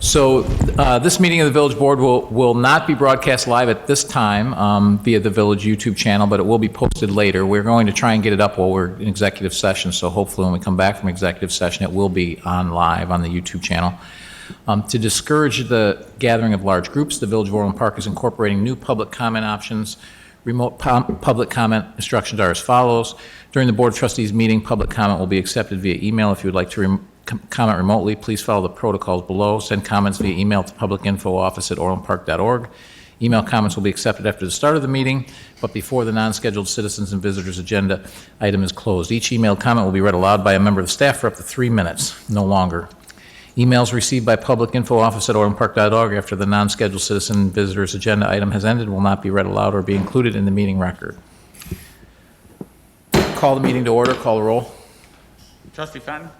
So this meeting of the Village Board will not be broadcast live at this time via the Village YouTube channel, but it will be posted later. We're going to try and get it up while we're in executive session, so hopefully when we come back from executive session, it will be on live on the YouTube channel. To discourage the gathering of large groups, the Village of Orland Park is incorporating new public comment options. Remote public comment instructions are as follows. During the Board of Trustees meeting, public comment will be accepted via email. If you would like to comment remotely, please follow the protocols below. Send comments via email to publicinfooffice@orlandpark.org. Email comments will be accepted after the start of the meeting, but before the non-scheduled citizens and visitors agenda item is closed. Each email comment will be read aloud by a member of the staff for up to 3 minutes, no longer. Emails received by publicinfooffice@orlandpark.org after the non-scheduled citizen and visitors agenda item has ended will not be read aloud or be included in the meeting record. Call the meeting to order. Call the roll. Trustee Fenton?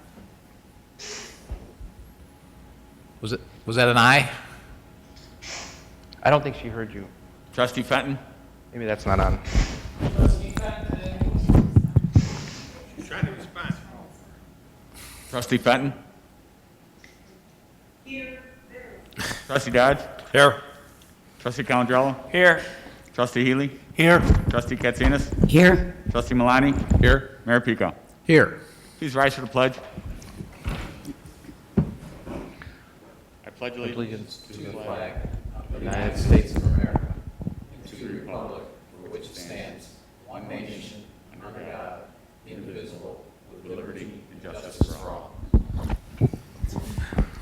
Was that an aye? I don't think she heard you. Trustee Fenton? Maybe that's not on. She's trying to respond. Trustee Fenton? Here. Trustee Dodge? Here. Trustee Calandrello? Here. Trustee Healy? Here. Trustee Katsinas? Here. Trustee Malani? Here. Mayor Pico? Here. Please rise for the pledge. I pledge allegiance To the flag of the United States of America and to the republic for which it stands, one nation, under God, indivisible, with liberty and justice for all.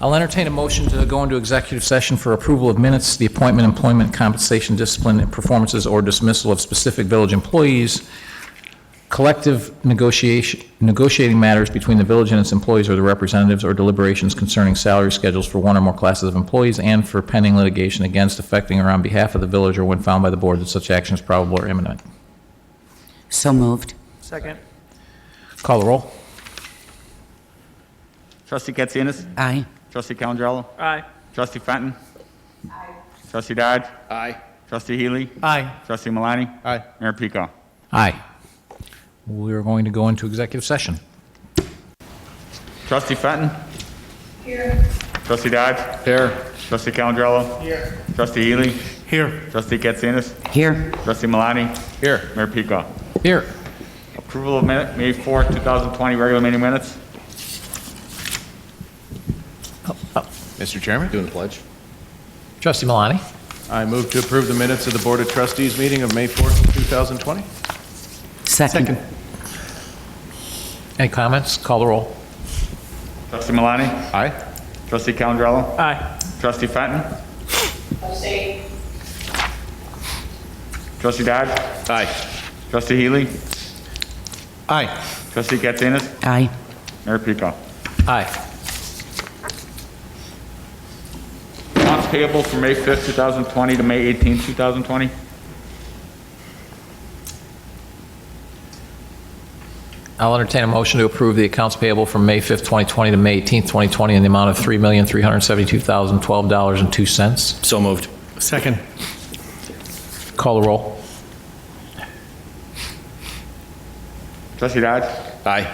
I'll entertain a motion to go into executive session for approval of minutes, the appointment, employment, compensation, discipline, and performances or dismissal of specific village employees, collective negotiating matters between the village and its employees or their representatives, or deliberations concerning salary schedules for one or more classes of employees, and for pending litigation against, affecting, or on behalf of the village, or when found by the board that such action is probable or imminent. So moved. Second. Call the roll. Trustee Katsinas? Aye. Trustee Calandrello? Aye. Trustee Fenton? Aye. Trustee Dodge? Aye. Trustee Healy? Aye. Trustee Malani? Aye. Mayor Pico? Aye. We're going to go into executive session. Trustee Fenton? Here. Trustee Dodge? Here. Trustee Calandrello? Here. Trustee Healy? Here. Trustee Katsinas? Here. Trustee Malani? Here. Mayor Pico? Here. Approval of May 4, 2020 regular meeting minutes. Mr. Chairman, doing the pledge. Trustee Malani. I move to approve the minutes of the Board of Trustees meeting of May 4th, 2020. Second. Any comments? Call the roll. Trustee Malani? Aye. Trustee Calandrello? Aye. Trustee Fenton? Abstain. Trustee Dodge? Aye. Trustee Healy? Aye. Trustee Katsinas? Aye. Mayor Pico? Aye. Accounts payable for May 5th, 2020 to May 18th, 2020. I'll entertain a motion to approve the accounts payable from May 5th, 2020 to May 18th, 2020 in the amount of $3,372,012.02. So moved. Second. Call the roll. Trustee Dodge? Aye.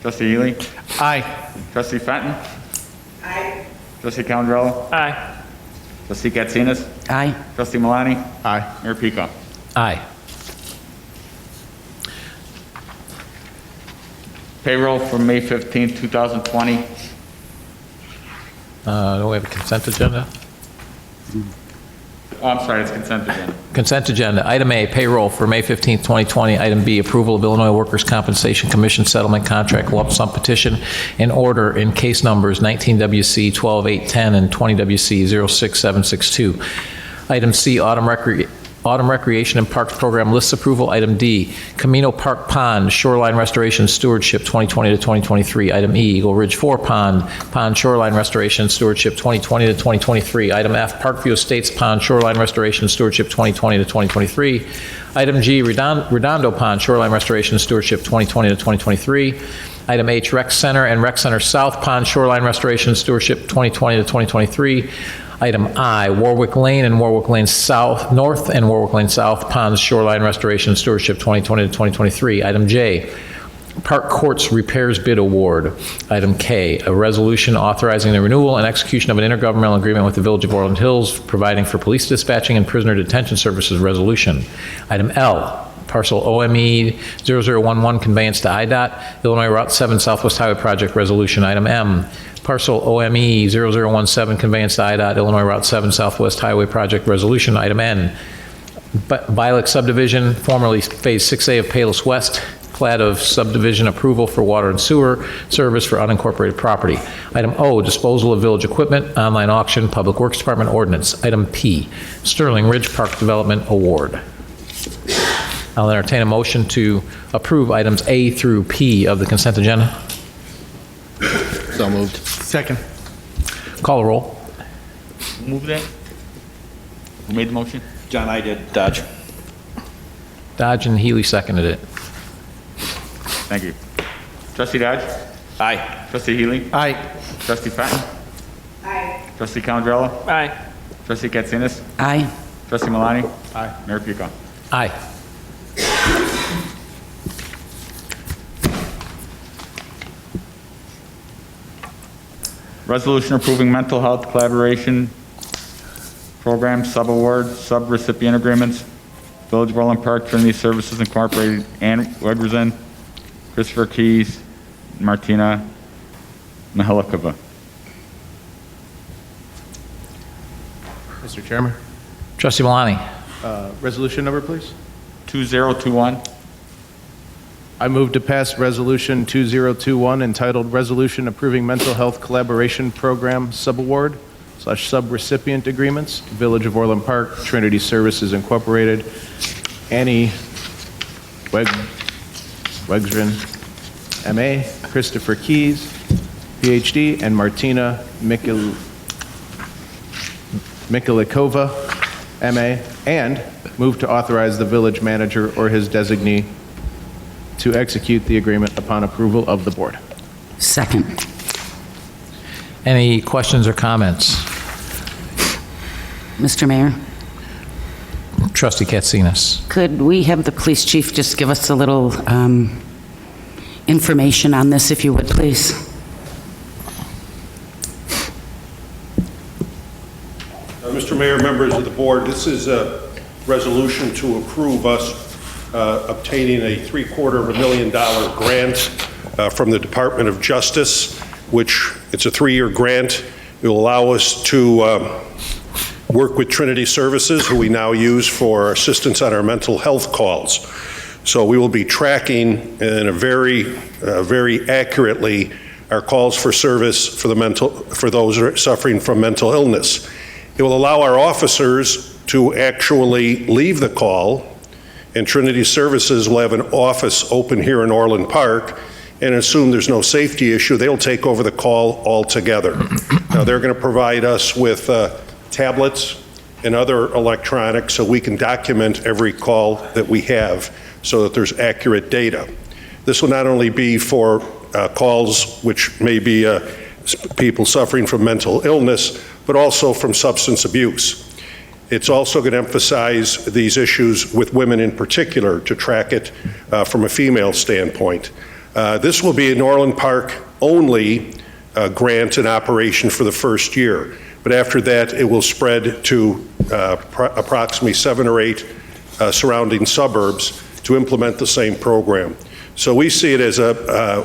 Trustee Healy? Aye. Trustee Fenton? Aye. Trustee Calandrello? Aye. Trustee Katsinas? Aye. Trustee Malani? Aye. Mayor Pico? Aye. Payroll for May 15th, 2020. Do we have a consent agenda? Oh, I'm sorry, it's consent agenda. Consent agenda. Item A, payroll for May 15th, 2020. Item B, approval of Illinois Workers' Compensation Commission settlement contract lump sum petition in order in case numbers 19 WC 12810 and 20 WC 06762. Item C, Autumn Recreation and Parks Program lists approval. Item D, Camino Park Pond Shoreline Restoration Stewardship 2020 to 2023. Item E, Eagle Ridge 4 Pond Shoreline Restoration Stewardship 2020 to 2023. Item F, Parkview Estates Pond Shoreline Restoration Stewardship 2020 to 2023. Item G, Redondo Pond Shoreline Restoration Stewardship 2020 to 2023. Item H, Rec Center and Rec Center South Pond Shoreline Restoration Stewardship 2020 to 2023. Item I, Warwick Lane and Warwick Lane South North and Warwick Lane South Ponds Shoreline Restoration Stewardship 2020 to 2023. Item J, Park Courts Repairs Bid Award. Item K, a resolution authorizing the renewal and execution of an intergovernmental agreement with the Village of Orland Hills, providing for police dispatching and prisoner detention services resolution. Item L, parcel OME 0011 conveyance to IDOT, Illinois Route 7 Southwest Highway Project resolution. Item M, parcel OME 0017 conveyance to IDOT, Illinois Route 7 Southwest Highway Project resolution. Item N, Bilex subdivision, formerly Phase 6A of Palos West, plat of subdivision approval for water and sewer service for unincorporated property. Item O, disposal of village equipment, online auction, Public Works Department ordinance. Item P, Sterling Ridge Park Development Award. I'll entertain a motion to approve items A through P of the consent agenda. So moved. Second. Call a roll. Who moved that? Who made the motion? John, I did. Dodge. Dodge and Healy seconded it. Thank you. Trustee Dodge? Aye. Trustee Healy? Aye. Trustee Fenton? Aye. Trustee Calandrella? Aye. Trustee Katsinas? Aye. Trustee Malani? Aye. Mayor Pico? Aye. Resolution approving mental health collaboration program, sub-award, sub-recipient agreements, Village of Orland Park, Trinity Services Incorporated, Ann Wegerson, Christopher Keys, Martina Mihalikova. Mr. Chairman, Trustee Malani. resolution number, please. 2021. I move to pass Resolution 2021 entitled Resolution Approving Mental Health Collaboration Program Subaward / Subrecipient Agreements, Village of Orland Park, Trinity Services Incorporated, Annie Wegsrin, M.A., Christopher Keys, Ph.D., and Martina Mihalikova, M.A., and move to authorize the village manager or his designee to execute the agreement upon approval of the board. Second. Any questions or comments? Mr. Mayor, Trustee Katsinas. could we have the police chief just give us a little information on this, if you would, please? Mr. Mayor, members of the board, this is a resolution to approve us obtaining a $750,000 grant from the Department of Justice, which it's a 3-year grant. It will allow us to work with Trinity Services, who we now use for assistance on our mental health calls. So we will be tracking in a very accurately our calls for service for those who are suffering from mental illness. It will allow our officers to actually leave the call, and Trinity Services will have an office open here in Orland Park, and assume there's no safety issue, they'll take over the call altogether. Now, they're going to provide us with tablets and other electronics so we can document every call that we have so that there's accurate data. This will not only be for calls which may be people suffering from mental illness, but also from substance abuse. It's also going to emphasize these issues with women in particular to track it from a female standpoint. This will be an Orland Park only grant in operation for the first year, but after that it will spread to approximately 7 or 8 surrounding suburbs to implement the same program. So we see it as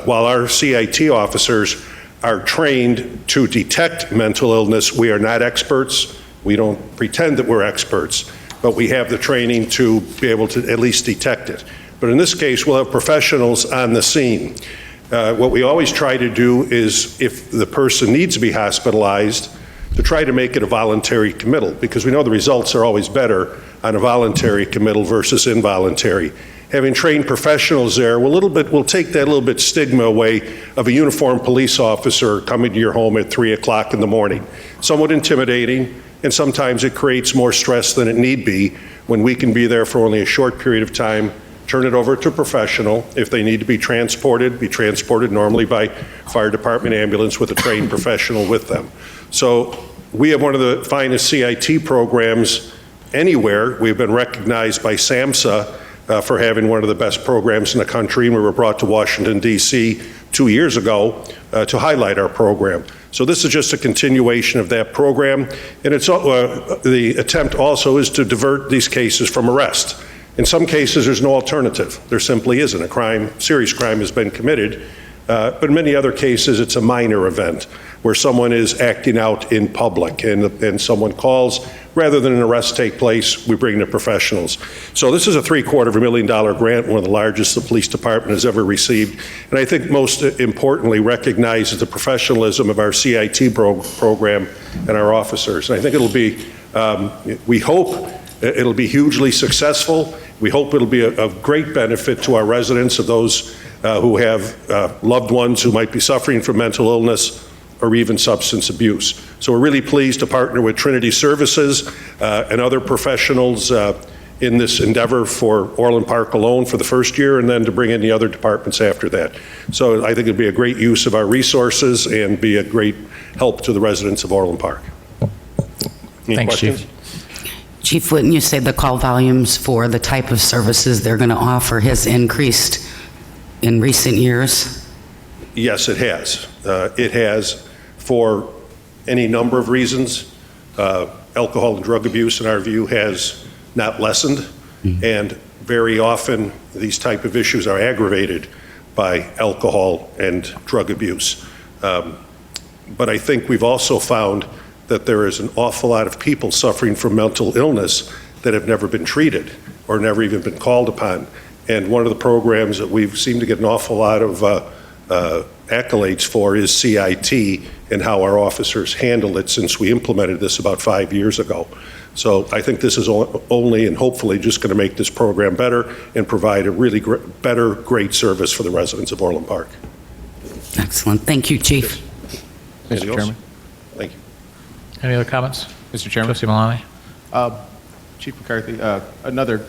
while our CIT officers are trained to detect mental illness, we are not experts. We don't pretend that we're experts, but we have the training to be able to at least detect it. But in this case, we'll have professionals on the scene. What we always try to do is, if the person needs to be hospitalized, to try to make it a voluntary committal, because we know the results are always better on a voluntary committal versus involuntary. Having trained professionals there, we'll take that little bit stigma away of a uniformed police officer coming to your home at 3 o'clock in the morning. Somewhat intimidating, and sometimes it creates more stress than it need be when we can be there for only a short period of time, turn it over to a professional. If they need to be transported normally by fire department ambulance with a trained professional with them. So we have one of the finest CIT programs anywhere. We've been recognized by SAMHSA for having one of the best programs in the country, and we were brought to Washington, D.C. 2 years ago to highlight our program. So this is just a continuation of that program, and it's the attempt also is to divert these cases from arrest. In some cases, there's no alternative. There simply isn't. A crime, serious crime has been committed, but in many other cases, it's a minor event where someone is acting out in public and someone calls. Rather than an arrest take place, we bring the professionals. So this is a $750,000 grant, one of the largest the police department has ever received. And I think most importantly recognizes the professionalism of our CIT program and our officers. And I think it'll be, we hope it'll be hugely successful. We hope it'll be of great benefit to our residents, of those who have loved ones who might be suffering from mental illness or even substance abuse. So we're really pleased to partner with Trinity Services and other professionals in this endeavor for Orland Park alone for the first year, and then to bring in the other departments after that. So I think it'd be a great use of our resources and be a great help to the residents of Orland Park. Any Thanks, questions? Chief. Chief, wouldn't you say the call volumes for the type of services they're going to offer has increased in recent years? Yes, it has. It has for any number of reasons. Alcohol and drug abuse, in our view, has not lessened, and very often these type of issues are aggravated by alcohol and drug abuse. But I think we've also found that there is an awful lot of people suffering from mental illness that have never been treated or never even been called upon. And one of the programs that we've seemed to get an awful lot of accolades for is CIT, and how our officers handle it since we implemented this about 5 years ago. So I think this is only and hopefully just going to make this program better and provide a really great service for the residents of Orland Park. Excellent. Thank you, Chief. Anything Mr. else? Chairman. Thank you. Any other comments? Mr. Chairman. Trustee Malani? Chief McCarthy, another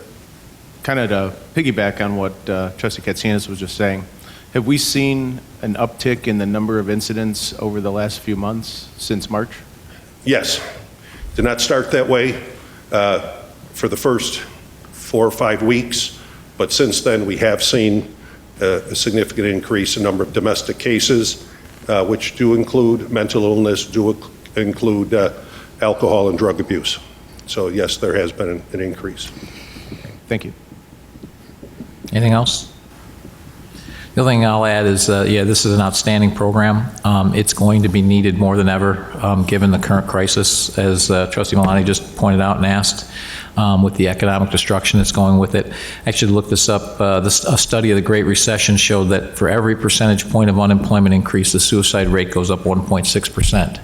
kind of to piggyback on what Trustee Katsianis was just saying. Have we seen an uptick in the number of incidents over the last few months since March? Yes. Did not start that way for the first 4 or 5 weeks, but since then we have seen a significant increase in number of domestic cases, which do include mental illness, do include alcohol and drug abuse. So yes, there has been an increase. Thank you. Anything else? The other thing I'll add is, yeah, this is an outstanding program. It's going to be needed more than ever, given the current crisis, as Trustee Malani just pointed out and asked, with the economic destruction that's going with it. I actually looked this up. A study of the Great Recession showed that for every percentage point of unemployment increase, the suicide rate goes up 1.6%.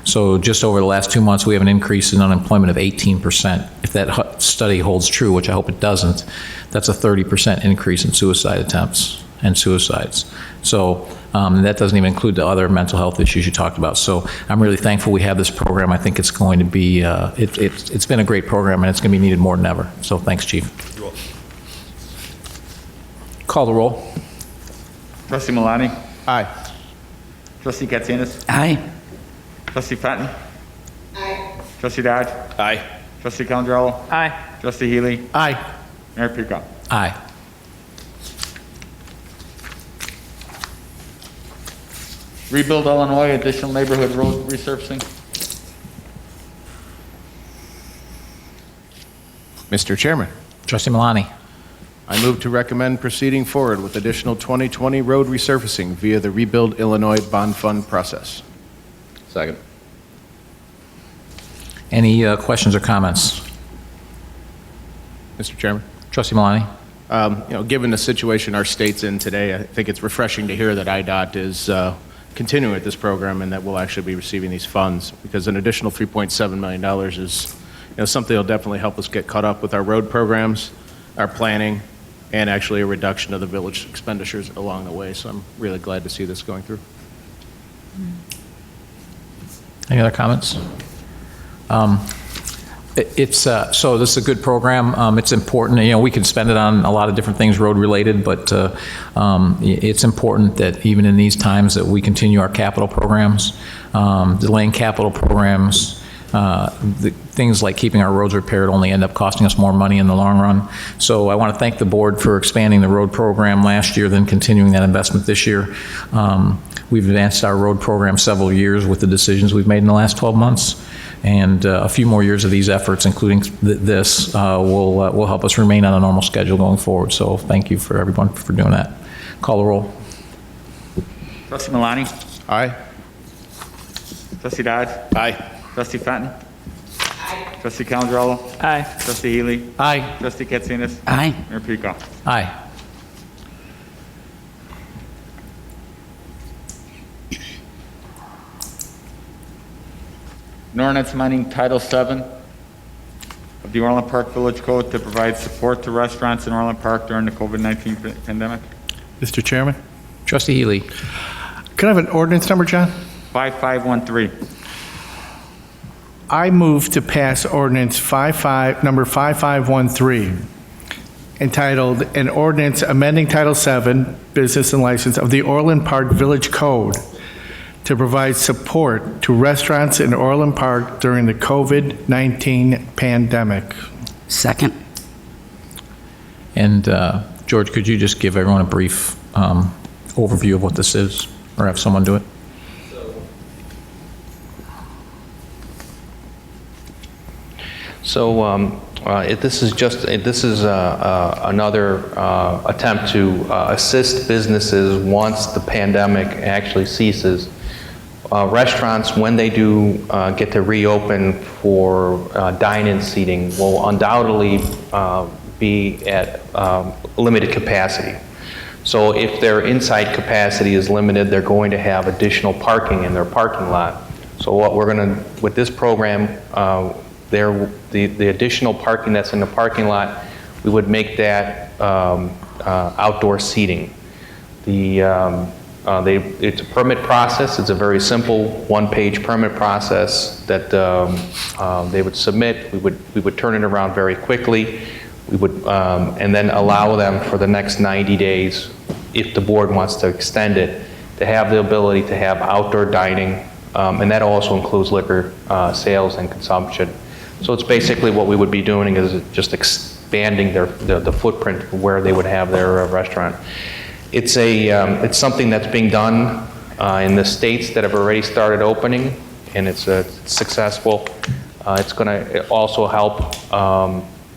So just over the last 2 months, we have an increase in unemployment of 18%. If that study holds true, which I hope it doesn't, that's a 30% increase in suicide attempts and suicides. So that doesn't even include the other mental health issues you talked about. So I'm really thankful we have this program. I think it's going to be, it's been a great program, and it's going to be needed more than ever. So thanks, Chief. You're welcome. Call the roll. Trustee Malani? Aye. Trustee Katsianis? Aye. Trustee Fenton? Aye. Trustee Dodge? Aye. Trustee Calandrello? Aye. Trustee Healy? Aye. Mayor Pico? Aye. Rebuild Illinois, additional neighborhood road resurfacing. Mr. Chairman, Trustee Malani? I move to recommend proceeding forward with additional 2020 road resurfacing via the Rebuild Illinois Bond Fund process. Second. Any questions or comments? Mr. Chairman. Trustee Malani? Given the situation our state's in today, I think it's refreshing to hear that IDOT is continuing with this program and that we'll actually be receiving these funds, because an additional $3.7 million is something that'll definitely help us get caught up with our road programs, our planning, and actually a reduction of the village expenditures along the way. So I'm really glad to see this going through. Any other comments? So this is a good program. It's important. We can spend it on a lot of different things road-related, but it's important that even in these times that we continue our capital programs, delaying capital programs, things like keeping our roads repaired only end up costing us more money in the long run. So I want to thank the board for expanding the road program last year, then continuing that investment this year. We've advanced our road program several years with the decisions we've made in the last 12 months. And a few more years of these efforts, including this, will help us remain on a normal schedule going forward. So thank you for everyone for doing that. Call the roll. Trustee Malani? Aye. Trustee Dodge? Aye. Trustee Fenton? Aye. Trustee Calandrello? Aye. Trustee Healy? Aye. Trustee Katsinas? Aye. Mayor Pico? Aye. An ordinance amending Title VII of the Orland Park Village Code to provide support to restaurants in Orland Park during the COVID-19 pandemic. Mr. Chairman, Trustee Healy. could I have an ordinance number, John? 5513. I move to pass ordinance number 5513, entitled, "An Ordinance Amending Title VII, Business and License of the Orland Park Village Code to provide support to restaurants in Orland Park during the COVID-19 pandemic." Second. And George, could you just give everyone a brief overview of what this is, or have someone do it? So this is another attempt to assist businesses once the pandemic actually ceases. Restaurants, when they do get to reopen for dine-in seating, will undoubtedly be at limited capacity. So if their inside capacity is limited, they're going to have additional parking in their parking lot. So what we're going to, with this program, the additional parking that's in the parking lot, we would make that outdoor seating. It's a permit process. It's a very simple one-page permit process that they would submit. We would turn it around very quickly. We would and then allow them for the next 90 days, if the board wants to extend it, to have the ability to have outdoor dining, and that also includes liquor sales and consumption. So it's basically what we would be doing is just expanding the footprint where they would have their restaurant. It's something that's being done in the states that have already started opening, and it's successful. It's going to also help.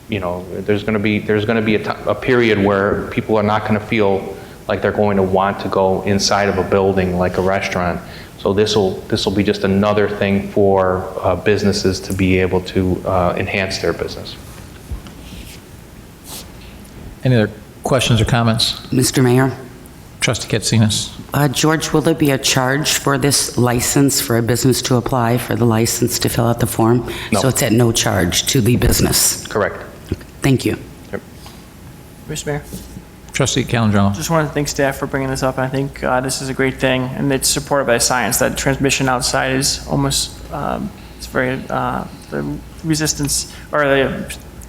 There's going to be a period where people are not going to feel like they're going to want to go inside of a building like a restaurant. So this will be just another thing for businesses to be able to enhance their business. Any other questions or comments? Mr. Mayor? Trustee Katsinas. George, will there be a charge for this license for a business to apply for the license to fill out the form? No. So it's at no charge to the business? Correct. Thank you. Mr. Mayor, Trustee Calandrello. just wanted to thank staff for bringing this up. I think this is a great thing, and it's supported by science that transmission outside is almost, it's very, the resistance, or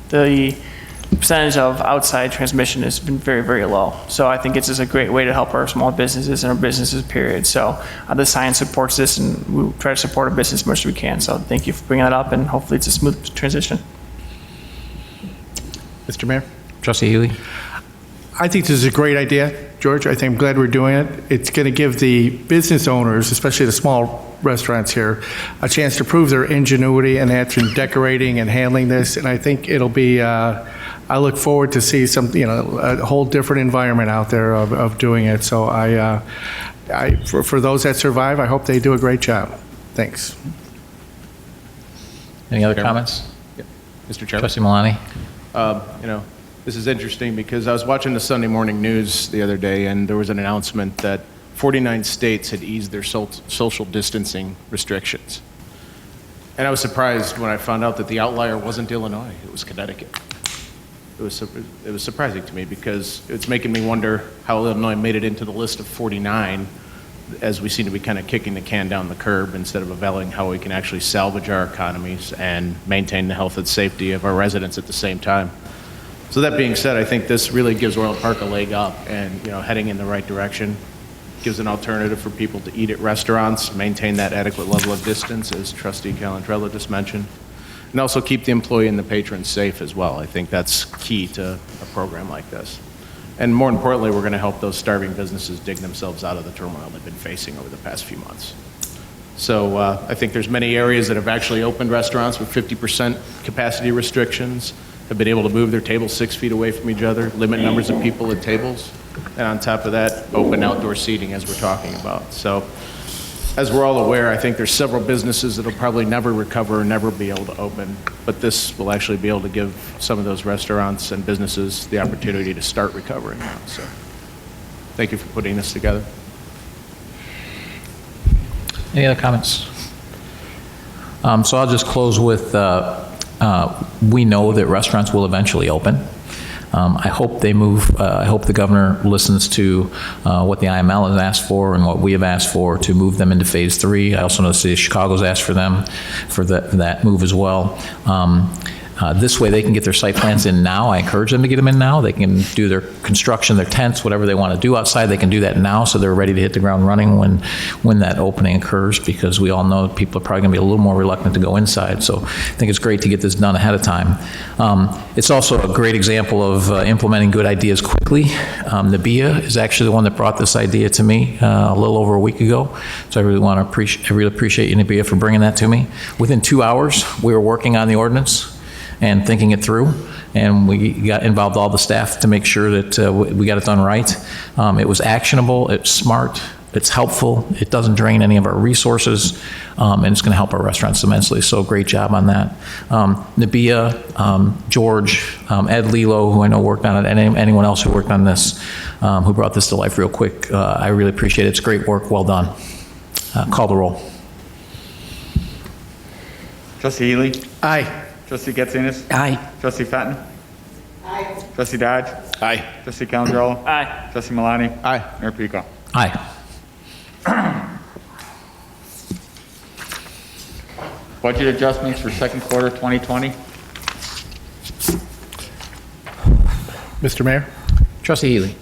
the percentage of outside transmission has been very, very low. So I think it's just a great way to help our small businesses and our businesses, period. So the science supports this, and we try to support our business as much as we can. So thank you for bringing that up, and hopefully it's a smooth transition. Mr. Mayor? Trustee Healy. I think this is a great idea, George. I think I'm glad we're doing it. It's going to give the business owners, especially the small restaurants here, a chance to prove their ingenuity and that through decorating and handling this. And I think it'll be, I look forward to see some, a whole different environment out there of doing it. So for those that survive, I hope they do a great job. Thanks. Any other comments? Mr. Chairman? Trustee Malani. This is interesting because I was watching the Sunday morning news the other day, and there was an announcement that 49 states had eased their social distancing restrictions. And I was surprised when I found out that the outlier wasn't Illinois, it was Connecticut. It was surprising to me because it's making me wonder how Illinois made it into the list of 49, as we seem to be kind of kicking the can down the curb instead of evaluating how we can actually salvage our economies and maintain the health and safety of our residents at the same time. So that being said, I think this really gives Orland Park a leg up and, heading in the right direction. gives an alternative for people to eat at restaurants, maintain that adequate level of distance, as Trustee Calandrella just mentioned, and also keep the employee and the patron safe as well. I think that's key to a program like this. And more importantly, we're going to help those starving businesses dig themselves out of the turmoil they've been facing over the past few months. So I think there's many areas that have actually opened restaurants with 50% capacity restrictions, have been able to move their tables 6 feet away from each other, limit numbers of people at tables, and on top of that, open outdoor seating as we're talking about. So as we're all aware, I think there's several businesses that'll probably never recover or never be able to open, but this will actually be able to give some of those restaurants and businesses the opportunity to start recovering now. So thank you for putting this together. Any other comments? So I'll just close with, we know that restaurants will eventually open. I hope they move, I hope the governor listens to what the IML has asked for and what we have asked for to move them into phase 3. I also know the city of Chicago's asked for them for that move as well. This way they can get their site plans in now. I encourage them to get them in now. They can do their construction, their tents, whatever they want to do outside, they can do that now so they're ready to hit the ground running when that opening occurs, because we all know people are probably going to be a little more reluctant to go inside. So I think it's great to get this done ahead of time. It's also a great example of implementing good ideas quickly. Nabia is actually the one that brought this idea to me a little over a week ago. So I really appreciate you, Nabia, for bringing that to me. Within 2 hours, we were working on the ordinance and thinking it through, and we got involved all the staff to make sure that we got it done right. It was actionable, it's smart, it's helpful, it doesn't drain any of our resources, and it's going to help our restaurants immensely, so great job on that. Nabia, George, Ed Lilo, who I know worked on it, and anyone else who worked on this, who brought this to life real quick, I really appreciate it. It's great work, well done. Call the roll. Trustee Healy? Aye. Trustee Katsinas? Aye. Trustee Fenton? I, Trustee Dodge? Aye. Trustee Calandrella? Aye. Trustee Malani? Aye. Mayor Pico? Aye. Budget adjustments for second quarter 2020? Mr. Mayor? Trustee Healy.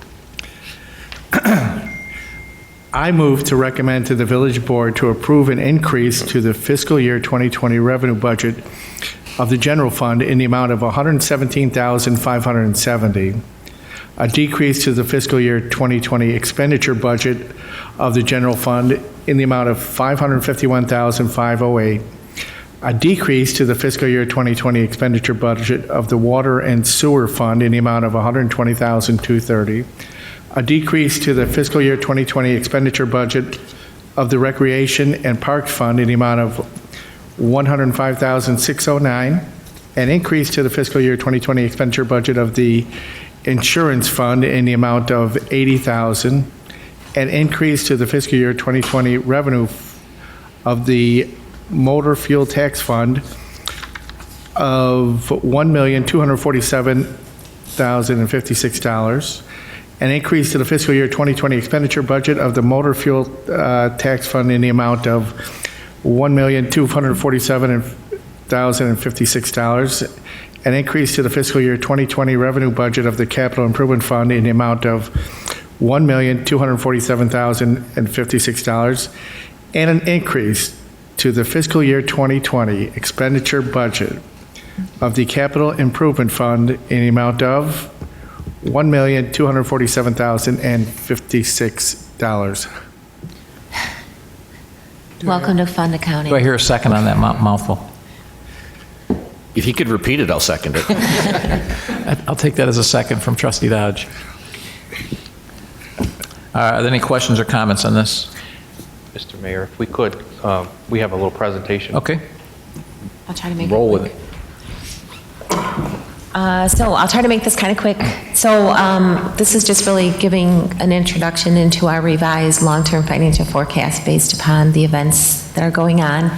I move to recommend to the village board to approve an increase to the fiscal year 2020 revenue budget of the general fund in the amount of $117,570, a decrease to the fiscal year 2020 expenditure budget of the general fund in the amount of $551,508, a decrease to the fiscal year 2020 expenditure budget of the water and sewer fund in the amount of $120,230, a decrease to the fiscal year 2020 expenditure budget of the Recreation and Parks Fund in the amount of $105,609, an increase to the fiscal year 2020 expenditure budget of the Insurance Fund in the amount of $80,000, an increase to the fiscal year 2020 revenue of the Motor Fuel Tax Fund of $1,247,056, an increase to the fiscal year 2020 expenditure budget of the Motor Fuel Tax Fund in the amount of $1,247,056, an increase to the fiscal year 2020 revenue budget of the Capital Improvement Fund in the amount of $1,247,056, and an increase to the fiscal year 2020 expenditure budget of the Capital Improvement Fund in the amount of $1,247,056. Welcome to fund accounting. Do I hear a second on that mouthful? If you could repeat it, I'll second it. I'll take that as a second from Trustee Dodge. Are there any questions or comments on this? Mr. Mayor, if we could, we have a little presentation. Okay, I'll try to make roll it with quick. it. So I'll try to make this kind of quick. So this is just really giving an introduction into our revised long-term financial forecast based upon the events that are going on.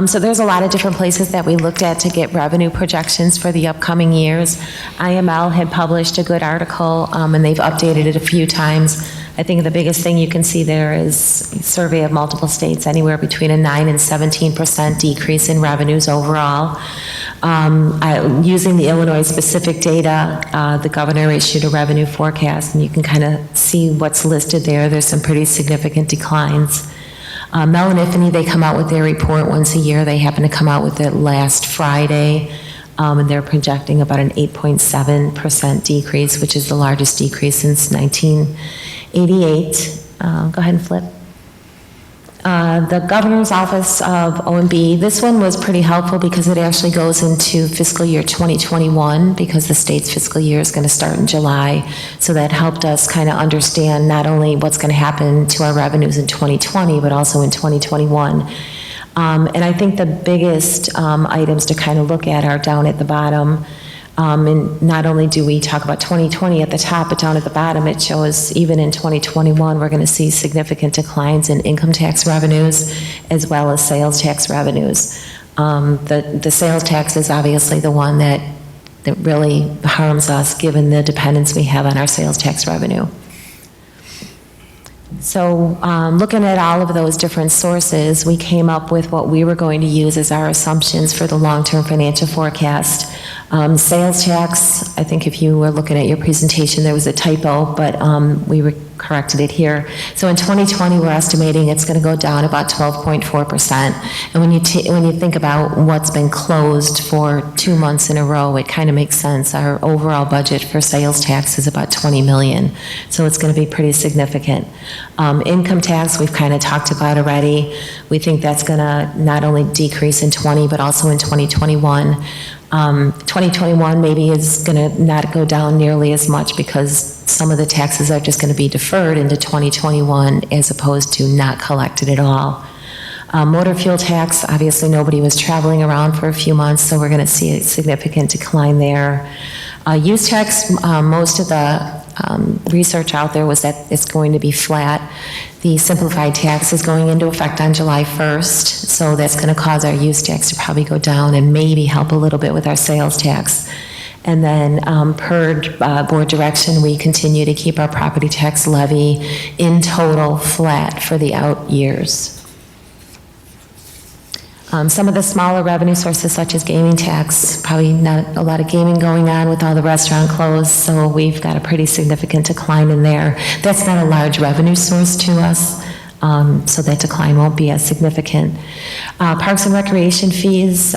So there's a lot of different places that we looked at to get revenue projections for the upcoming years. IML had published a good article, and they've updated it a few times I think the biggest thing you can see there is a survey of multiple states, anywhere between a 9 and 17% decrease in revenues overall. Using the Illinois-specific data, the governor issued a revenue forecast, and you can kind of see what's listed there. There's some pretty significant declines. Mel and Ifany, they come out with their report once a year. They happen to come out with it last Friday, and they're projecting about an 8.7% decrease, which is the largest decrease since 1988. Go ahead and flip. The Governor's Office of OMB, this one was pretty helpful because it actually goes into fiscal year 2021 because the state's fiscal year is going to start in July. So that helped us kind of understand not only what's going to happen to our revenues in 2020, but also in 2021. And I think the biggest items to kind of look at are down at the bottom. And not only do we talk about 2020 at the top, but down at the bottom, it shows even in 2021, we're going to see significant declines in income tax revenues as well as sales tax revenues. The sales tax is obviously the one that really harms us given the dependence we have on our sales tax revenue. So looking at all of those different sources, we came up with what we were going to use as our assumptions for the long-term financial forecast. Sales tax, I think if you were looking at your presentation, there was a typo, but we corrected it here. So in 2020, we're estimating it's going to go down about 12.4%. And when you think about what's been closed for 2 months in a row, it kind of makes sense. Our overall budget for sales tax is about $20 million. So it's going to be pretty significant. Income tax, we've kind of talked about already. We think that's going to not only decrease in 20, but also in 2021. 2021 maybe is going to not go down nearly as much because some of the taxes are just going to be deferred into 2021 as opposed to not collected at all. Motor fuel tax, obviously nobody was traveling around for a few months, so we're going to see a significant decline there. Use tax, most of the research out there was that it's going to be flat. The simplified tax is going into effect on July 1st, so that's going to cause our use tax to probably go down and maybe help a little bit with our sales tax. And then per board direction, we continue to keep our property tax levy in total flat for the out years. Some of the smaller revenue sources, such as gaming tax, probably not a lot of gaming going on with all the restaurant closed, so we've got a pretty significant decline in there. That's not a large revenue source to us, so that decline won't be as significant. Parks and recreation fees,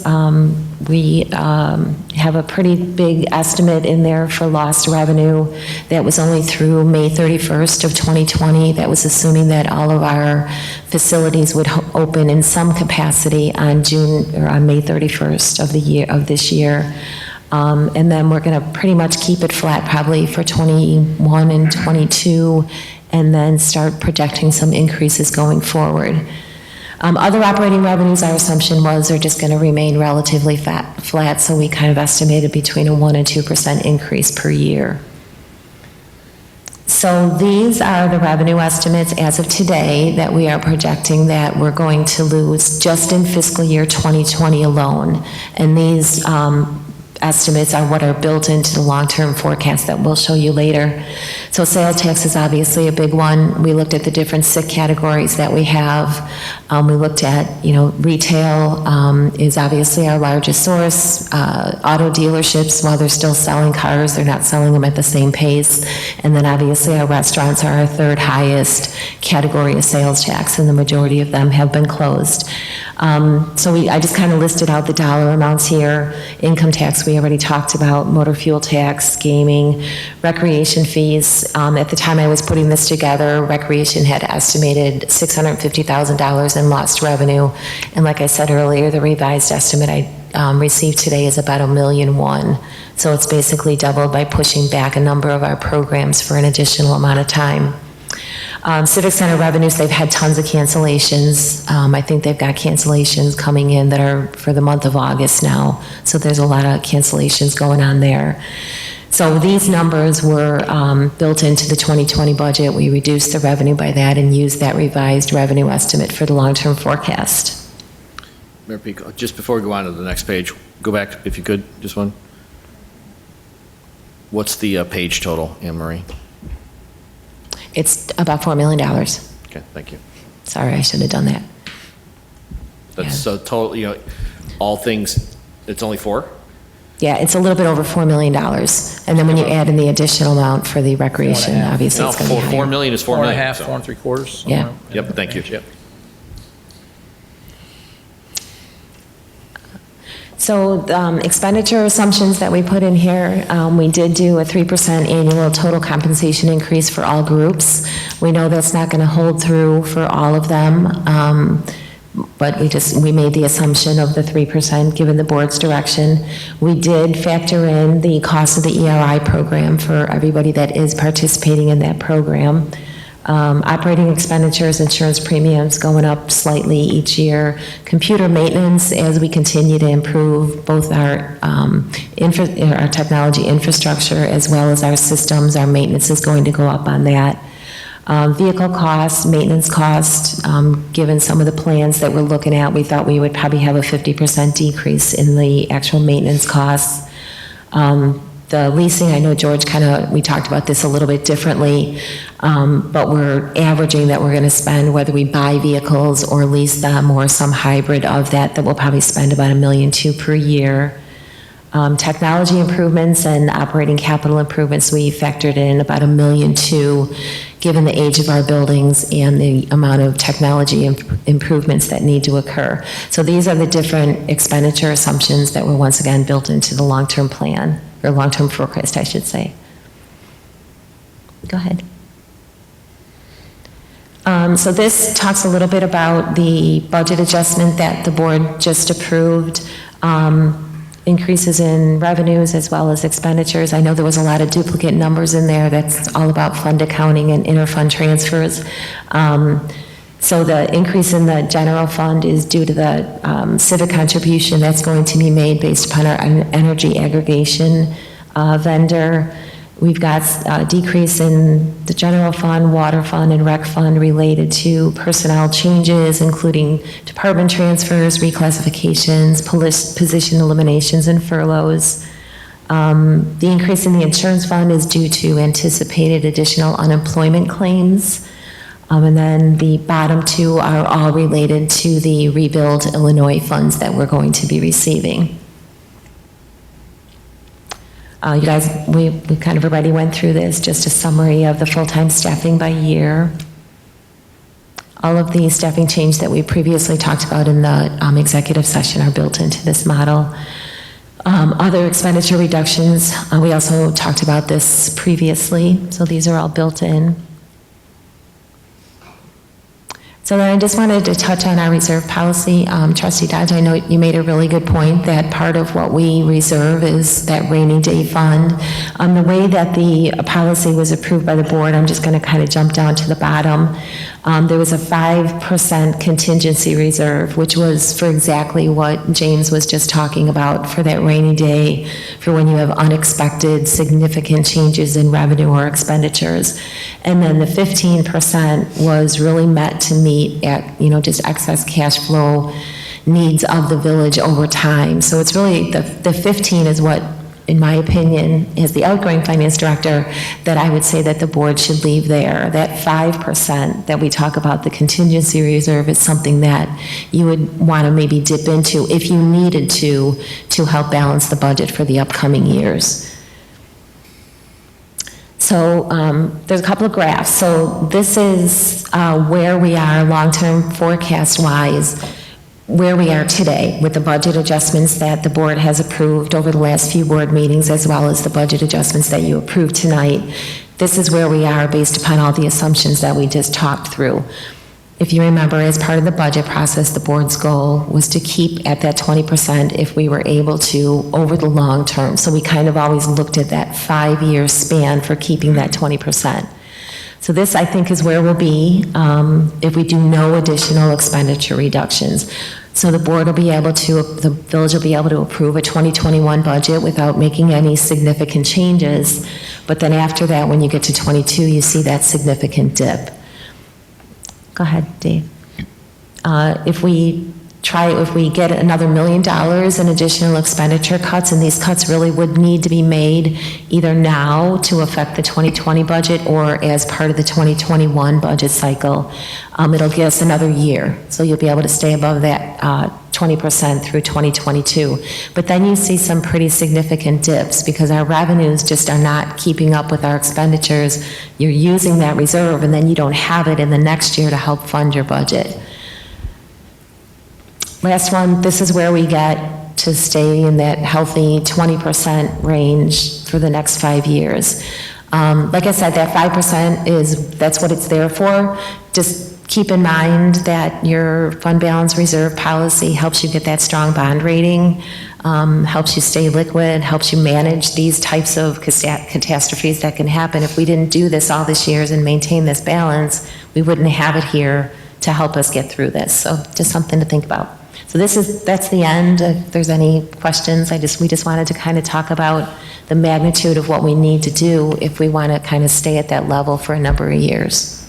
we have a pretty big estimate in there for lost revenue. That was only through May 31st of 2020. That was assuming that all of our facilities would open in some capacity on May 31st of this year. And then we're going to pretty much keep it flat probably for 21 and 22, and then start projecting some increases going forward. Other operating revenues, our assumption was, are just going to remain relatively flat, so we kind of estimated between a 1% and 2% increase per year. So these are the revenue estimates as of today that we are projecting that we're going to lose just in fiscal year 2020 alone. And these estimates are what are built into the long-term forecast that we'll show you later. So sales tax is obviously a big one. We looked at the different SIC categories that we have. We looked at, retail is obviously our largest source. Auto dealerships, while they're still selling cars, they're not selling them at the same pace. And then obviously our restaurants are our third highest category of sales tax, and the majority of them have been closed. I just kind of listed out the dollar amounts here. Income tax, we already talked about. Motor fuel tax, gaming, recreation fees. At the time I was putting this together, recreation had estimated $650,000 in lost revenue. And like I said earlier, the revised estimate I received today is about $1.1 million. So it's basically doubled by pushing back a number of our programs for an additional amount of time. Civic Center revenues, they've had tons of cancellations. I think they've got cancellations coming in that are for the month of August now. So there's a lot of cancellations going on there. So these numbers were built into the 2020 budget. We reduced the revenue by that and used that revised revenue estimate for the long-term forecast. Mayor Pico, just before we go on to the next page, go back, if you could, just one. What's the page total, Anne Marie? It's about $4 million. Okay, thank you. Sorry, I should have done that. That's so total, all things, it's only 4? Yeah, it's a little bit over $4 million. And then when you add in the additional amount for the recreation, obviously No, it's going to be 4 higher. million is 4 4 and a million. half, so- 4 3/4. Yeah. Yep, thank you. Yep. So expenditure assumptions that we put in here, we did do a 3% annual total compensation increase for all groups. We know that's not going to hold through for all of them, but we made the assumption of the 3% given the board's direction. We did factor in the cost of the ERI program for everybody that is participating in that program. Operating expenditures, insurance premiums going up slightly each year. Computer maintenance, as we continue to improve both our technology infrastructure as well as our systems, our maintenance is going to go up on that. Vehicle costs, maintenance costs, given some of the plans that we're looking at, we thought we would probably have a 50% decrease in the actual maintenance costs. The leasing, I know George we talked about this a little bit differently, but we're averaging that we're going to spend, whether we buy vehicles or lease them or some hybrid of that we'll probably spend about $1.2 million per year. Technology improvements and operating capital improvements, we factored in about $1.2 million, given the age of our buildings and the amount of technology improvements that need to occur. So these are the different expenditure assumptions that were once again built into the long-term plan, or long-term forecast, I should say. Go ahead. So this talks a little bit about the budget adjustment that the board just approved. Increases in revenues as well as expenditures. I know there was a lot of duplicate numbers in there. That's all about fund accounting and interfund transfers. So the increase in the general fund is due to the civic contribution that's going to be made based upon our energy aggregation vendor. We've got a decrease in the general fund, water fund, and rec fund related to personnel changes, including department transfers, reclassifications, position eliminations, and furloughs. The increase in the insurance fund is due to anticipated additional unemployment claims. And then the bottom two are all related to the Rebuild Illinois funds that we're going to be receiving. You guys, we kind of already went through this, just a summary of the full-time staffing by year. All of the staffing change that we previously talked about in the executive session are built into this model. Other expenditure reductions, we also talked about this previously, so these are all built in. So then I just wanted to touch on our reserve policy. Trustee Dodge, I know you made a really good point that part of what we reserve is that rainy day fund. The way that the policy was approved by the board, I'm just going to kind of jump down to the bottom. There was a 5% contingency reserve, which was for exactly what James was just talking about, for that rainy day, for when you have unexpected significant changes in revenue or expenditures. And then the 15% was really meant to meet at, just excess cash flow needs of the village over time. So it's really, the 15 is what, in my opinion, as the outgoing finance director, that I would say that the board should leave there. That 5% that we talk about, the contingency reserve, is something that you would want to maybe dip into if you needed to help balance the budget for the upcoming years. So there's a couple of graphs. So this is where we are long-term forecast-wise, where we are today with the budget adjustments that the board has approved over the last few board meetings, as well as the budget adjustments that you approved tonight. This is where we are based upon all the assumptions that we just talked through. If you remember, as part of the budget process, the board's goal was to keep at that 20% if we were able to over the long term. So we kind of always looked at that 5-year span for keeping that 20%. So this, I think, is where we'll be if we do no additional expenditure reductions. So the board will be able to, the village will be able to approve a 2021 budget without making any significant changes. But then after that, when you get to 22, you see that significant dip. Go ahead, Dave. If we try, if we get another $1 million in additional expenditure cuts, and these cuts really would need to be made either now to affect the 2020 budget or as part of the 2021 budget cycle, it'll give us another year. So you'll be able to stay above that 20% through 2022. But then you see some pretty significant dips because our revenues just are not keeping up with our expenditures. You're using that reserve and then you don't have it in the next year to help fund your budget. Last one, this is where we get to stay in that healthy 20% range for the next 5 years. Like I said, that 5% that's what it's there for. Just keep in mind that your fund balance reserve policy helps you get that strong bond rating, helps you stay liquid, helps you manage these types of catastrophes that can happen. If we didn't do this all these years and maintain this balance, we wouldn't have it here to help us get through this. So just something to think about. So that's the end. If there's any questions, we just wanted to kind of talk about the magnitude of what we need to do if we want to kind of stay at that level for a number of years.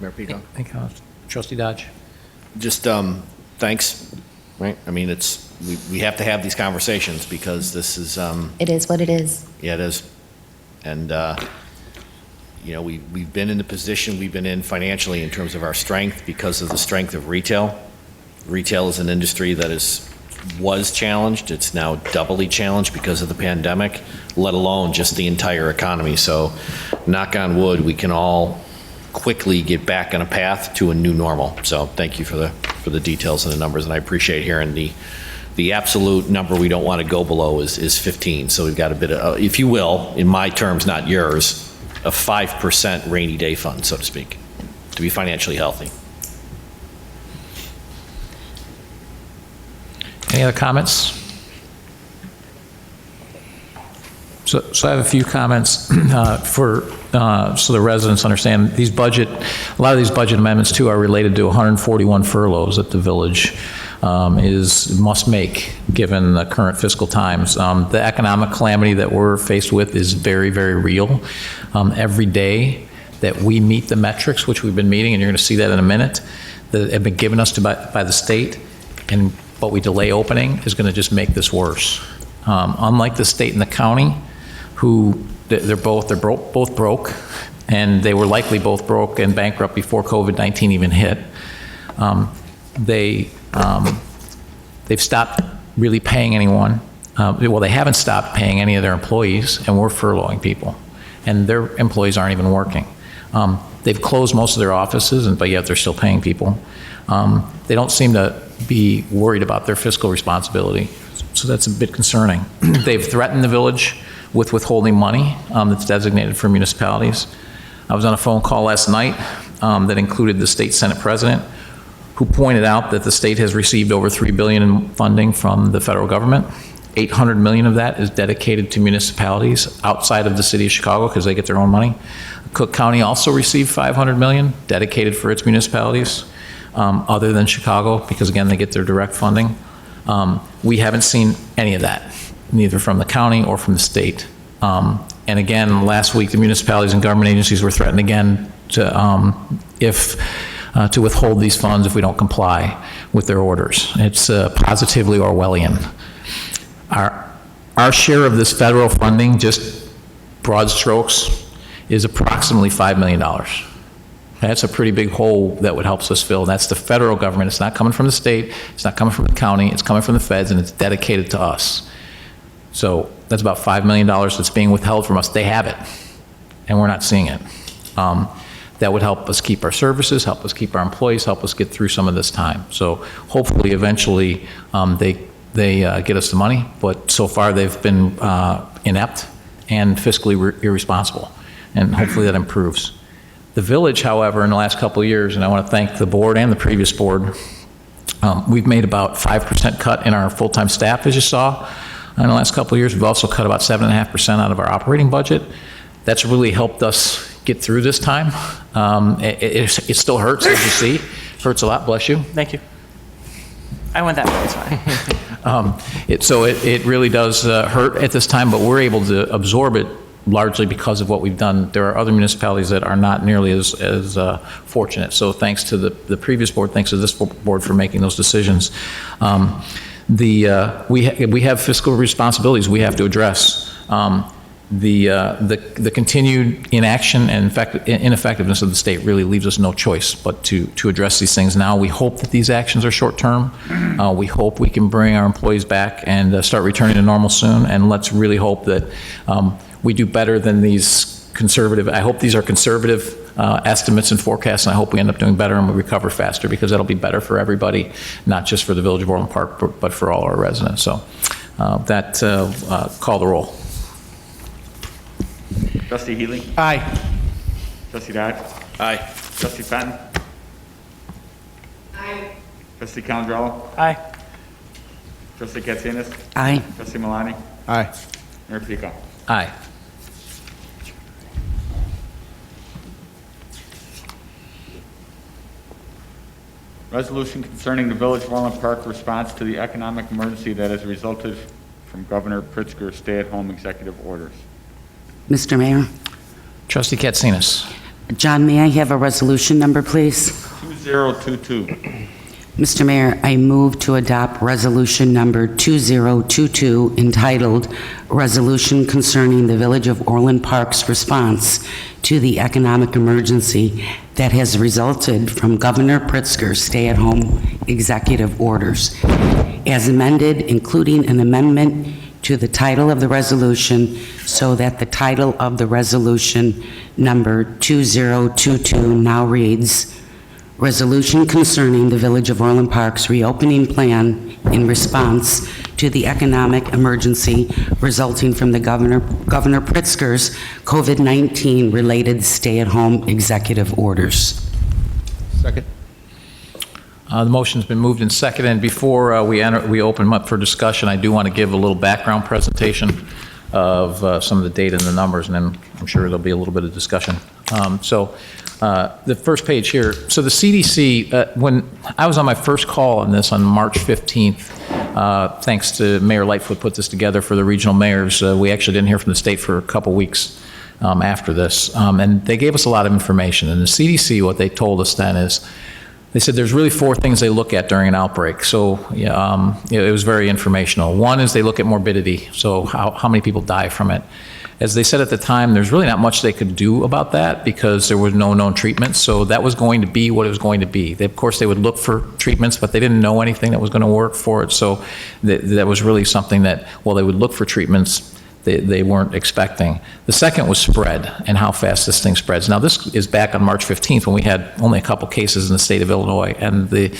Mayor Pico? Thank you. Trustee Dodge? Just, thanks, right? I mean, we have to have these conversations because this is, It is what it is. yeah, it is. And, you know, we've been in the position we've been in financially in terms of our strength because of the strength of retail. Retail is an industry that was challenged. It's now doubly challenged because of the pandemic, let alone just the entire economy. So knock on wood, we can all quickly get back on a path to a new normal. So thank you for the details and the numbers, and I appreciate hearing the absolute number we don't want to go below is 15. So we've got a bit of, if you will, in my terms, not yours, a 5% rainy day fund, so to speak, to be financially healthy. Any other comments? So I have a few comments so the residents understand a lot of these budget amendments too are related to 141 furloughs that the village must make given the current fiscal times. The economic calamity that we're faced with is very, very real. Every day that we meet the metrics, which we've been meeting, and you're going to see that in a minute, that have been given us by the state, but we delay opening, is going to just make this worse. Unlike the state and the county, who they're both broke, and they were likely both broke and bankrupt before COVID-19 even hit. They've stopped really paying anyone. Well, they haven't stopped paying any of their employees, and we're furloughing people, and their employees aren't even working. They've closed most of their offices, but yet they're still paying people. They don't seem to be worried about their fiscal responsibility, so that's a bit concerning. They've threatened the village with withholding money that's designated for municipalities. I was on a phone call last night that included the state Senate president, who pointed out that the state has received over $3 billion in funding from the federal government. $800 million of that is dedicated to municipalities outside of the city of Chicago because they get their own money. Cook County also received $500 million dedicated for its municipalities other than Chicago because, again, they get their direct funding. We haven't seen any of that, neither from the county or from the state. And again, last week, the municipalities and government agencies were threatened again to withhold these funds if we don't comply with their orders. It's positively Orwellian. Our share of this federal funding, just broad strokes, is approximately $5 million. That's a pretty big hole that would help us fill. That's the federal government. It's not coming from the state. It's not coming from the county. It's coming from the feds, and it's dedicated to us. So that's about $5 million that's being withheld from us. They have it, and we're not seeing it. That would help us keep our services, help us keep our employees, help us get through some of this time. So hopefully, eventually, they get us the money, but so far they've been inept and fiscally irresponsible, and hopefully that improves. The village, however, in the last couple of years, and I want to thank the board and the previous board, we've made about 5% cut in our full-time staff, as you saw. In the last couple of years, we've also cut about 7.5% out of our operating budget. That's really helped us get through this time. It still hurts, as you see. It hurts a lot, bless you. Thank you. I went that way, it's fine. So it really does hurt at this time, but we're able to absorb it largely because of what we've done. There are other municipalities that are not nearly as fortunate. So thanks to the previous board, thanks to this board for making those decisions. We have fiscal responsibilities we have to address. The continued inaction and ineffectiveness of the state really leaves us no choice but to address these things now. We hope that these actions are short-term. We hope we can bring our employees back and start returning to normal soon, and let's really hope that we do better than these conservative, I hope these are conservative estimates and forecasts, and I hope we end up doing better and we recover faster, because that'll be better for everybody, not just for the Village of Orland Park, but for all our residents. So call the roll. Trustee Healy? Aye. Trustee Dodge? Aye. Trustee Fenton? I Trustee Calandrello? Aye. Trustee Katsinas? Aye. Trustee Malani? Aye. Mayor Pico? Aye. Resolution concerning the Village of Orland Park response to the economic emergency that has resulted from Governor Pritzker's stay-at-home executive orders. Mr. Mayor? Trustee Katsinas. John, may I have a resolution number, please? 2022. Mr. Mayor, I move to adopt resolution number 2022 entitled Resolution Concerning the Village of Orland Park's Response to the Economic Emergency that has resulted from Governor Pritzker's stay-at-home executive orders, as amended, including an amendment to the title of the resolution so that the title of the resolution number 2022 now reads, Resolution Concerning the Village of Orland Park's Reopening Plan in Response to the Economic Emergency Resulting from the Governor Pritzker's COVID-19 related stay-at-home executive orders. Second. The motion's been moved and seconded, and before we open them up for discussion, I do want to give a little background presentation of some of the data and the numbers, and then I'm sure there'll be a little bit of discussion. The first page here, so the CDC, when I was on my first call on this on March 15th, thanks to Mayor Lightfoot put this together for the regional mayors, we actually didn't hear from the state for a couple weeks after this, and they gave us a lot of information. And the CDC, what they told us then is, they said there's really 4 things they look at during an outbreak. So it was very informational. One is they look at morbidity, so how many people die from it. As they said at the time, there's really not much they could do about that because there was no known treatments, so that was going to be what it was going to be. Of course, they would look for treatments, but they didn't know anything that was going to work for it, so that was really something that, while they would look for treatments, they weren't expecting. The second was spread and how fast this thing spreads. Now, this is back on March 15th when we had only a couple cases in the state of Illinois, and the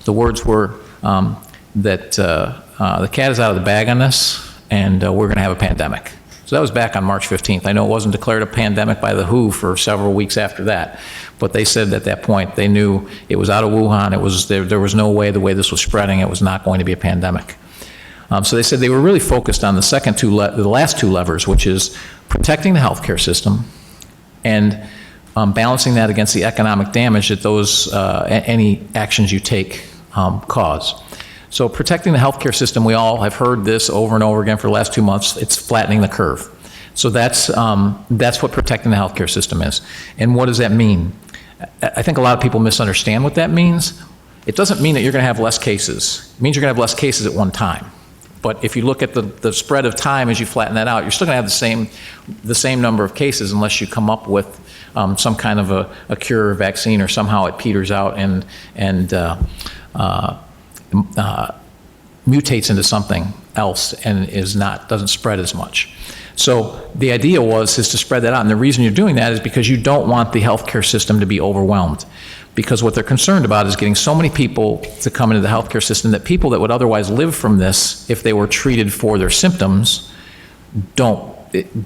words were that the cat is out of the bag on this, and we're going to have a pandemic. So that was back on March 15th. I know it wasn't declared a pandemic by the WHO for several weeks after that, but they said at that point they knew it was out of Wuhan. It was there was no way, the way this was spreading, it was not going to be a pandemic. So they said they were really focused on the last two levers, which is protecting the healthcare system and balancing that against the economic damage that those any actions you take cause. So protecting the healthcare system, we all have heard this over and over again for the last 2 months. It's flattening the curve. So that's what protecting the healthcare system is. And what does that mean? I think a lot of people misunderstand what that means. It doesn't mean that you're going to have less cases. It means you're going to have less cases at one time. But if you look at the spread of time as you flatten that out, you're still going to have the same number of cases unless you come up with some kind of a cure or vaccine, or somehow it peters out and mutates into something else and doesn't spread as much. So the idea is to spread that out. And the reason you're doing that is because you don't want the healthcare system to be overwhelmed. Because what they're concerned about is getting so many people to come into the healthcare system that people that would otherwise live from this, if they were treated for their symptoms, don't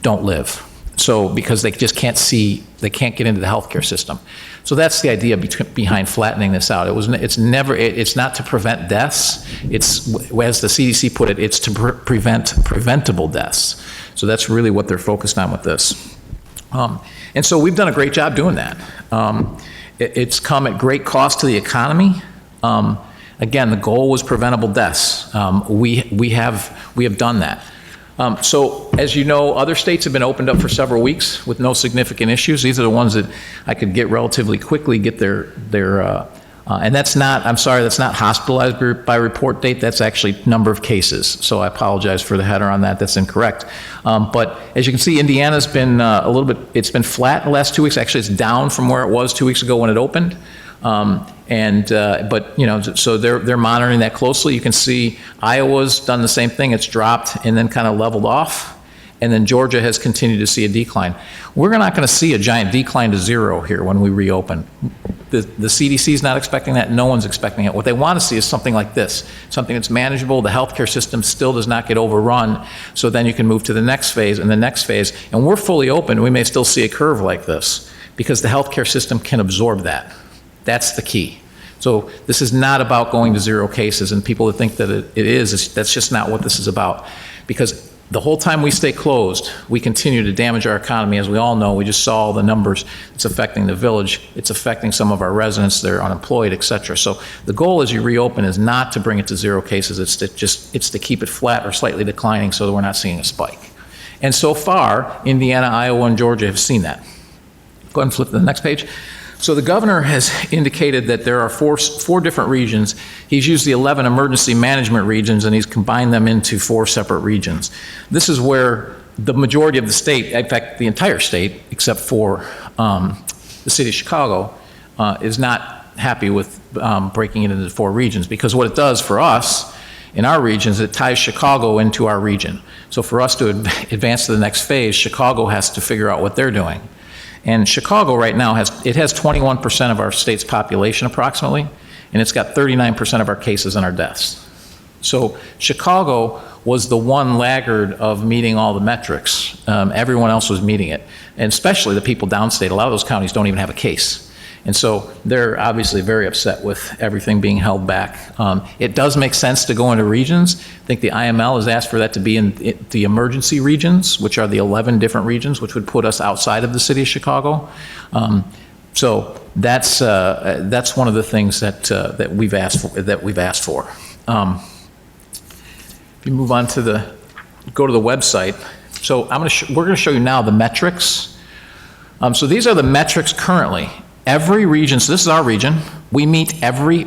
live. So because they just can't get into the healthcare system. So that's the idea behind flattening this out. It's not to prevent deaths. It's, as the CDC put it, it's to prevent preventable deaths. So that's really what they're focused on with this. And so we've done a great job doing that. It's come at great cost to the economy. Again, the goal was preventable deaths. We have done that. So, as you know, other states have been opened up for several weeks with no significant issues. These are the ones that I could get relatively quickly, get and that's not, I'm sorry, that's not hospitalized by report date, that's actually number of cases. So I apologize for the header on that, that's incorrect. But as you can see, Indiana's been a little bit, it's been flat the last 2 weeks. Actually, it's down from where it was 2 weeks ago when it opened. But you know, so they're monitoring that closely. You can see Iowa's done the same thing. It's dropped and then kind of leveled off. And then Georgia has continued to see a decline. We're not going to see a giant decline to zero here when we reopen. The CDC is not expecting that. No one's expecting it. What they want to see is something like this, something that's manageable. The healthcare system still does not get overrun. So then you can move to the next phase and the next phase. And we're fully open. We may still see a curve like this because the healthcare system can absorb that. That's the key. So this is not about going to zero cases, and people that think that it is, that's just not what this is about. Because the whole time we stay closed, we continue to damage our economy. As we all know, we just saw all the numbers. It's affecting the village. It's affecting some of our residents. They're unemployed, et cetera. So the goal as you reopen is not to bring it to zero cases. It's to keep it flat or slightly declining so that we're not seeing a spike. And so far, Indiana, Iowa, and Georgia have seen that. Go ahead and flip to the next page. So the governor has indicated that there are four different regions. He's used the 11 emergency management regions, and he's combined them into 4 separate regions. This is where the majority of the state, in fact, the entire state, except for the city of Chicago, is not happy with breaking it into 4 regions, because what it does for us in our regions, it ties Chicago into our region. So for us to advance to the next phase, Chicago has to figure out what they're doing. And Chicago right now has 21% of our state's population approximately, and it's got 39% of our cases and our deaths. So Chicago was the one laggard of meeting all the metrics. Everyone else was meeting it, and especially the people downstate. A lot of those counties don't even have a case. And so they're obviously very upset with everything being held back. It does make sense to go into regions. I think the IML has asked for that to be in the emergency regions, which are the 11 different regions, which would put us outside of the city of Chicago. So that's one of the things that we've asked for. If you move on to go to the website. So we're going to show you now the metrics. So these are the metrics currently. Every region, so this is our region, we meet every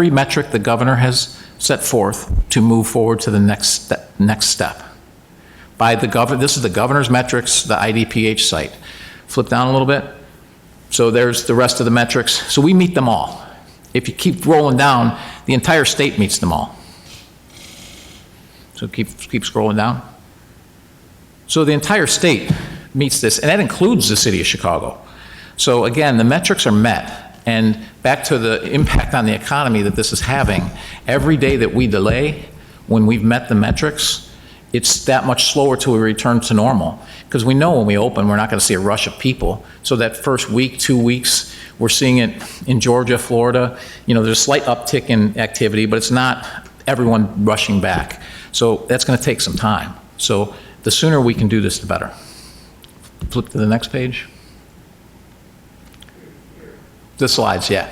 metric the governor has set forth to move forward to the next step. This is the governor's metrics, the IDPH site. Flip down a little bit. So there's the rest of the metrics. So we meet them all. If you keep rolling down, the entire state meets them all. So keep scrolling down. So the entire state meets this, and that includes the city of Chicago. So again, the metrics are met, and back to the impact on the economy that this is having, every day that we delay, when we've met the metrics, it's that much slower till we return to normal. Because we know when we open, we're not going to see a rush of people. So that first week, 2 weeks, we're seeing it in Georgia, Florida. You know, there's a slight uptick in activity, but it's not everyone rushing back. So that's going to take some time. So the sooner we can do this, the better. Flip to the next page. The slides, yeah.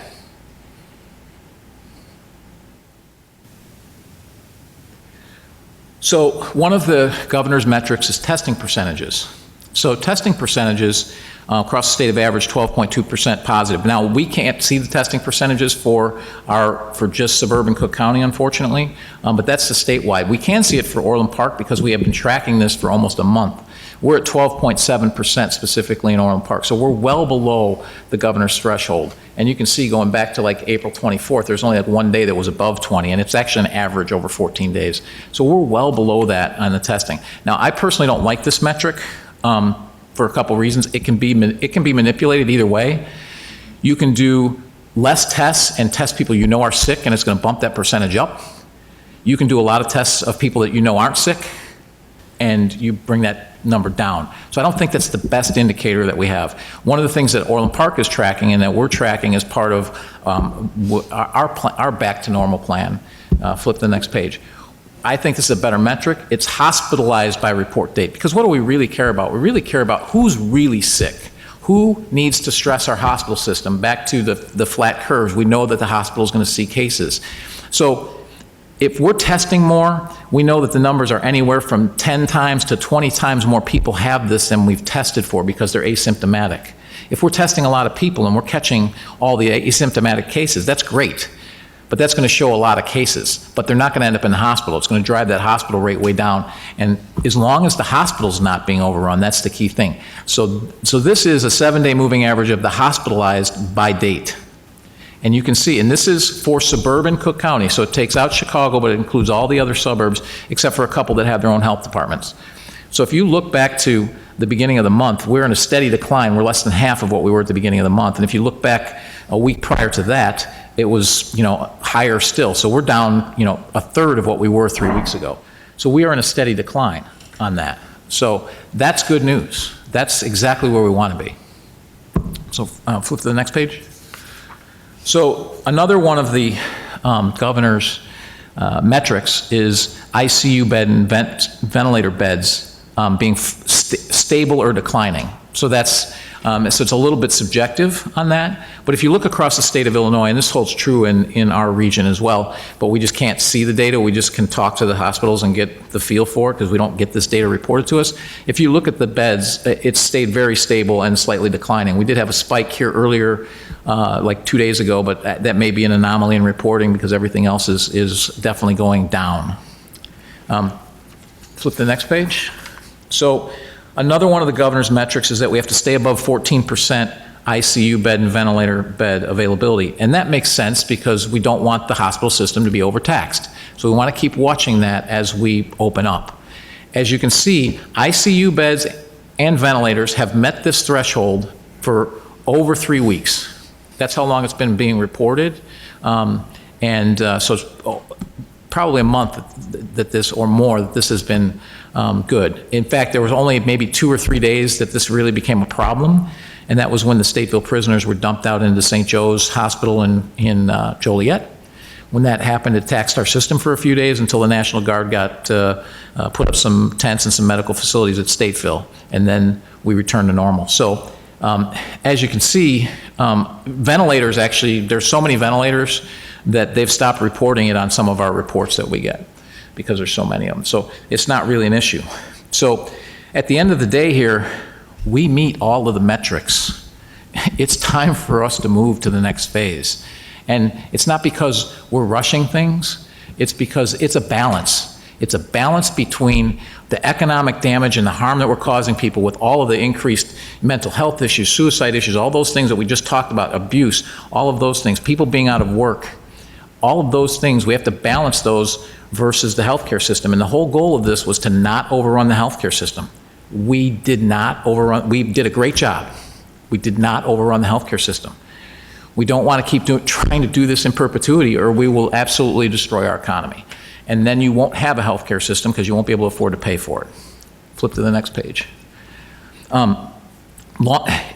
So one of the governor's metrics is testing percentages. So testing percentages across the state have averaged 12.2% positive. Now, we can't see the testing percentages for just suburban Cook County, unfortunately, but that's the statewide. We can see it for Orland Park because we have been tracking this for almost a month. We're at 12.7% specifically in Orland Park, so we're well below the governor's threshold. And you can see going back to like April 24th, there's only like one day that was above 20, and it's actually an average over 14 days. So we're well below that on the testing. Now, I personally don't like this metric for a couple reasons. It can be manipulated either way. You can do less tests and test people you know are sick, and it's going to bump that percentage up. You can do a lot of tests of people that you know aren't sick, and you bring that number down. So I don't think that's the best indicator that we have. One of the things that Orland Park is tracking and that we're tracking as part of our back to normal plan. Flip the next page. I think this is a better metric. It's hospitalized by report date. Because what do we really care about? We really care about who's really sick. Who needs to stress our hospital system? Back to the flat curves. We know that the hospital is going to see cases. So if we're testing more, we know that the numbers are anywhere from 10 times to 20 times more people have this than we've tested for because they're asymptomatic. If we're testing a lot of people and we're catching all the asymptomatic cases, that's great. But that's going to show a lot of cases. But they're not going to end up in the hospital. It's going to drive that hospital rate way down. And as long as the hospital's not being overrun, that's the key thing. So this is a 7-day moving average of the hospitalized by date. And you can see, and this is for suburban Cook County, so it takes out Chicago, but it includes all the other suburbs, except for a couple that have their own health departments. So if you look back to the beginning of the month, we're in a steady decline. We're less than half of what we were at the beginning of the month. And if you look back a week prior to that, it was, higher still. So we're down, a third of what we were 3 weeks ago. So we are in a steady decline on that. So that's good news. That's exactly where we want to be. So flip to the next page. So another one of the governor's metrics is ICU bed and ventilator beds being stable or declining. So that's so it's a little bit subjective on that. But if you look across the state of Illinois, and this holds true in our region as well, but we just can't see the data. We just can talk to the hospitals and get the feel for it because we don't get this data reported to us. If you look at the beds, it's stayed very stable and slightly declining. We did have a spike here earlier, like 2 days ago, but that may be an anomaly in reporting because everything else is definitely going down. Flip the next page. So another one of the governor's metrics is that we have to stay above 14% ICU bed and ventilator bed availability. And that makes sense because we don't want the hospital system to be overtaxed. So we want to keep watching that as we open up. As you can see, ICU beds and ventilators have met this threshold for over 3 weeks. That's how long it's been being reported. So it's probably a month that this, or more, that this has been good. In fact, there was only maybe 2 or 3 days that this really became a problem, and that was when the Stateville prisoners were dumped out into St. Joe's Hospital in Joliet. When that happened, it taxed our system for a few days until the National Guard got put up some tents and some medical facilities at Stateville, and then we returned to normal. So as you can see, ventilators actually, there's so many ventilators that they've stopped reporting it on some of our reports that we get because there's so many of them. So it's not really an issue. So at the end of the day here, we meet all of the metrics. It's time for us to move to the next phase. And it's not because we're rushing things, it's because it's a balance. It's a balance between the economic damage and the harm that we're causing people with all of the increased mental health issues, suicide issues, all those things that we just talked about, abuse, all of those things, people being out of work. All of those things, we have to balance those versus the healthcare system. And the whole goal of this was to not overrun the healthcare system. We did not overrun, we did a great job. We did not overrun the healthcare system. We don't want to keep trying to do this in perpetuity or we will absolutely destroy our economy. And then you won't have a healthcare system because you won't be able to afford to pay for it. Flip to the next page.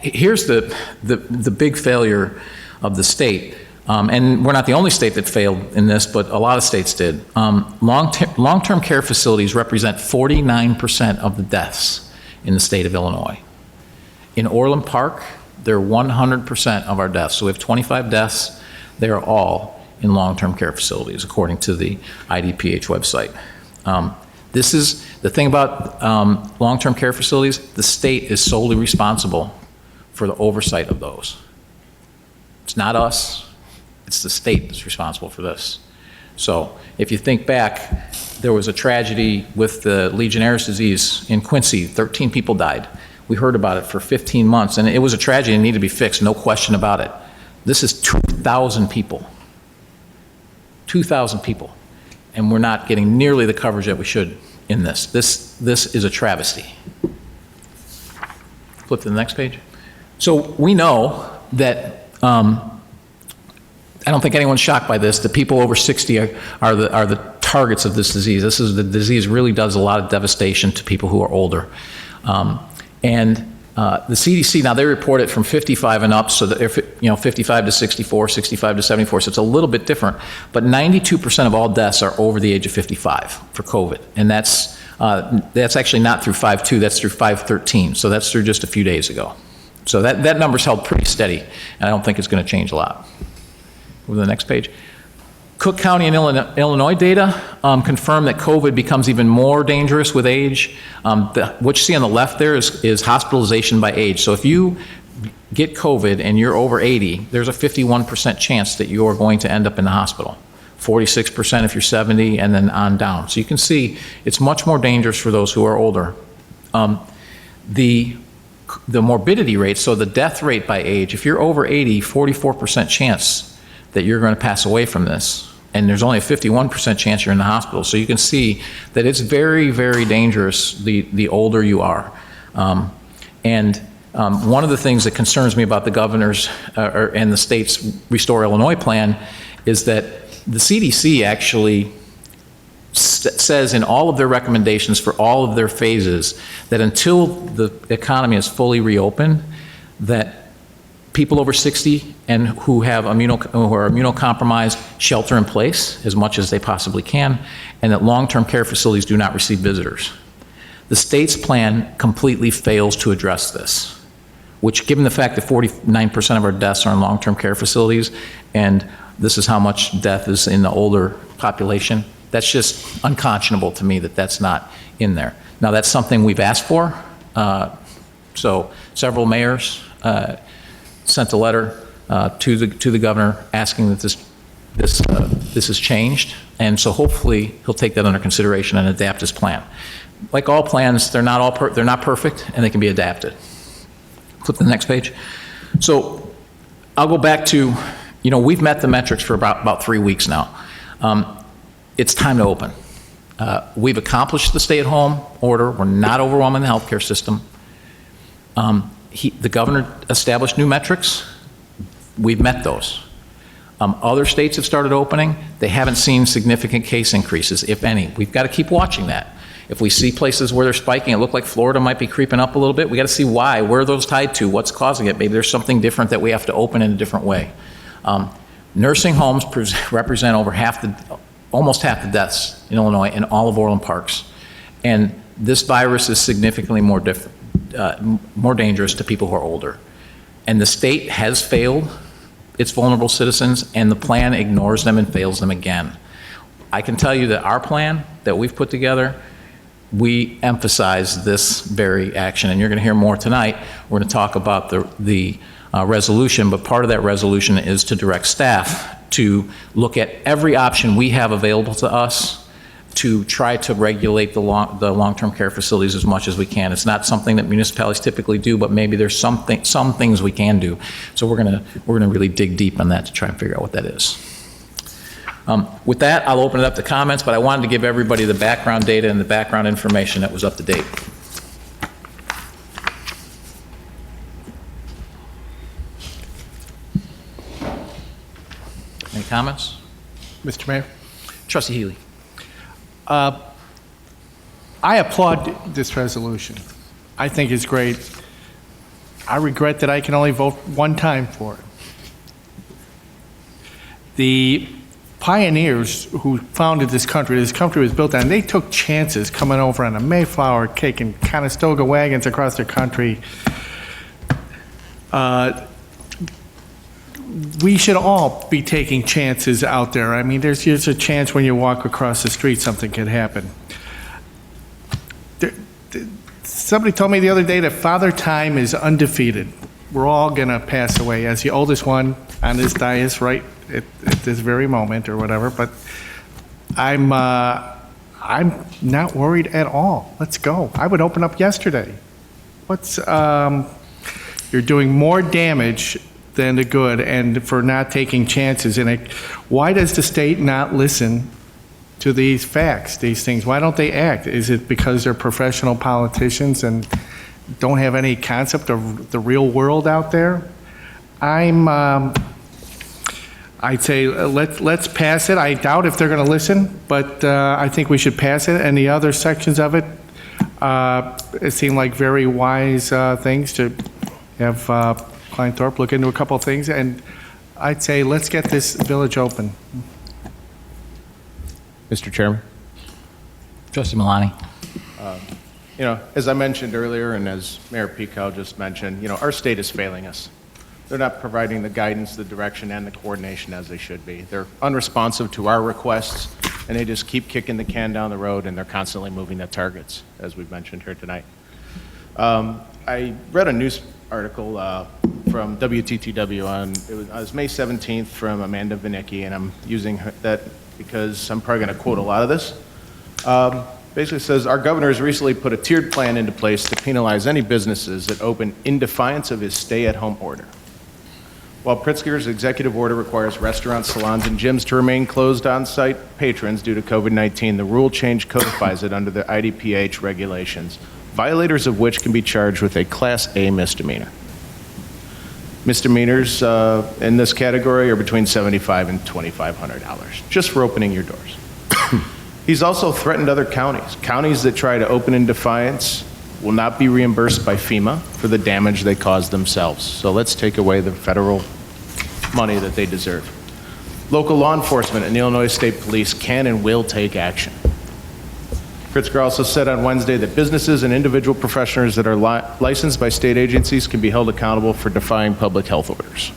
Here's the big failure of the state. And we're not the only state that failed in this, but a lot of states did. Long-term care facilities represent 49% of the deaths in the state of Illinois. In Orland Park, they're 100% of our deaths. So we have 25 deaths. They are all in long-term care facilities, according to the IDPH website. This is the thing about long-term care facilities. The state is solely responsible for the oversight of those. It's not us. It's the state that's responsible for this. So if you think back, there was a tragedy with the Legionnaire's disease in Quincy. 13 people died. We heard about it for 15 months, and it was a tragedy and needed to be fixed, no question about it. This is 2,000 people. 2,000 people. And we're not getting nearly the coverage that we should in this. This is a travesty. Flip to the next page. So we know that I don't think anyone's shocked by this. The people over 60 are the targets of this disease. The disease really does a lot of devastation to people who are older. The CDC, now they report it from 55 and up, so that if 55 to 64, 65 to 74, so it's a little bit different. But 92% of all deaths are over the age of 55 for COVID. And that's actually not through 5/2, that's through 5/13. So that's through just a few days ago. So that number's held pretty steady, and I don't think it's going to change a lot. Go to the next page. Cook County and Illinois data confirm that COVID becomes even more dangerous with age. What you see on the left there is hospitalization by age. So if you get COVID and you're over 80, there's a 51% chance that you're going to end up in the hospital. 46% if you're 70, and then on down. So you can see it's much more dangerous for those who are older. The morbidity rate, so the death rate by age, if you're over 80, 44% chance that you're going to pass away from this. And there's only a 51% chance you're in the hospital. So you can see that it's very, very dangerous the older you are. One of the things that concerns me about the governor's and the state's Restore Illinois plan is that the CDC actually says in all of their recommendations for all of their phases that until the economy is fully reopened, that people over 60 and who are immunocompromised shelter in place as much as they possibly can, and that long-term care facilities do not receive visitors. The state's plan completely fails to address this, which, given the fact that 49% of our deaths are in long-term care facilities, and this is how much death is in the older population, that's just unconscionable to me that that's not in there. Now, that's something we've asked for. So several mayors sent a letter to the governor asking that this is changed, and so hopefully he'll take that under consideration and adapt his plan. Like all plans, they're not perfect, and they can be adapted. Flip to the next page. So I'll go back to, we've met the metrics for about 3 weeks now. It's time to open. We've accomplished the stay-at-home order. We're not overwhelming the healthcare system. The governor established new metrics. We've met those. Other states have started opening. They haven't seen significant case increases, if any. We've got to keep watching that. If we see places where they're spiking, it looked like Florida might be creeping up a little bit. We got to see why. Where are those tied to? What's causing it? Maybe there's something different that we have to open in a different way. Nursing homes represent almost half the deaths in Illinois in all of Orland Parks. And this virus is significantly more dangerous to people who are older. And the state has failed its vulnerable citizens, and the plan ignores them and fails them again. I can tell you that our plan that we've put together, we emphasize this very action, and you're going to hear more tonight. We're going to talk about the resolution, but part of that resolution is to direct staff to look at every option we have available to us to try to regulate the long-term care facilities as much as we can. It's not something that municipalities typically do, but maybe there's some things we can do. So we're gonna really dig deep on that to try and figure out what that is. With that, I'll open it up to comments, but I wanted to give everybody the background data and the background information that was up to date. Any comments? Mr. Mayor? Trustee Healy. I applaud this resolution. I think it's great. I regret that I can only vote one time for it. The pioneers who founded this country was built on, they took chances coming over on a Mayflower, taking Conestoga wagons across the country. We should all be taking chances out there. I mean, there's a chance when you walk across the street something could happen. Somebody told me the other day that Father Time is undefeated. We're all going to pass away. As the oldest one on this dais right at this very moment or whatever, but I'm not worried at all. Let's go. I would open up yesterday. You're doing more damage than the good, and for not taking chances. And why does the state not listen to these facts, these things? Why don't they act? Is it because they're professional politicians and don't have any concept of the real world out there? I'd say let's pass it. I doubt if they're going to listen, but I think we should pass it. And the other sections of it seem like very wise things to have Klein Thorpe look into a couple of things, and I'd say let's get this village open. Mr. Chairman. Trustee Milani. As I mentioned earlier, and as Mayor Pekow just mentioned, our state is failing us. They're not providing the guidance, the direction, and the coordination as they should be. They're unresponsive to our requests, and they just keep kicking the can down the road, and they're constantly moving the targets, as we've mentioned here tonight. I read a news article from WTTW on, it was May 17th from Amanda Vinicki, and I'm using that because I'm probably going to quote a lot of this. Basically says, our governor has recently put a tiered plan into place to penalize any businesses that open in defiance of his stay-at-home order. While Pritzker's executive order requires restaurants, salons, and gyms to remain closed on-site patrons due to COVID-19, the rule change codifies it under the IDPH regulations, violators of which can be charged with a Class A misdemeanor. Misdemeanors in this category are between $75 and $2,500, just for opening your doors. He's also threatened other counties. Counties that try to open in defiance will not be reimbursed by FEMA for the damage they caused themselves. So let's take away the federal money that they deserve. Local law enforcement and the Illinois State Police can and will take action. Pritzker also said on Wednesday that businesses and individual professionals that are licensed by state agencies can be held accountable for defying public health orders.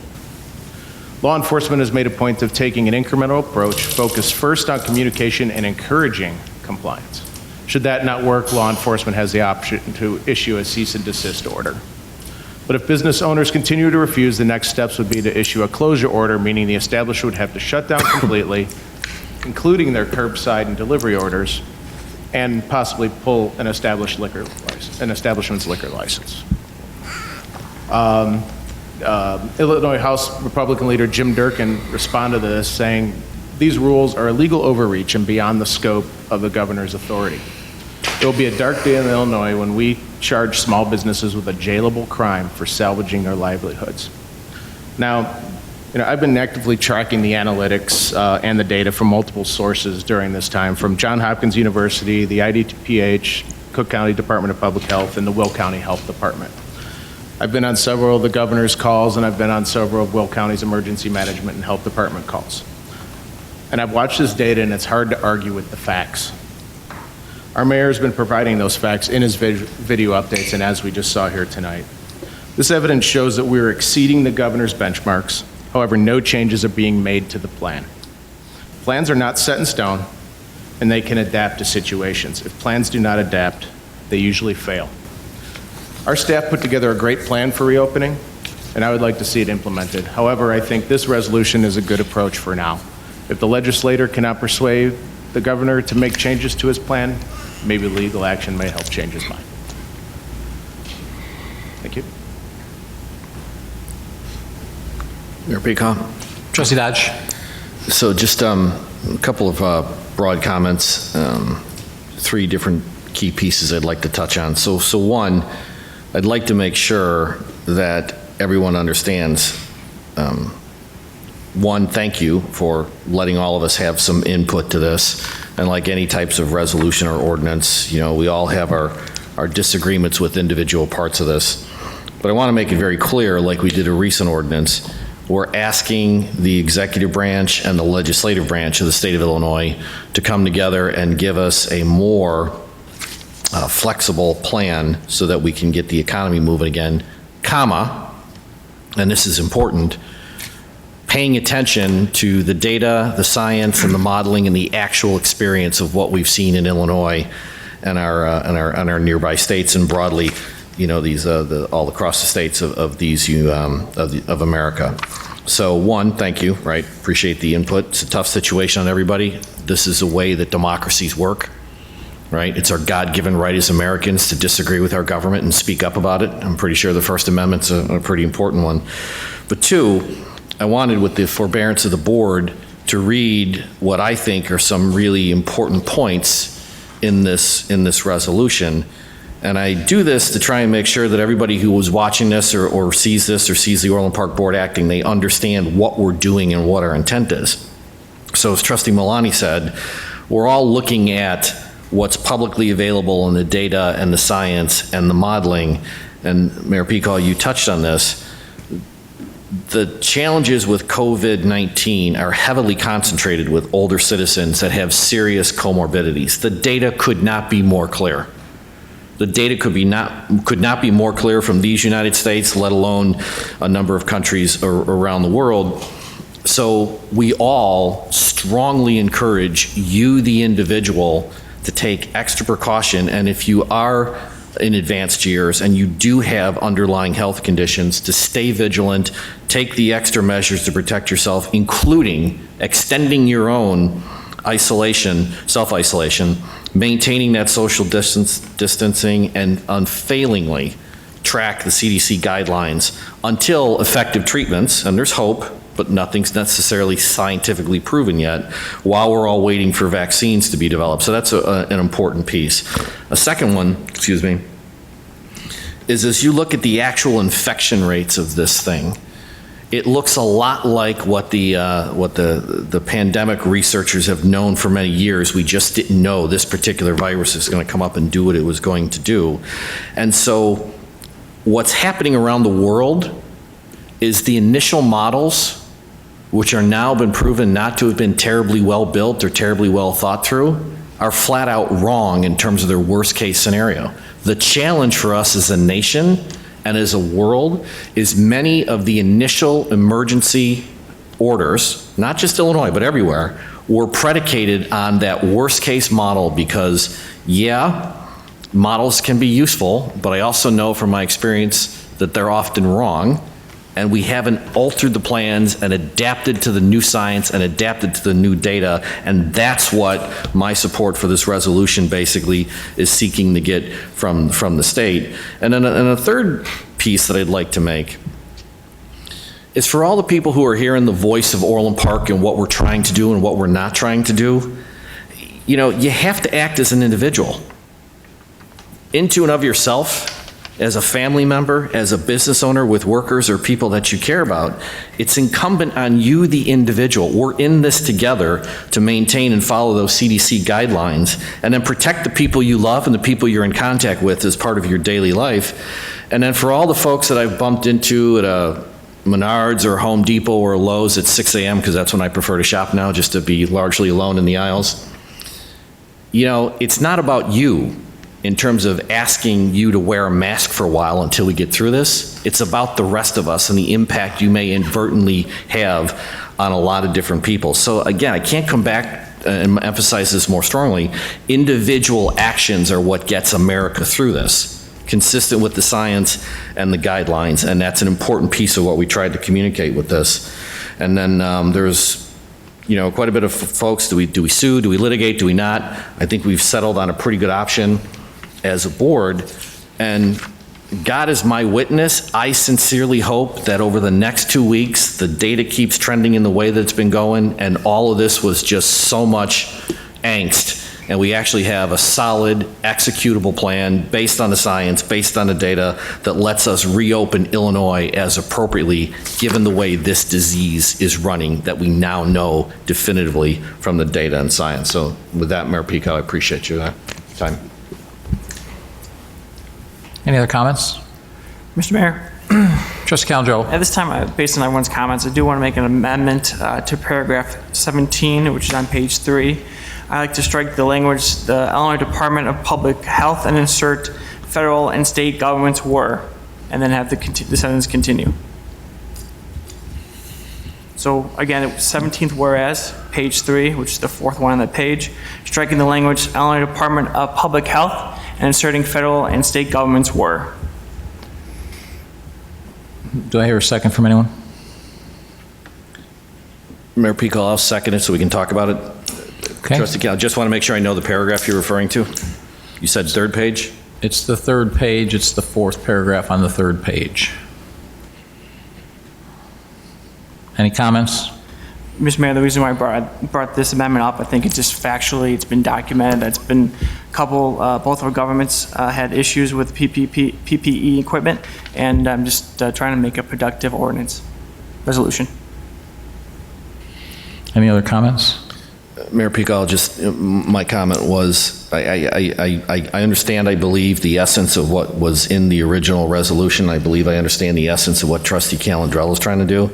Law enforcement has made a point of taking an incremental approach, focused first on communication and encouraging compliance. Should that not work, law enforcement has the option to issue a cease and desist order. But if business owners continue to refuse, the next steps would be to issue a closure order, meaning the establishment would have to shut down completely, including their curbside and delivery orders, and possibly pull an establishment's liquor license. Illinois House Republican leader Jim Durkin responded to this, saying, these rules are a legal overreach and beyond the scope of the governor's authority. It will be a dark day in Illinois when we charge small businesses with a jailable crime for salvaging their livelihoods. Now, I've been actively tracking the analytics and the data from multiple sources during this time, from Johns Hopkins University, the IDPH, Cook County Department of Public Health, and the Will County Health Department. I've been on several of the governor's calls, and I've been on several of Will County's emergency management and health department calls. And I've watched this data, and it's hard to argue with the facts. Our mayor has been providing those facts in his video updates, and as we just saw here tonight. This evidence shows that we're exceeding the governor's benchmarks. However, no changes are being made to the plan. Plans are not set in stone, and they can adapt to situations. If plans do not adapt, they usually fail. Our staff put together a great plan for reopening, and I would like to see it implemented. However, I think this resolution is a good approach for now. If the legislator cannot persuade the governor to make changes to his plan, maybe legal action may help change his mind. Thank you. Mayor Peacock? Trustee Dodge? So just a couple of broad comments, three different key pieces I'd like to touch on. So one, I'd like to make sure that everyone understands, one, thank you for letting all of us have some input to this. And like any types of resolution or ordinance, we all have our disagreements with individual parts of this. But I want to make it very clear, like we did a recent ordinance, we're asking the executive branch and the legislative branch of the state of Illinois to come together and give us a more flexible plan so that we can get the economy moving again, comma, and this is important, paying attention to the data, the science, and the modeling and the actual experience of what we've seen in Illinois and our nearby states, and broadly, these all across the states of America. So one, thank you, right? Appreciate the input. It's a tough situation on everybody. This is a way that democracies work, right? It's our God-given right as Americans to disagree with our government and speak up about it. I'm pretty sure the First Amendment's a pretty important one. But two, I wanted, with the forbearance of the board, to read what I think are some really important points in this resolution. And I do this to try and make sure that everybody who was watching this or sees this or sees the Orland Park Board acting, they understand what we're doing and what our intent is. So as Trustee Milani said, we're all looking at what's publicly available in the data and the science and the modeling. And Mayor Peacock, you touched on this. The challenges with COVID-19 are heavily concentrated with older citizens that have serious comorbidities. The data could not be more clear. The data could not be more clear from these United States, let alone a number of countries around the world. So we all strongly encourage you, the individual, to take extra precaution. And if you are in advanced years and you do have underlying health conditions, to stay vigilant, take the extra measures to protect yourself, including extending your own isolation, self-isolation, maintaining that social distancing, and unfailingly track the CDC guidelines until effective treatments, and there's hope, but nothing's necessarily scientifically proven yet, while we're all waiting for vaccines to be developed. So that's an important piece. A second one, is as you look at the actual infection rates of this thing, it looks a lot like what the pandemic researchers have known for many years. We just didn't know this particular virus is going to come up and do what it was going to do. And so what's happening around the world is the initial models, which are now been proven not to have been terribly well built or terribly well thought through, are flat out wrong in terms of their worst case scenario. The challenge for us as a nation and as a world is many of the initial emergency orders, not just Illinois, but everywhere, were predicated on that worst case model because, yeah, models can be useful, but I also know from my experience that they're often wrong, and we haven't altered the plans and adapted to the new science and adapted to the new data, and that's what my support for this resolution basically is seeking to get from the state. And then a third piece that I'd like to make is for all the people who are hearing the voice of Orland Park and what we're trying to do and what we're not trying to do, you know, you have to act as an individual. Into and of yourself, as a family member, as a business owner with workers or people that you care about, it's incumbent on you, the individual. We're in this together to maintain and follow those CDC guidelines and then protect the people you love and the people you're in contact with as part of your daily life. And then for all the folks that I've bumped into at a Menards or Home Depot or Lowe's at 6 a.m., because that's when I prefer to shop now, just to be largely alone in the aisles, you know, it's not about you in terms of asking you to wear a mask for a while until we get through this. It's about the rest of us and the impact you may inadvertently have on a lot of different people. So again, I can't come back and emphasize this more strongly. Individual actions are what gets America through this, consistent with the science and the guidelines, and that's an important piece of what we tried to communicate with this. And then there's, you know, quite a bit of folks, do we sue, do we litigate, do we not? I think we've settled on a pretty good option as a board, and God is my witness, I sincerely hope that over the next 2 weeks, the data keeps trending in the way that it's been going, and all of this was just so much angst, and we actually have a solid, executable plan based on the science, based on the data, that lets us reopen Illinois as appropriately, given the way this disease is running, that we now know definitively from the data and science. So with that, Mayor Pico, I appreciate your time. Any other comments? Mr. Mayor, Trustee Calandrello. at this time, based on everyone's comments, I do want to make an amendment to paragraph 17, which is on page 3. I'd like to strike the language, the Illinois Department of Public Health, and insert federal and state governments were, and then have the sentence continue. So again, 17th whereas, page 3, which is the fourth one on the page, striking the language Illinois Department of Public Health and inserting federal and state governments were. Do I hear a second from anyone? Mayor Pico, I'll second it so we can talk about it. Okay. Trustee Cal, just want to make sure I know the paragraph you're referring to. You said third page? It's the third page. It's the fourth paragraph on the third page. Any comments? Mr. Mayor, the reason why I brought this amendment up, I think it's just factually, it's been documented. That's been a couple, both of our governments had issues with PPE equipment, and I'm just trying to make a productive ordinance resolution. Any other comments? Mayor Pico, my comment was, I understand, I believe, the essence of what was in the original resolution. I believe I understand the essence of what Trustee Calandrello is trying to do.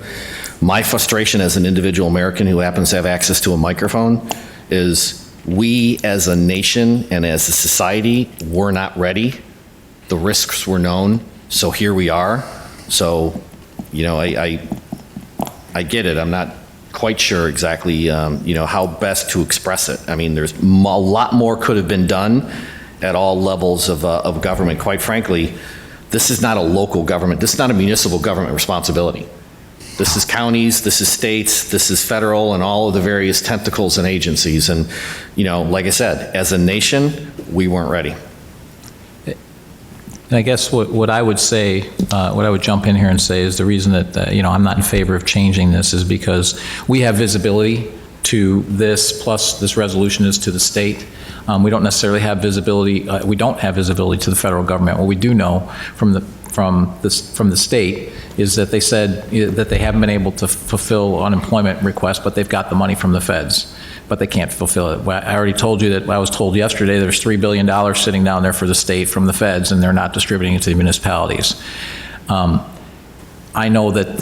My frustration as an individual American who happens to have access to a microphone is we as a nation and as a society, we're not ready The risks were known, so here we are. So, you know, I get it. I'm not quite sure exactly, you know, how best to express it. I mean, there's a lot more could have been done at all levels of government. Quite frankly, this is not a local government. This is not a municipal government responsibility. This is counties, this is states, this is federal, and all of the various tentacles and agencies. And, you know, like I said, as a nation, we weren't ready. And I guess what I would say, what I would jump in here and say is the reason that, you know, I'm not in favor of changing this is because we have visibility to this, plus this resolution is to the state. We don't necessarily have visibility, we don't have visibility to the federal government. What we do know from the state is that they said that they haven't been able to fulfill unemployment requests, but they've got the money from the feds, but they can't fulfill it. I already told you that I was told yesterday there's $3 billion sitting down there for the state from the feds, and they're not distributing it to the municipalities. I know that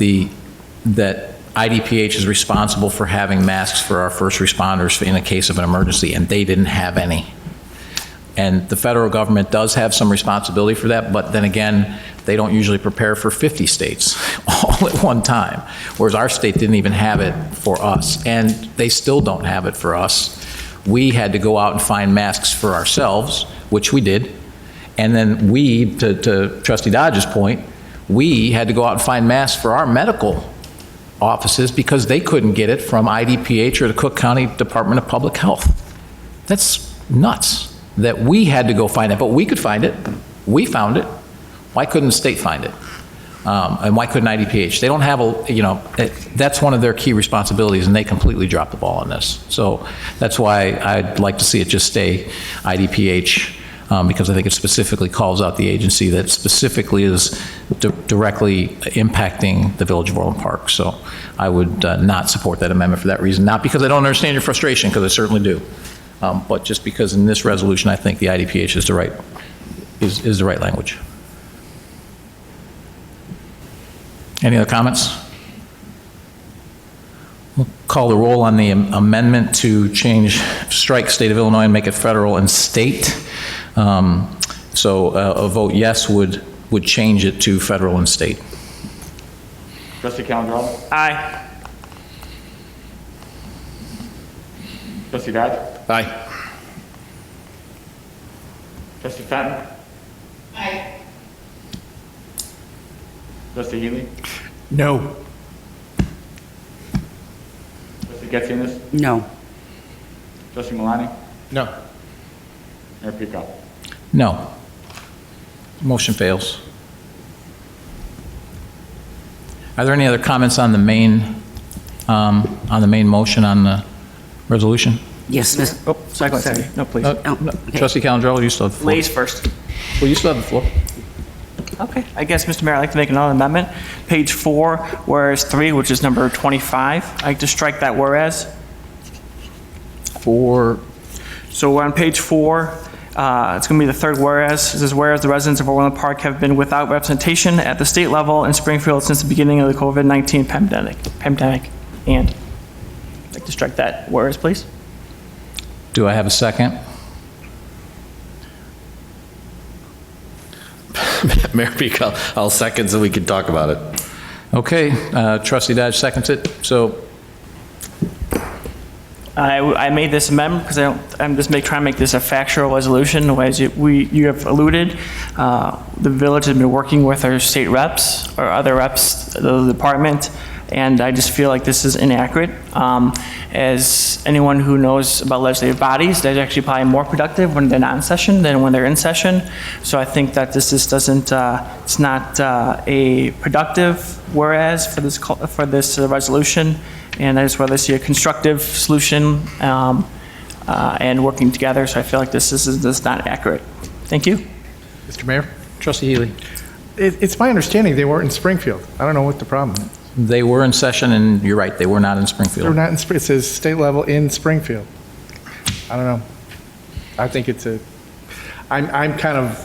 that IDPH is responsible for having masks for our first responders in a case of an emergency, and they didn't have any. And the federal government does have some responsibility for that, but then again, they don't usually prepare for 50 states all at one time, whereas our state didn't even have it for us, and they still don't have it for us. We had to go out and find masks for ourselves, which we did, and then we, to Trustee Dodge's point, we had to go out and find masks for our medical offices because they couldn't get it from IDPH or the Cook County Department of Public Health. That's nuts that we had to go find it, but we could find it. We found it. Why couldn't the state find it? And why couldn't IDPH? They don't have a, you know, that's one of their key responsibilities, and they completely dropped the ball on this. So that's why I'd like to see it just stay IDPH, because I think it specifically calls out the agency that specifically is directly impacting the Village of Orland Park. So I would not support that amendment for that reason. Not because I don't understand your frustration, because I certainly do. But just because in this resolution, I think the IDPH is the right, is the right language. Any other comments? We'll call the roll on the amendment to strike state of Illinois and make it federal and state. So a vote yes would change it to federal and state. Trustee Calandrella? Aye. Trustee Dodge? Aye. Trustee Fenton? Aye. Trustee Healy? No. Trustee Getzinas? No. Trustee Malani? No. Mayor Pico? No. Motion fails. Are there any other comments on the main motion on the resolution? Yes, Ms. Oh, sorry. No, please. Oh, okay. Trustee Calandrella, you still have the floor. Ladies first. Well, you still have the floor. Okay, I guess, Mr. Mayor, I'd like to make another amendment. Page 4, whereas 3, which is number 25, I'd like to strike that whereas. So we're on page 4, it's going to be the third whereas. It says, whereas the residents of Orland Park have been without representation at the state level in Springfield since the beginning of the COVID-19 pandemic. And I'd like to strike that whereas, please. Do I have a second? Mayor Pico, I'll second so we can talk about it. Okay, Trustee Dodge seconds it. So I made this amendment because I'm just trying to make this a factual resolution. As you have alluded, the village has been working with our state reps or other reps of the department, and I just feel like this is inaccurate. As anyone who knows about legislative bodies, they're actually probably more productive when they're not in session than when they're in session. So I think that this just doesn't, it's not a productive whereas for this resolution, and I just rather see a constructive solution and working together. So I feel like this is just not accurate. Thank you. Mr. Mayor? Trustee Healy. It's my understanding they weren't in Springfield. I don't know what the problem is. They were in session, and you're right, they were not in Springfield. They're not in, it says state level in Springfield. I don't know. I think I'm kind of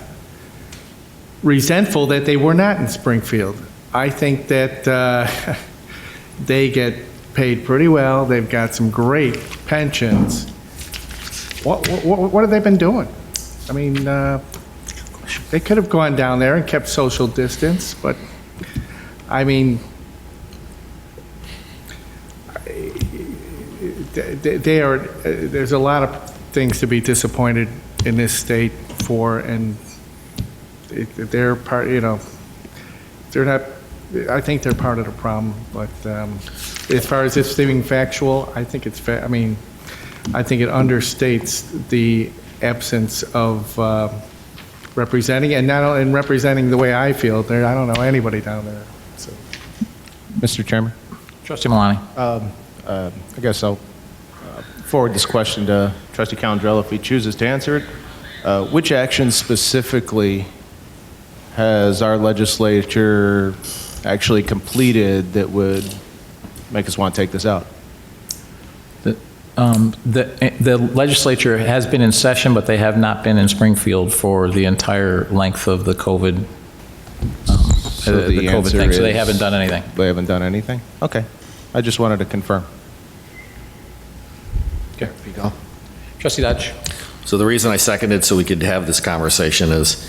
resentful that they were not in Springfield. I think that they get paid pretty well. They've got some great pensions. What have they been doing? I mean, They could have gone down there and kept social distance, but, I mean, they are, there's a lot of things to be disappointed in this state for, and they're part, you know, they're not, I think they're part of the problem, but as far as this being factual, I think it's, I mean, I think it understates the absence of representing, and not only in representing the way I feel, there, I don't know anybody down there, so. Mr. Chairman? Trustee Malani? I guess I'll forward this question to Trustee Calendrell if he chooses to answer it. Which action specifically has our legislature actually completed that would make us want to take this out? The legislature has been in session, but they have not been in Springfield for the entire length of the COVID, the COVID thing, so they haven't done anything. They haven't done anything? Okay. I just wanted to confirm. Okay. Trustee Dodge? So the reason I seconded so we could have this conversation is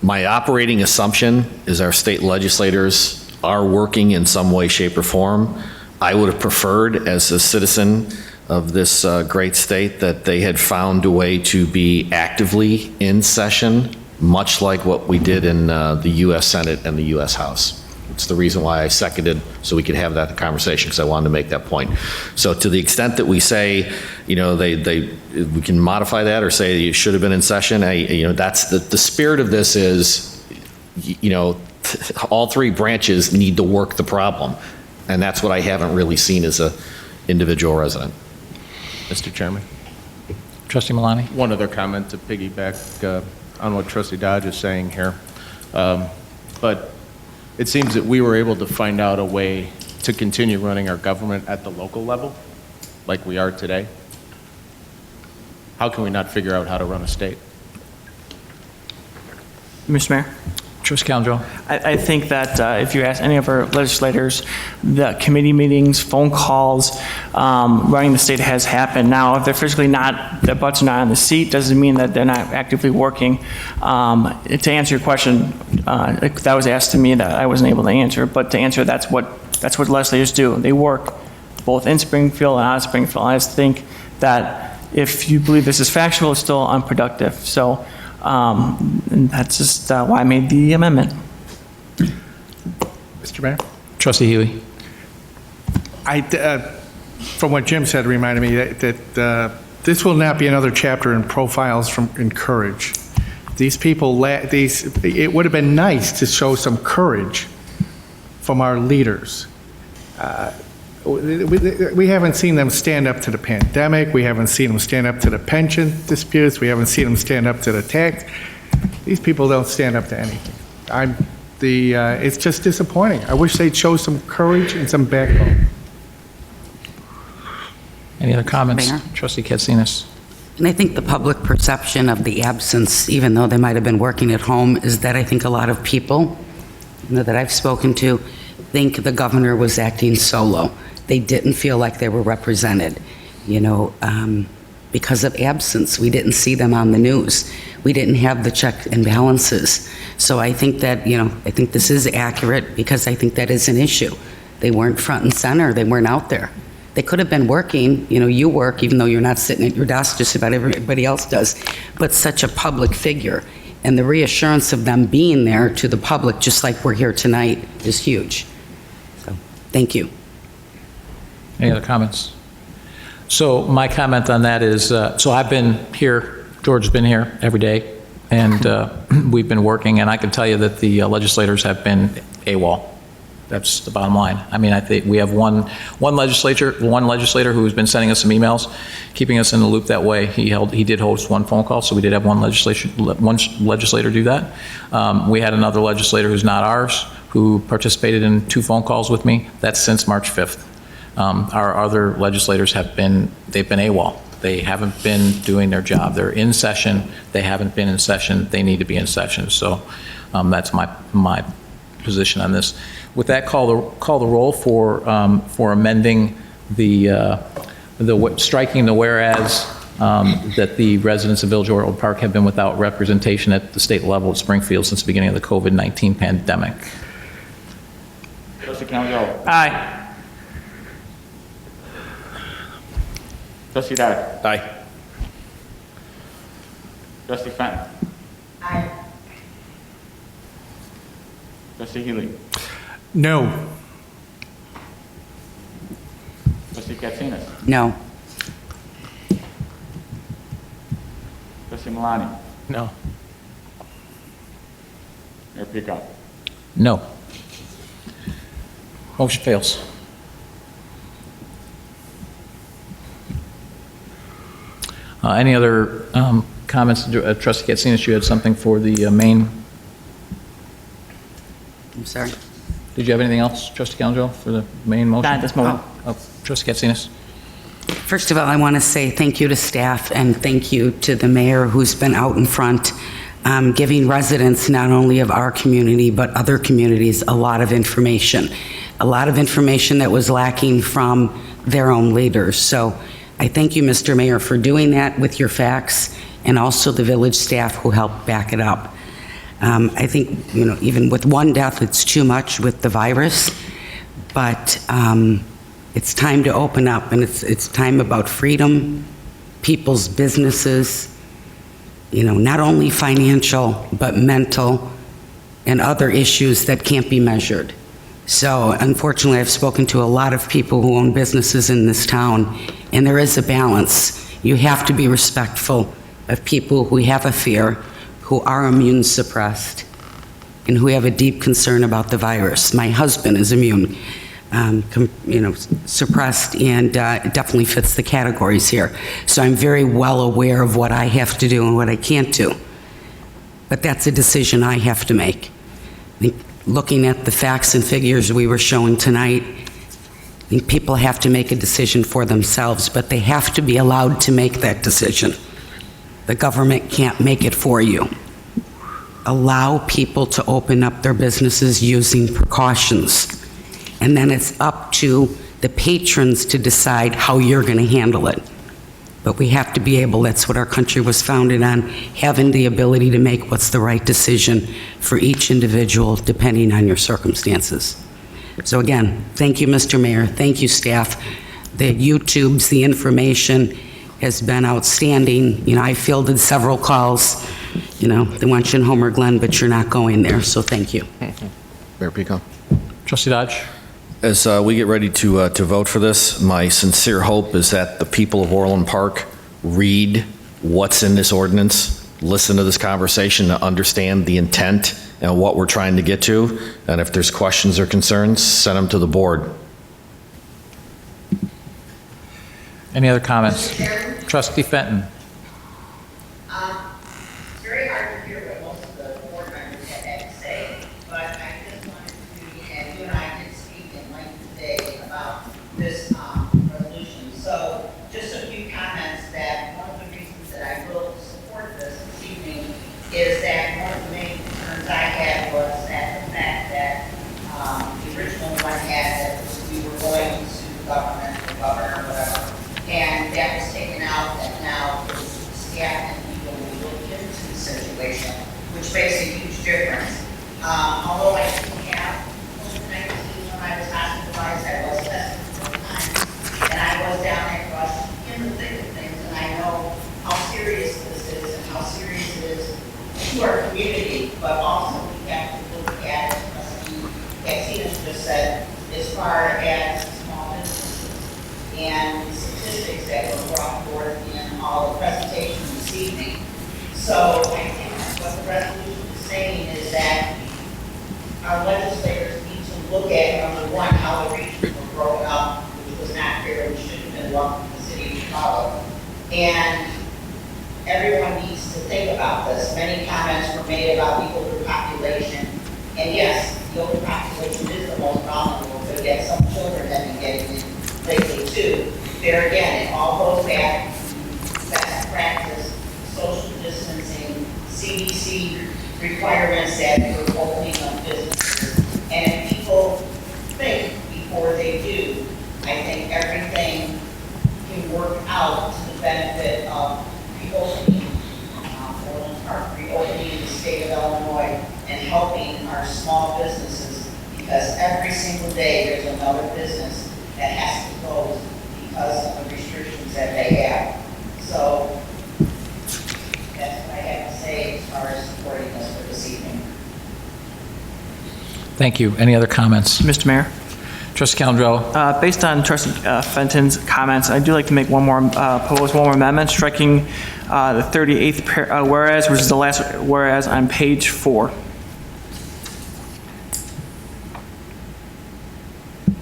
my operating assumption is our state legislators are working in some way, shape, or form. I would have preferred, as a citizen of this great state, that they had found a way to be actively in session, much like what we did in the U.S. Senate and the U.S. House. It's the reason why I seconded, so we could have that conversation, because I wanted to make that point. So to the extent that we say, you know, we can modify that or say you should have been in session, you know, that's the spirit of this is, you know, all three branches need to work the problem. And that's what I haven't really seen as a individual resident. Mr. Chairman? Trustee Malani? One other comment to piggyback on what Trustee Dodge is saying here. But it seems that we were able to find out a way to continue running our government at the local level, like we are today. How can we not figure out how to run a state? Mr. Mayor? Trustee Calendrell? I think that if you ask any of our legislators, the committee meetings, phone calls, running the state has happened. Now, if they're physically not, their butts are not on the seat, doesn't mean that they're not actively working. To answer your question, that was asked to me that I wasn't able to answer, but to answer, that's what legislators do. They work both in Springfield and out of Springfield. I just think that if you believe this is factual, it's still unproductive. So. And that's just why I made the amendment. Mr. Mayor? Trustee Healy? From what Jim said, reminded me that this will not be another chapter in profiles in courage. These people, it would have been nice to show some courage from our leaders. We haven't seen them stand up to the pandemic. We haven't seen them stand up to the pension disputes. We haven't seen them stand up to the tax. These people don't stand up to anything. It's just disappointing. I wish they'd show some courage and some backbone. Any other comments? Mayor? Trustee Katsinas? And I think the public perception of the absence, even though they might have been working at home, is that I think a lot of people, you know, that I've spoken to think the governor was acting solo. They didn't feel like they were represented, you know, because of absence. We didn't see them on the news. We didn't have the check and balances. So I think that, you know, I think this is accurate because I think that is an issue. They weren't front and center. They weren't out there. They could have been working, you know, you work even though you're not sitting at your desk, just about everybody else does, but such a public figure. And the reassurance of them being there to the public, just like we're here tonight, is huge. So, thank you. Any other comments? So my comment on that is, so I've been here, George's been here every day, and we've been working, and I can tell you that the legislators have been AWOL. That's the bottom line. I mean, I think we have one legislator who has been sending us some emails, keeping us in the loop that way. He did host one phone call, so we did have one legislator do that. We had another legislator who's not ours, who participated in 2 phone calls with me. That's since March 5th. Our other legislators they've been AWOL. They haven't been doing their job. They're in session. They haven't been in session. They need to be in session. So that's my position on this. With that, call the roll for amending the striking the whereas that the residents of Village of Orland Park have been without representation at the state level of Springfield since the beginning of the COVID-19 pandemic. Trustee Calhoun. Aye. Trustee Dodge. Aye. Trustee Fenton. I, Trustee Healy. No. Trustee Katsinas. No. Trustee Malani. No. Mayor Peacock. No. Motion fails. Any other comments? Trustee Katsinas, you had something for the main. I'm sorry. Did you have anything else, Trustee Calhoun, for the main motion? Not at this moment. Oh, Trustee Katsinas. First of all, I want to say thank you to staff and thank you to the mayor who's been out in front, giving residents not only of our community but other communities a lot of information that was lacking from their own leaders. So I thank you, Mr. Mayor, for doing that with your facts and also the village staff who helped back it up. I think, even with one death, it's too much with the virus, but it's time to open up, and it's time about freedom, people's businesses, not only financial, but mental and other issues that can't be measured. So unfortunately, I've spoken to a lot of people who own businesses in this town, and there is a balance. You have to be respectful of people who have a fear, who are immune suppressed, and who have a deep concern about the virus. My husband is immune suppressed, and it definitely fits the categories here. So I'm very well aware of what I have to do and what I can't do. But that's a decision I have to make. I think looking at the facts and figures we were showing tonight, I think people have to make a decision for themselves, but they have to be allowed to make that decision. The government can't make it for you. Allow people to open up their businesses using precautions. And then it's up to the patrons to decide how you're going to handle it. But we have to be able, that's what our country was founded on, having the ability to make what's the right decision for each individual depending on your circumstances. So again, thank you, Mr. Mayor. Thank you, staff. The YouTubes, the information has been outstanding. I fielded several calls. They want you in Homer Glen, but you're not going there, so thank you. Mayor Peacock. Trustee Dodge. As we get ready to vote for this, my sincere hope is that the people of Orland Park read what's in this ordinance, listen to this conversation to understand the intent and what we're trying to get to, and if there's questions or concerns, send them to the board. Any other comments? Trustee Fenton. it's very hard to hear what most of the board members had to say, but I just wanted to, and you and I did speak in length today about this resolution. So just a few comments that one of the reasons that I will support this evening is that one of the main concerns I had was that the fact that the original one had that we were going to government, the governor, whatever, and that was taken out, and now the staff and people will look into the situation, which makes a huge difference. Although I didn't have COVID-19 when I was hospitalized, I was tested 4 times, and I was down at Rush in the thick of things, and I know how serious this is and how serious it is to our community, but also we have to look at, as Tina just said, as far as small businesses and the statistics that were brought forth in all the presentations this evening. So I think what the resolution is saying is that our legislators need to look at, number one, how the regions were broken up, which was not fair, which should have been welcome to the city to follow. And everyone needs to think about this. Many comments were made about the older population. And yes, the older population is the most vulnerable, but yet some children have been getting it lately too. There again, it all goes back to best practice, social distancing, CDC requirements that we're opening up businesses. And if people think before they do, I think everything can work out to the benefit of helping our small businesses, because every single day there's another business that has to close because of the restrictions that they have. So that's what I have to say as far as supporting this for this evening. Thank you. Any other comments? Mr. Mayor, Trustee Calandrello? based on Trustee Fenton's comments, I do like to make propose one more amendment, striking the 38th whereas, which is the last whereas on page 4.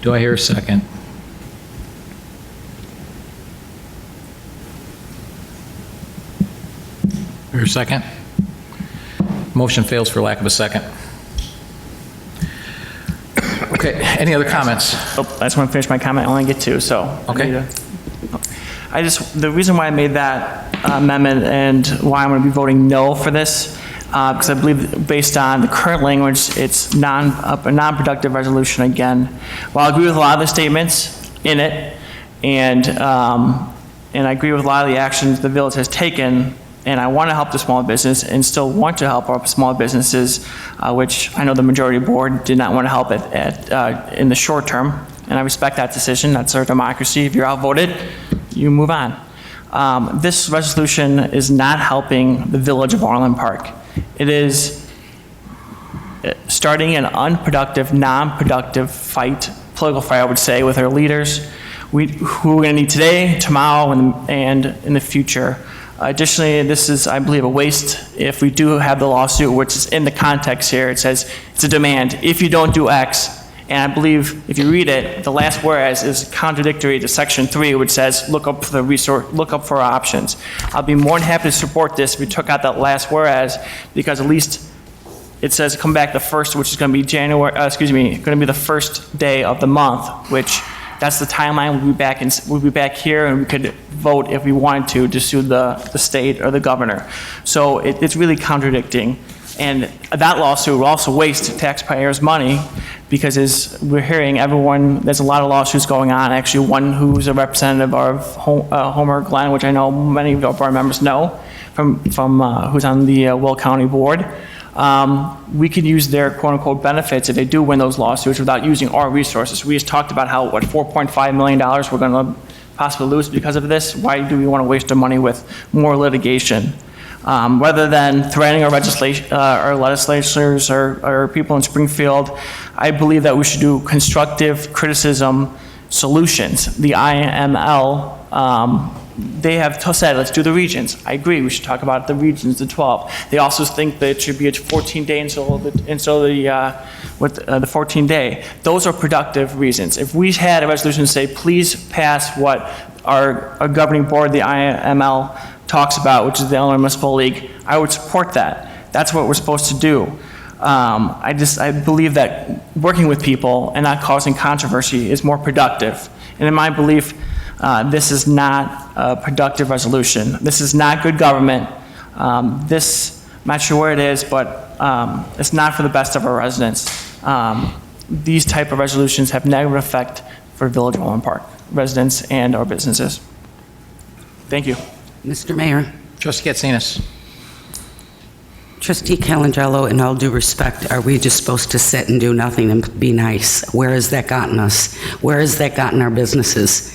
Do I hear a second? Hear a second? Motion fails for lack of a second. Okay, any other comments? Oh, I just want to finish my comment. I only get 2, so. Okay. The reason why I made that amendment and why I'm going to be voting no for this, because I believe based on the current language, it's a non-productive resolution again. While I agree with a lot of the statements in it, and I agree with a lot of the actions the village has taken, and I want to help the small business and still want to help our small businesses, which I know the majority board did not want to help in the short term, and I respect that decision. That's our democracy. If you're outvoted, you move on. This resolution is not helping the village of Orland Park. It is starting an unproductive, non-productive fight, political fight, I would say, with our leaders, who we're going to need today, tomorrow, and in the future. Additionally, this is, I believe, a waste if we do have the lawsuit, which is in the context here. It says it's a demand. If you don't do X, and I believe if you read it, the last whereas is contradictory to section 3, which says look up for our options. I'll be more than happy to support this if we took out that last whereas, because at least it says come back the first, which is going to be going to be the first day of the month, which that's the timeline. We'll be back here, and we could vote if we wanted to sue the state or the governor. So it's really contradicting. And that lawsuit will also waste taxpayers' money, because as we're hearing, there's a lot of lawsuits going on. Actually, one who's a representative of Homer Glen, which I know many of our board members know, from who's on the Will County Board. We could use their quote-unquote benefits if they do win those lawsuits without using our resources. We just talked about how, $4.5 million we're going to possibly lose because of this. Why do we want to waste our money with more litigation? Rather than threatening our legislators or people in Springfield, I believe that we should do constructive criticism solutions. The IML, they have said, let's do the regions. I agree, we should talk about the regions, the 12. They also think that it should be a 14-day until the 14-day. Those are productive reasons. If we had a resolution say, please pass what our governing board, the IML, talks about, which is the Illinois Municipal League, I would support that. That's what we're supposed to do. I believe that working with people and not causing controversy is more productive. And in my belief, this is not a productive resolution. This is not good government. I'm not sure where it is, but it's not for the best of our residents. These type of resolutions have negative effect for Village of Orland Park residents and our businesses. Thank you. Mr. Mayor. Trustee Katsinas? Trustee Calandrello, in all due respect, are we just supposed to sit and do nothing and be nice? Where has that gotten us? Where has that gotten our businesses?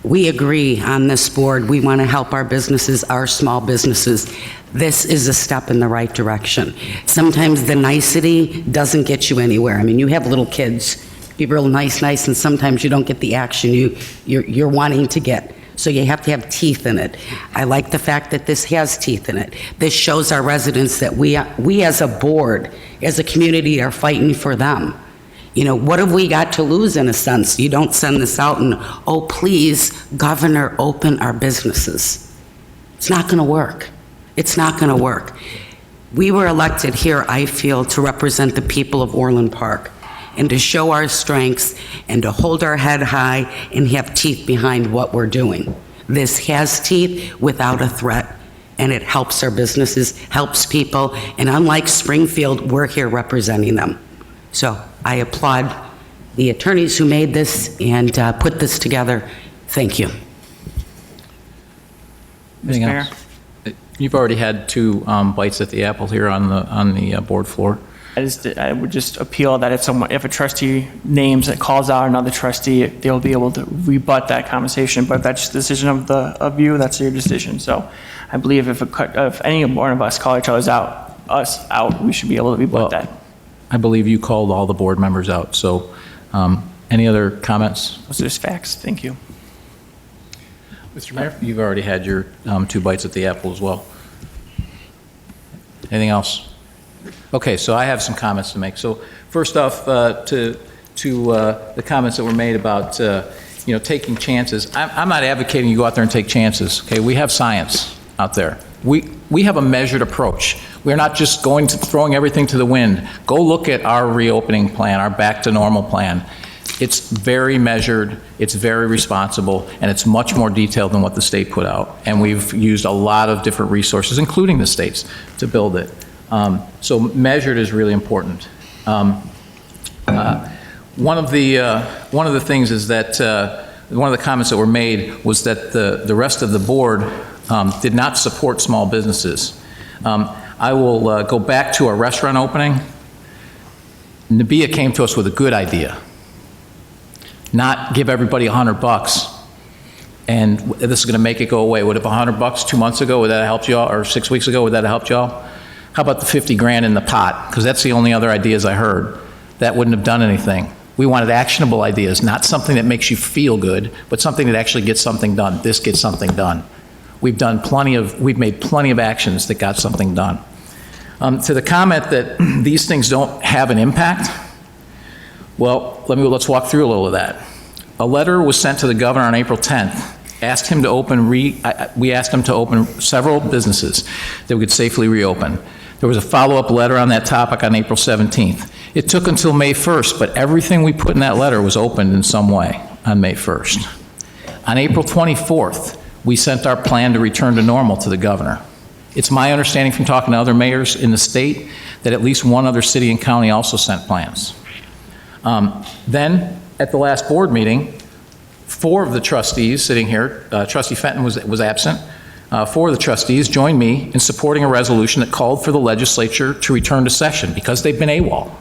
We agree on this board. We want to help our businesses, our small businesses. This is a step in the right direction. Sometimes the nicety doesn't get you anywhere. I mean, you have little kids, be real nice, and sometimes you don't get the action you're wanting to get. So you have to have teeth in it. I like the fact that this has teeth in it. This shows our residents that we as a board, as a community, are fighting for them. You know, what have we got to lose in a sense? You don't send this out and, oh, please, Governor, open our businesses. It's not going to work. It's not going to work. We were elected here, I feel, to represent the people of Orland Park and to show our strengths and to hold our head high and have teeth behind what we're doing. This has teeth without a threat, and it helps our businesses, helps people, and unlike Springfield, we're here representing them. So I applaud the attorneys who made this and put this together. Thank you. Anything else? You've already had 2 bites at the apple here on the board floor. I would just appeal that if a trustee names that calls out another trustee, they'll be able to rebut that conversation. But if that's the decision of you, that's your decision. So I believe if any one of us call each other's out, we should be able to rebut that. I believe you called all the board members out, so any other comments? Those are just facts. Thank you. Mr. Mayor? You've already had your 2 bites at the apple as well. Anything else? Okay, so I have some comments to make. So first off, to the comments that were made about, taking chances. I'm not advocating you go out there and take chances, okay? We have science out there. We have a measured approach. We're not just throwing everything to the wind. Go look at our reopening plan, our back to normal plan. It's very measured, it's very responsible, and it's much more detailed than what the state put out. And we've used a lot of different resources, including the states, to build it. So measured is really important. One of the things is that one of the comments that were made was that the rest of the board did not support small businesses. I will go back to our restaurant opening. Nabia came to us with a good idea. Not give everybody $100 and this is going to make it go away. Would have $100 2 months ago, would that have helped y'all, or 6 weeks ago, would that have helped y'all? How about the 50 grand in the pot? Because that's the only other ideas I heard. That wouldn't have done anything. We wanted actionable ideas, not something that makes you feel good, but something that actually gets something done. This gets something done. We've made plenty of actions that got something done. To the comment that these things don't have an impact, well, let's walk through a little of that. A letter was sent to the governor on April 10th. We asked him to open several businesses that we could safely reopen. There was a follow-up letter on that topic on April 17th. It took until May 1st, but everything we put in that letter was opened in some way on May 1st. On April 24th, we sent our plan to return to normal to the governor. It's my understanding from talking to other mayors in the state that at least one other city and county also sent plans. Then, at the last board meeting, 4 of the trustees sitting here, Trustee Fenton was absent, 4 of the trustees joined me in supporting a resolution that called for the legislature to return to session because they've been AWOL.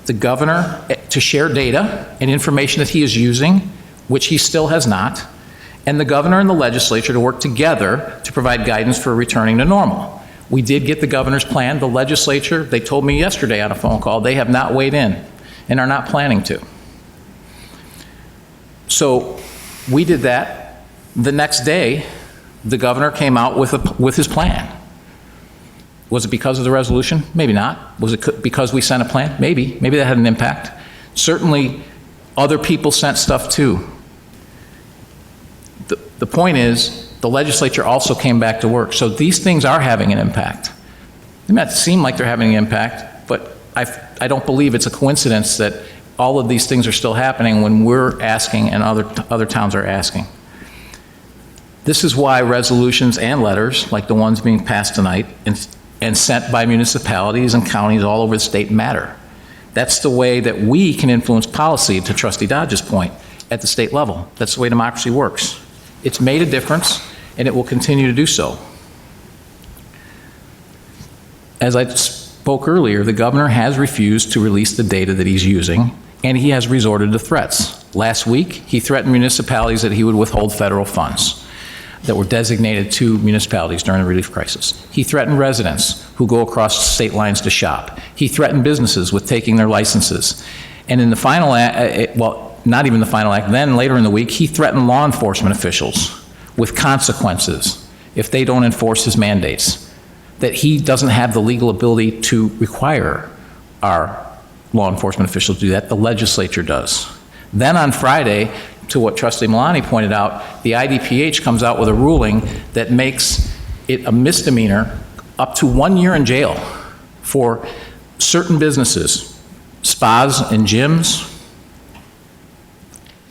The governor to share data and information that he is using, which he still has not, and the governor and the legislature to work together to provide guidance for returning to normal. We did get the governor's plan. The legislature, they told me yesterday on a phone call, they have not weighed in and are not planning to. So we did that. The next day, the governor came out with his plan. Was it because of the resolution? Maybe not. Was it because we sent a plan? Maybe. Maybe that had an impact. Certainly, other people sent stuff too. The point is, the legislature also came back to work. So these things are having an impact. They might seem like they're having an impact, but I don't believe it's a coincidence that all of these things are still happening when we're asking and other towns are asking. This is why resolutions and letters, like the ones being passed tonight and sent by municipalities and counties all over the state, matter. That's the way that we can influence policy, to Trustee Dodge's point, at the state level. That's the way democracy works. It's made a difference, and it will continue to do so. As I spoke earlier, the governor has refused to release the data that he's using, and he has resorted to threats. Last week, he threatened municipalities that he would withhold federal funds that were designated to municipalities during the relief crisis. He threatened residents who go across state lines to shop. He threatened businesses with taking their licenses. And in the final act, not even the final act, then later in the week, he threatened law enforcement officials with consequences if they don't enforce his mandates, that he doesn't have the legal ability to require our law enforcement officials to do that. The legislature does. Then on Friday, to what Trustee Milani pointed out, the IDPH comes out with a ruling that makes it a misdemeanor up to 1 year in jail for certain businesses, spas and gyms,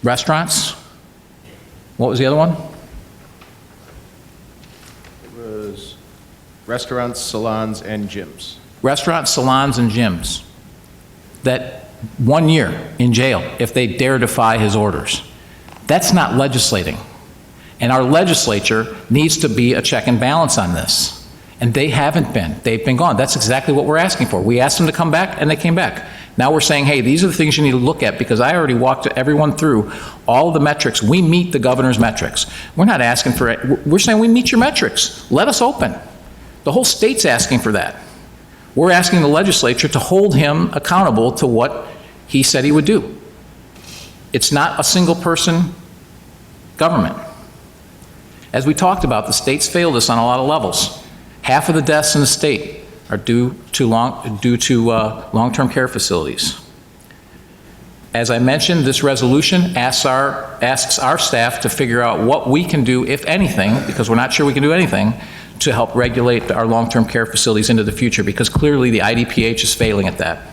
restaurants. What was the other one? It was restaurants, salons, and gyms. Restaurants, salons, and gyms. That 1 year in jail if they dare defy his orders. That's not legislating. And our legislature needs to be a check and balance on this. And they haven't been. They've been gone. That's exactly what we're asking for. We asked them to come back, and they came back. Now we're saying, hey, these are the things you need to look at, because I already walked everyone through all the metrics. We meet the governor's metrics. We're not asking for it. We're saying we meet your metrics. Let us open. The whole state's asking for that. We're asking the legislature to hold him accountable to what he said he would do. It's not a single-person government. As we talked about, the state's failed us on a lot of levels. Half of the deaths in the state are due to long-term care facilities. As I mentioned, this resolution asks our staff to figure out what we can do, if anything, because we're not sure we can do anything, to help regulate our long-term care facilities into the future, because clearly the IDPH is failing at that.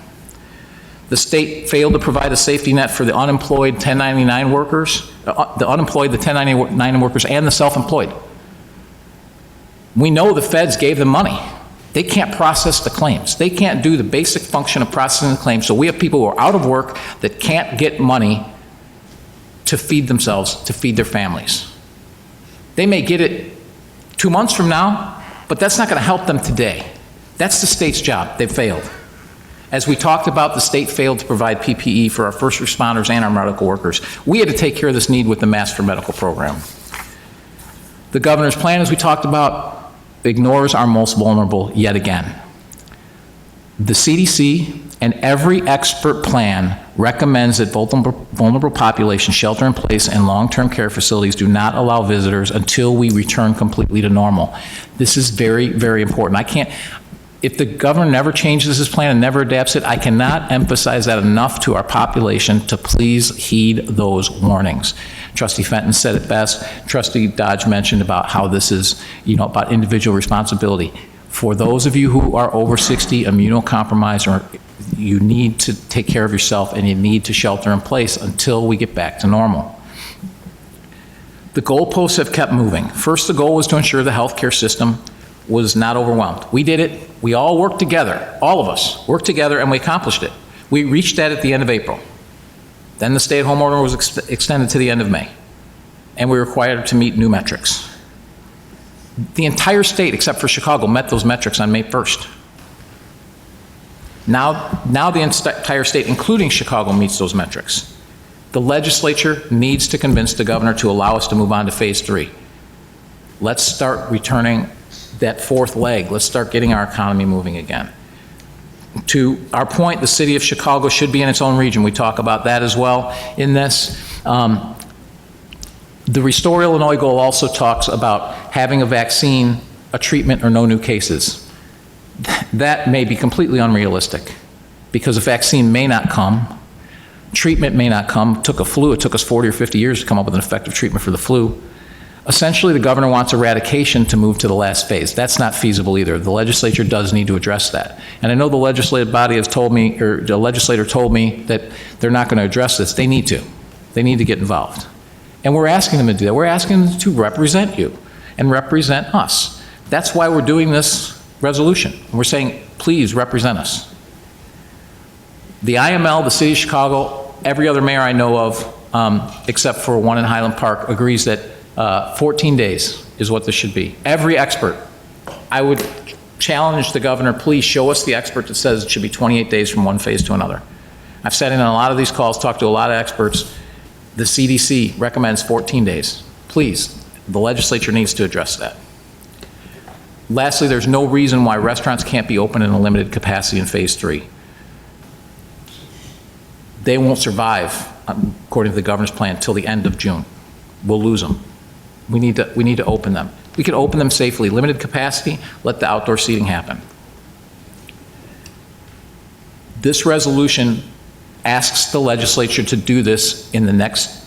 The state failed to provide a safety net for the unemployed 1099 workers, the 1099 workers, and the self-employed. We know the feds gave them money. They can't process the claims. They can't do the basic function of processing the claims. So we have people who are out of work that can't get money to feed themselves, to feed their families. They may get it 2 months from now, but that's not going to help them today. That's the state's job. They failed. As we talked about, the state failed to provide PPE for our first responders and our medical workers. We had to take care of this need with the Mask for Medical program. The governor's plan, as we talked about, ignores our most vulnerable yet again. The CDC and every expert plan recommends that vulnerable populations shelter in place and long-term care facilities do not allow visitors until we return completely to normal. This is very, very important. If the governor never changes his plan and never adapts it, I cannot emphasize that enough to our population to please heed those warnings. Trustee Fenton said it best. Trustee Dodge mentioned about how this is, about individual responsibility. For those of you who are over 60, immunocompromised, or you need to take care of yourself and you need to shelter in place until we get back to normal. The goalposts have kept moving. First, the goal was to ensure the healthcare system was not overwhelmed. We did it. We all worked together. All of us worked together, and we accomplished it. We reached that at the end of April. Then the stay-at-home order was extended to the end of May, and we were required to meet new metrics. The entire state, except for Chicago, met those metrics on May 1st. Now the entire state, including Chicago, meets those metrics. The legislature needs to convince the governor to allow us to move on to phase 3. Let's start returning that fourth leg. Let's start getting our economy moving again. To our point, the city of Chicago should be in its own region. We talk about that as well in this. The Restore Illinois goal also talks about having a vaccine, a treatment, or no new cases. That may be completely unrealistic, because a vaccine may not come, treatment may not come. It took us 40 or 50 years to come up with an effective treatment for the flu. Essentially, the governor wants eradication to move to the last phase. That's not feasible either. The legislature does need to address that. And I know the legislative body has told me, or the legislator told me, that they're not going to address this. They need to. They need to get involved. And we're asking them to do that. We're asking them to represent you and represent us. That's why we're doing this resolution. We're saying, please represent us. The IML, the city of Chicago, every other mayor I know of, except for one in Highland Park, agrees that 14 days is what this should be. Every expert. I would challenge the governor, please show us the expert that says it should be 28 days from one phase to another. I've sat in on a lot of these calls, talked to a lot of experts. The CDC recommends 14 days. Please, the legislature needs to address that. Lastly, there's no reason why restaurants can't be open in a limited capacity in phase 3. They won't survive, according to the governor's plan, until the end of June. We'll lose them. We need to open them. We can open them safely. Limited capacity, let the outdoor seating happen. This resolution asks the legislature to do this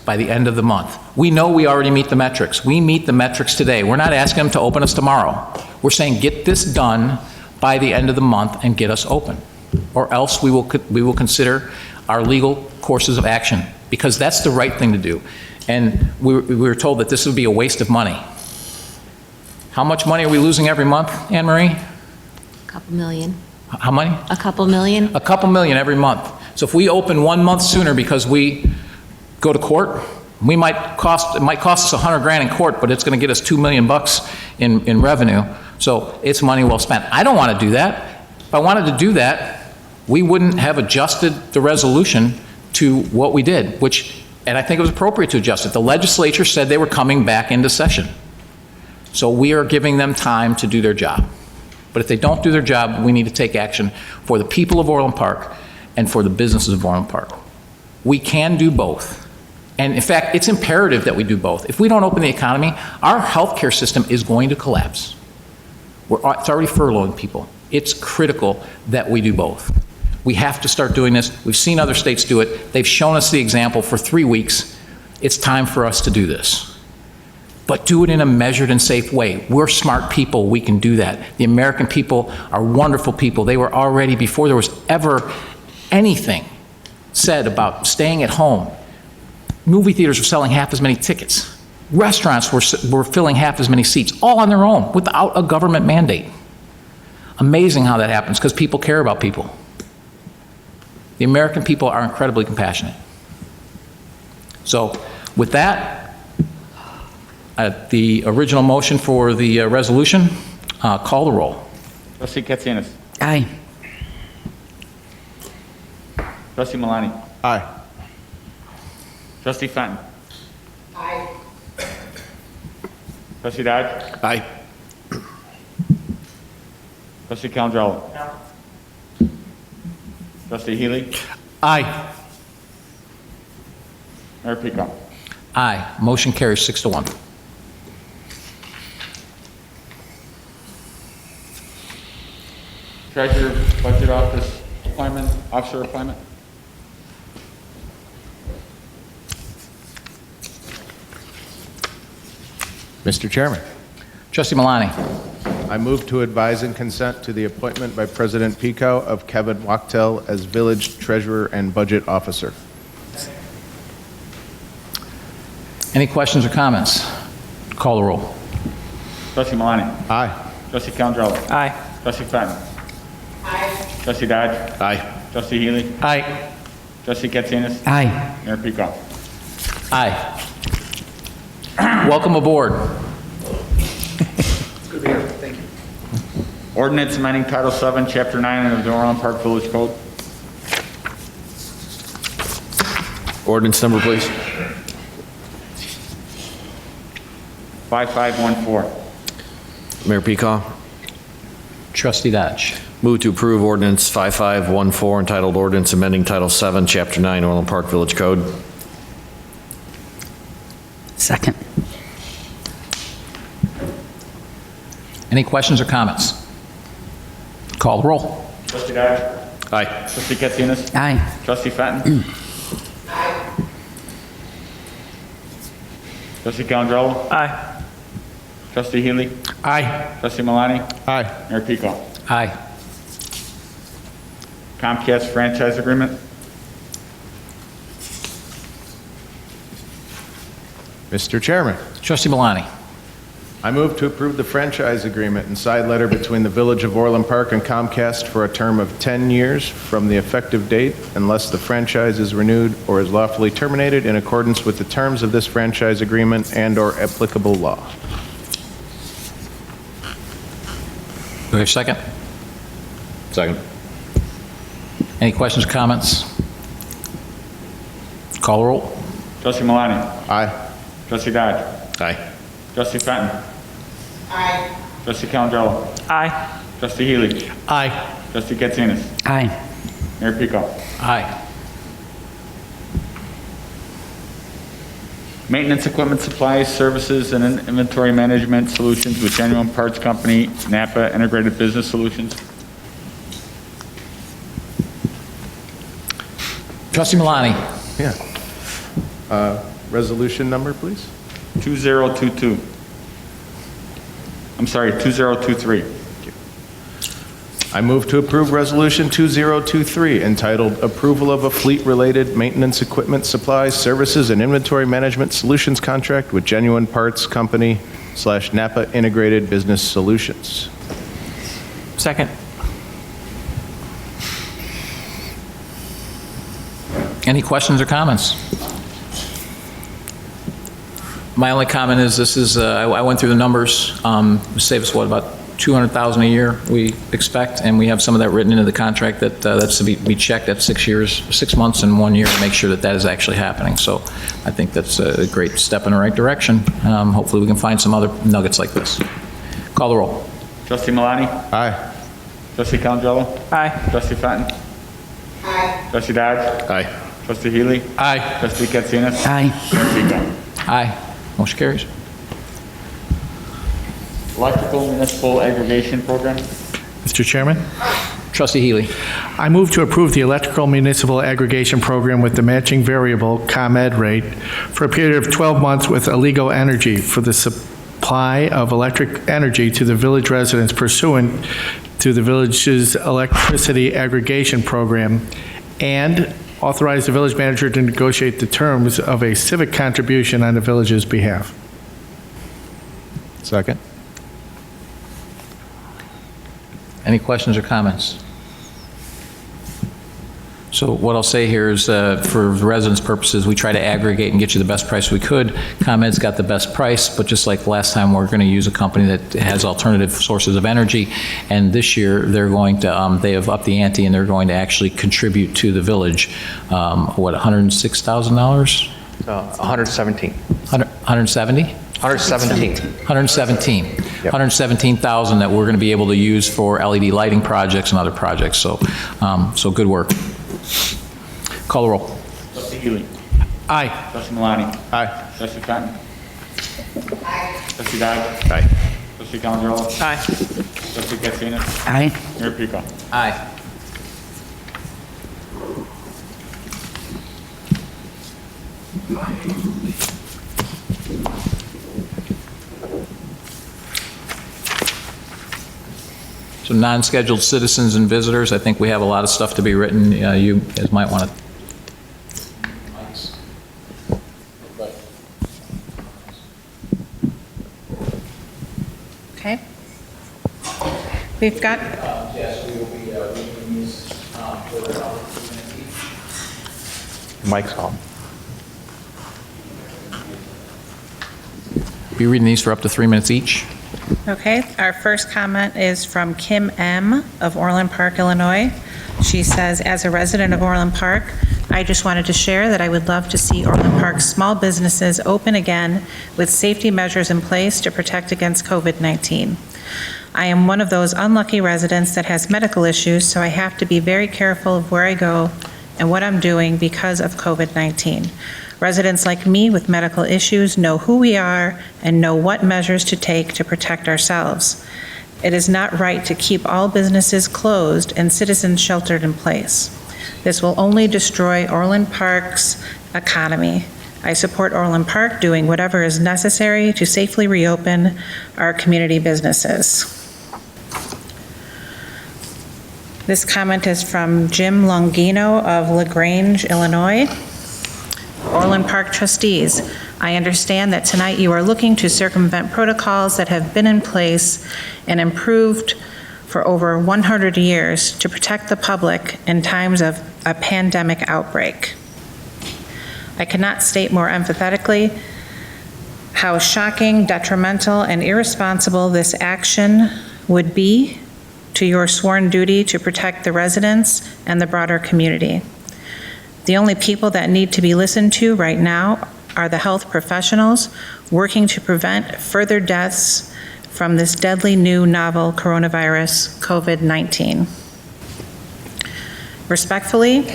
by the end of the month. We know we already meet the metrics. We meet the metrics today. We're not asking them to open us tomorrow. We're saying get this done by the end of the month and get us open. Or else we will consider our legal courses of action, because that's the right thing to do. And we were told that this would be a waste of money. How much money are we losing every month, Anne Marie? A couple million. How many? A couple million. A couple million every month. So if we open 1 month sooner because we go to court, it might cost us $100,000 in court, but it's going to get us $2 million in revenue. So it's money well spent. I don't want to do that. If I wanted to do that, we wouldn't have adjusted the resolution to what we did, and I think it was appropriate to adjust it. The legislature said they were coming back into session. So we are giving them time to do their job. But if they don't do their job, we need to take action for the people of Orland Park and for the businesses of Orland Park. We can do both. And in fact, it's imperative that we do both. If we don't open the economy, our healthcare system is going to collapse. It's already furloughing people. It's critical that we do both. We have to start doing this. We've seen other states do it. They've shown us the example for 3 weeks. It's time for us to do this. But do it in a measured and safe way. We're smart people. We can do that. The American people are wonderful people. They were already, before there was ever anything said about staying at home, movie theaters were selling half as many tickets. Restaurants were filling half as many seats, all on their own, without a government mandate. Amazing how that happens, because people care about people. The American people are incredibly compassionate. So with that, the original motion for the resolution, call the roll. Trustee Katsinas. Aye. Trustee Malani. Aye. Trustee Fenton. Aye. Trustee Dodge. Aye. Trustee Calandrello. Trustee Healy. Aye. Mayor Pico. Aye. Motion carries 6-1. Treasurer Budget Office appointment, officer appointment. Mr. Chairman, Trustee Malani. I move to advise and consent to the appointment by President Pico of Kevin Wachtel as Village Treasurer and Budget Officer. Any questions or comments? Call the roll. Trustee Malani. Aye. Trustee Calandrello. Aye. Trustee Fenton. Aye. Trustee Dodge. Aye. Trustee Healy. Aye. Trustee Katsinas. Aye. Mayor Pico. Aye. Welcome aboard. Ordinance amending Title 7, Chapter 9 of the Orland Park Village Code. Ordinance number, please. 5514. Mayor Peacock. Trustee Dodge. Move to approve ordinance 5514 entitled Ordinance Amending Title 7, Chapter 9, Orland Park Village Code. Second. Any questions or comments? Call the roll. Trustee Dodge. Aye. Trustee Katsinas. Aye. Trustee Fenton. Aye. Trustee Calandrello. Aye. Trustee Healy. Aye. Trustee Malani. Aye. Mayor Pico. Aye. Comcast franchise agreement. Mr. Chairman, Trustee Malani. I move to approve the franchise agreement and side letter between the Village of Orland Park and Comcast for a term of 10 years from the effective date unless the franchise is renewed or is lawfully terminated in accordance with the terms of this franchise agreement and/or applicable law. Do we have a second? Second. Any questions or comments? Call the roll. Trustee Malani. Aye. Trustee Dodge. Aye. Trustee Fenton. Aye. Trustee Calandrello. Aye. Trustee Healy. Aye. Trustee Katsinas. Aye. Mayor Pico. Aye. Maintenance equipment supplies, services, and inventory management solutions with Genuine Parts Company, Napa Integrated Business Solutions. Trustee Malani. Yeah. Resolution number, please. 2022. I'm sorry, 2023. I move to approve Resolution 2023 entitled Approval of a Fleet-Related Maintenance Equipment Supplies, Services, and Inventory Management Solutions Contract with Genuine Parts Company / Napa Integrated Business Solutions. Second. Any questions or comments? My only comment is this is, I went through the numbers, save us what, about $200,000 a year, we expect, and we have some of that written into the contract that's to be checked at 6 months and 1 year to make sure that that is actually happening. So I think that's a great step in the right direction. Hopefully we can find some other nuggets like this. Call the roll. Trustee Malani? Aye. Trustee Calangelo? Aye. Trustee Fenton? Aye. Trustee Dodge? Aye. Trustee Healy? Aye. Trustee Katsinas? Aye. Trustee Gunn? Aye. Motion carries. Electrical Municipal Aggregation Program? Mr. Chairman, Trustee Healy. I move to approve the electrical municipal aggregation program with the matching variable ComEd rate for a period of 12 months with Allego Energy for the supply of electric energy to the village residents pursuant to the village's electricity aggregation program, and authorize the village manager to negotiate the terms of a civic contribution on the village's behalf. Second. Any questions or comments? So what I'll say here is, for residents' purposes, we try to aggregate and get you the best price we could. ComEd's got the best price, but just like last time, we're going to use a company that has alternative sources of energy. And this year, they're going to, they have upped the ante, and they're going to actually contribute to the village, $106,000? 117. 170? 117. 117. Yep. 117,000 that we're going to be able to use for LED lighting projects and other projects. So, so good work. Call the roll. Trustee Healy? Aye. Trustee Malani? Aye. Trustee Fenton? Aye. Trustee Dodge? Aye. Trustee Calangelo? Aye. Trustee Katsinas? Aye. Mayor Pico? Aye. So non-scheduled citizens and visitors, I think we have a lot of stuff to be written. You guys might want to. Okay. We've got, Yes, we will be reading these for about 3 minutes each. Mike's on. Be reading these for up to 3 minutes each. okay, our first comment is from Kim M. of Orland Park, Illinois. She says, as a resident of Orland Park, I just wanted to share that I would love to see Orland Park's small businesses open again with safety measures in place to protect against COVID-19. I am one of those unlucky residents that has medical issues, so I have to be very careful of where I go and what I'm doing because of COVID-19. Residents like me with medical issues know who we are and know what measures to take to protect ourselves. It is not right to keep all businesses closed and citizens sheltered in place. This will only destroy Orland Park's economy. I support Orland Park doing whatever is necessary to safely reopen our community businesses. This comment is from Jim Longino of LaGrange, Illinois. Orland Park trustees, I understand that tonight you are looking to circumvent protocols that have been in place and improved for over 100 years to protect the public in times of a pandemic outbreak. I cannot state more emphatically how shocking, detrimental, and irresponsible this action would be to your sworn duty to protect the residents and the broader community. The only people that need to be listened to right now are the health professionals working to prevent further deaths from this deadly new novel coronavirus, COVID-19. Respectfully,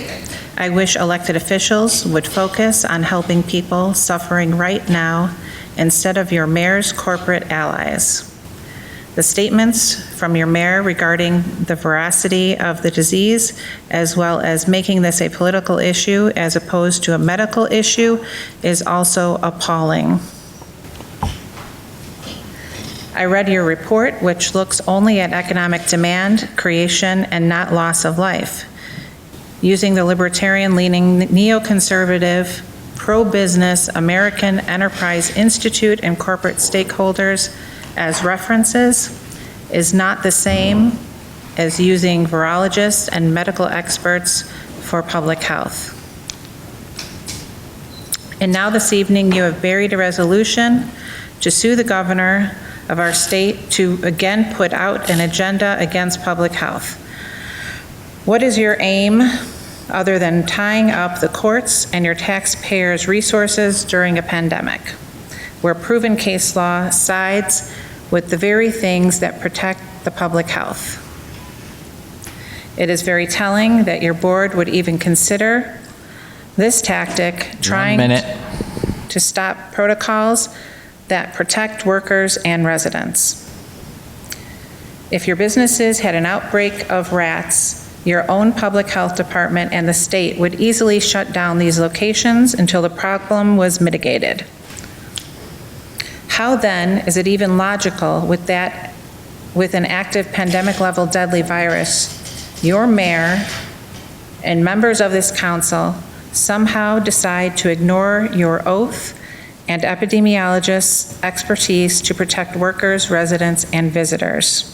I wish elected officials would focus on helping people suffering right now instead of your mayor's corporate allies. The statements from your mayor regarding the veracity of the disease, as well as making this a political issue as opposed to a medical issue, is also appalling. I read your report, which looks only at economic demand, creation, and not loss of life. Using the libertarian-leaning, neoconservative, pro-business American Enterprise Institute and corporate stakeholders as references is not the same as using virologists and medical experts for public health. And now this evening, you have buried a resolution to sue the governor of our state to again put out an agenda against public health. What is your aim other than tying up the courts and your taxpayers' resources during a pandemic, where proven case law sides with the very things that protect the public health? It is very telling that your board would even consider this tactic, trying 1 minute. to stop protocols that protect workers and residents. If your businesses had an outbreak of rats, your own public health department and the state would easily shut down these locations until the problem was mitigated. How then is it even logical with an active pandemic-level deadly virus, your mayor and members of this council somehow decide to ignore your oath and epidemiologists' expertise to protect workers, residents, and visitors?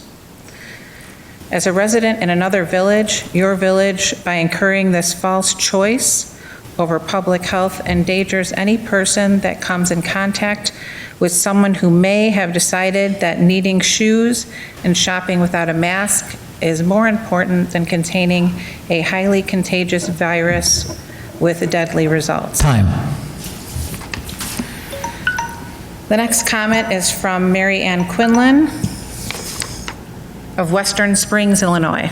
As a resident in another village, your village, by incurring this false choice over public health, endangers any person that comes in contact with someone who may have decided that needing shoes and shopping without a mask is more important than containing a highly contagious virus with deadly results. Time. The next comment is from Mary Ann Quinlan of Western Springs, Illinois.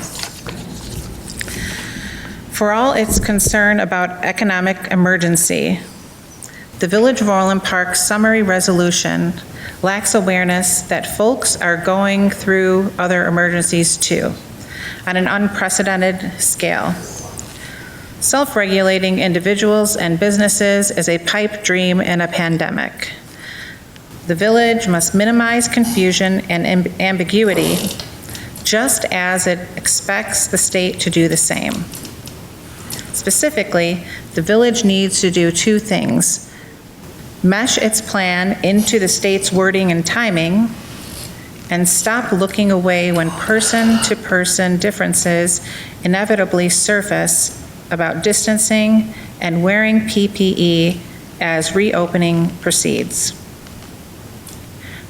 For all its concern about economic emergency, the Village of Orland Park summary resolution lacks awareness that folks are going through other emergencies too, on an unprecedented scale. Self-regulating individuals and businesses is a pipe dream in a pandemic. The village must minimize confusion and ambiguity, just as it expects the state to do the same. Specifically, the village needs to do two things: mesh its plan into the state's wording and timing, and stop looking away when person-to-person differences inevitably surface about distancing and wearing PPE as reopening proceeds.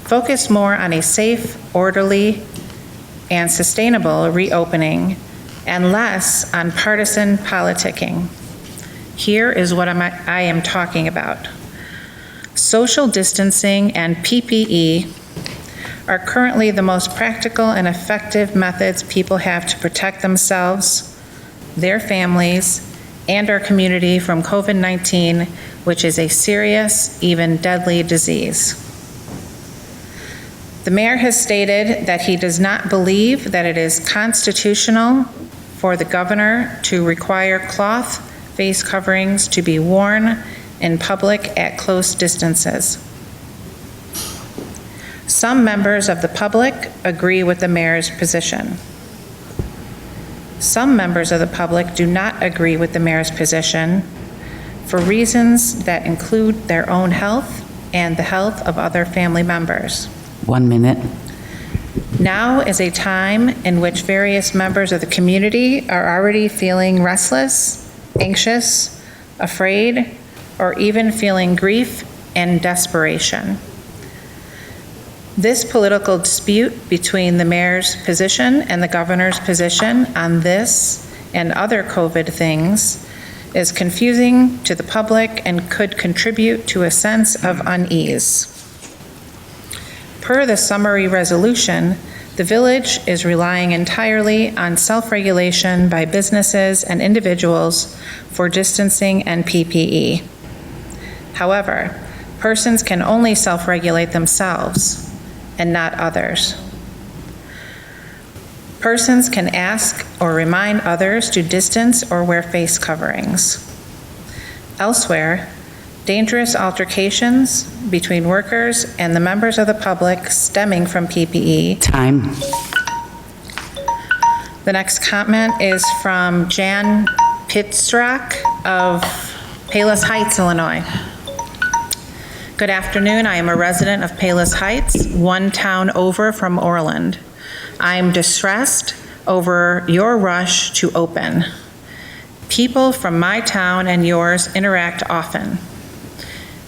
Focus more on a safe, orderly, and sustainable reopening, and less on partisan politicking. Here is what I am talking about. Social distancing and PPE are currently the most practical and effective methods people have to protect themselves, their families, and our community from COVID-19, which is a serious, even deadly disease. The mayor has stated that he does not believe that it is constitutional for the governor to require cloth face coverings to be worn in public at close distances. Some members of the public agree with the mayor's position. Some members of the public do not agree with the mayor's position for reasons that include their own health and the health of other family members. 1 minute. Now is a time in which various members of the community are already feeling restless, anxious, afraid, or even feeling grief and desperation. This political dispute between the mayor's position and the governor's position on this and other COVID things is confusing to the public and could contribute to a sense of unease. Per the summary resolution, the village is relying entirely on self-regulation by businesses and individuals for distancing and PPE. However, persons can only self-regulate themselves and not others. Persons can ask or remind others to distance or wear face coverings. Elsewhere, dangerous altercations between workers and the members of the public stemming from PPE. Time. The next comment is from Jan Pitzrock of Palos Heights, Illinois. Good afternoon. I am a resident of Palos Heights, one town over from Orland. I am distressed over your rush to open. People from my town and yours interact often.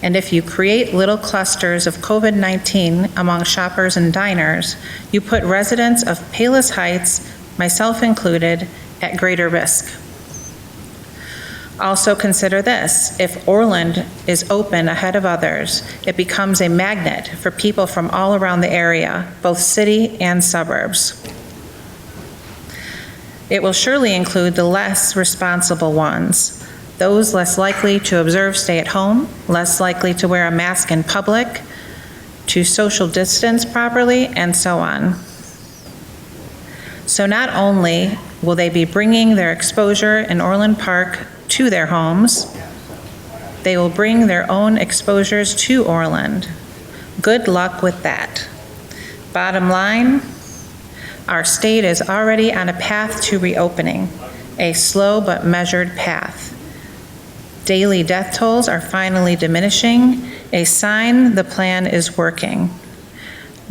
And if you create little clusters of COVID-19 among shoppers and diners, you put residents of Palos Heights, myself included, at greater risk. Also consider this: if Orland is open ahead of others, it becomes a magnet for people from all around the area, both city and suburbs. It will surely include the less responsible ones, those less likely to observe stay at home, less likely to wear a mask in public, to social distance properly, and so on. So not only will they be bringing their exposure in Orland Park to their homes, they will bring their own exposures to Orland. Good luck with that. Bottom line, our state is already on a path to reopening, a slow but measured path. Daily death tolls are finally diminishing, a sign the plan is working.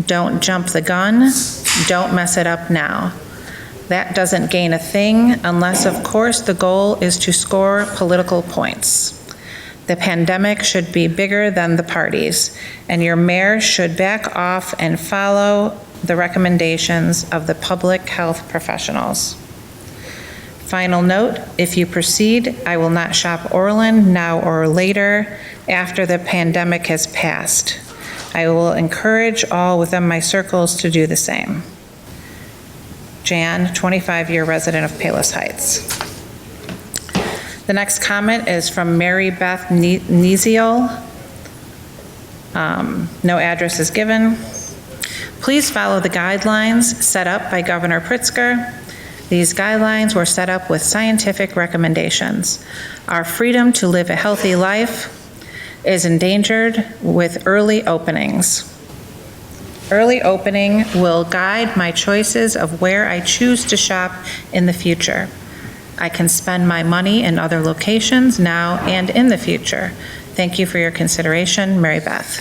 Don't jump the gun, don't mess it up now. That doesn't gain a thing unless, of course, the goal is to score political points. The pandemic should be bigger than the parties, and your mayor should back off and follow the recommendations of the public health professionals. Final note, if you proceed, I will not shop Orland now or later after the pandemic has passed. I will encourage all within my circles to do the same. Jan, 25-year resident of Palos Heights. The next comment is from Mary Beth Neziel. No address is given. Please follow the guidelines set up by Governor Pritzker. These guidelines were set up with scientific recommendations. Our freedom to live a healthy life is endangered with early openings. Early opening will guide my choices of where I choose to shop in the future. I can spend my money in other locations now and in the future. Thank you for your consideration, Mary Beth.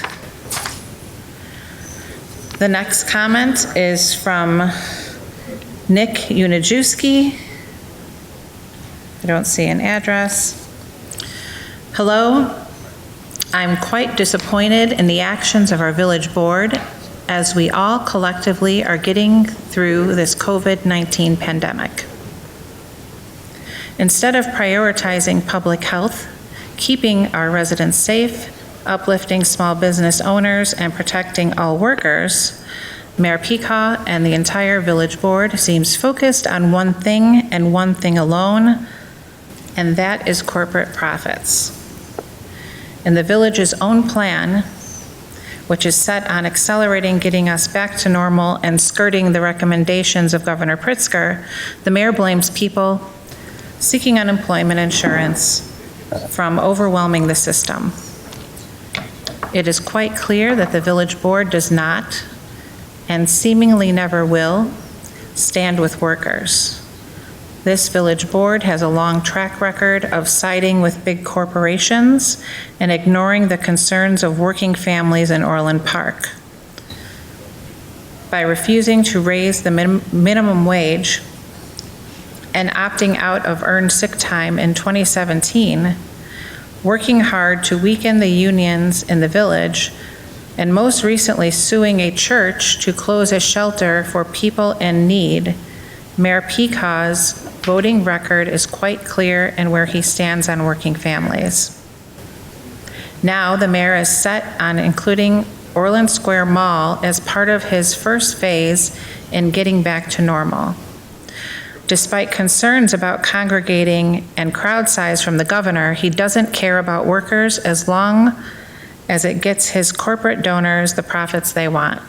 The next comment is from Nick Unijewski. I don't see an address. Hello. I'm quite disappointed in the actions of our village board as we all collectively are getting through this COVID-19 pandemic. Instead of prioritizing public health, keeping our residents safe, uplifting small business owners, and protecting all workers, Mayor Peacock and the entire village board seems focused on one thing and one thing alone, and that is corporate profits. In the village's own plan, which is set on accelerating getting us back to normal and skirting the recommendations of Governor Pritzker, the mayor blames people seeking unemployment insurance from overwhelming the system. It is quite clear that the village board does not, and seemingly never will, stand with workers. This village board has a long track record of siding with big corporations and ignoring the concerns of working families in Orland Park. By refusing to raise the minimum wage and opting out of earned sick time in 2017, working hard to weaken the unions in the village, and most recently suing a church to close a shelter for people in need, Mayor Peacock's voting record is quite clear in where he stands on working families. Now, the mayor is set on including Orland Square Mall as part of his first phase in getting back to normal. Despite concerns about congregating and crowd size from the governor, he doesn't care about workers as long as it gets his corporate donors the profits they want.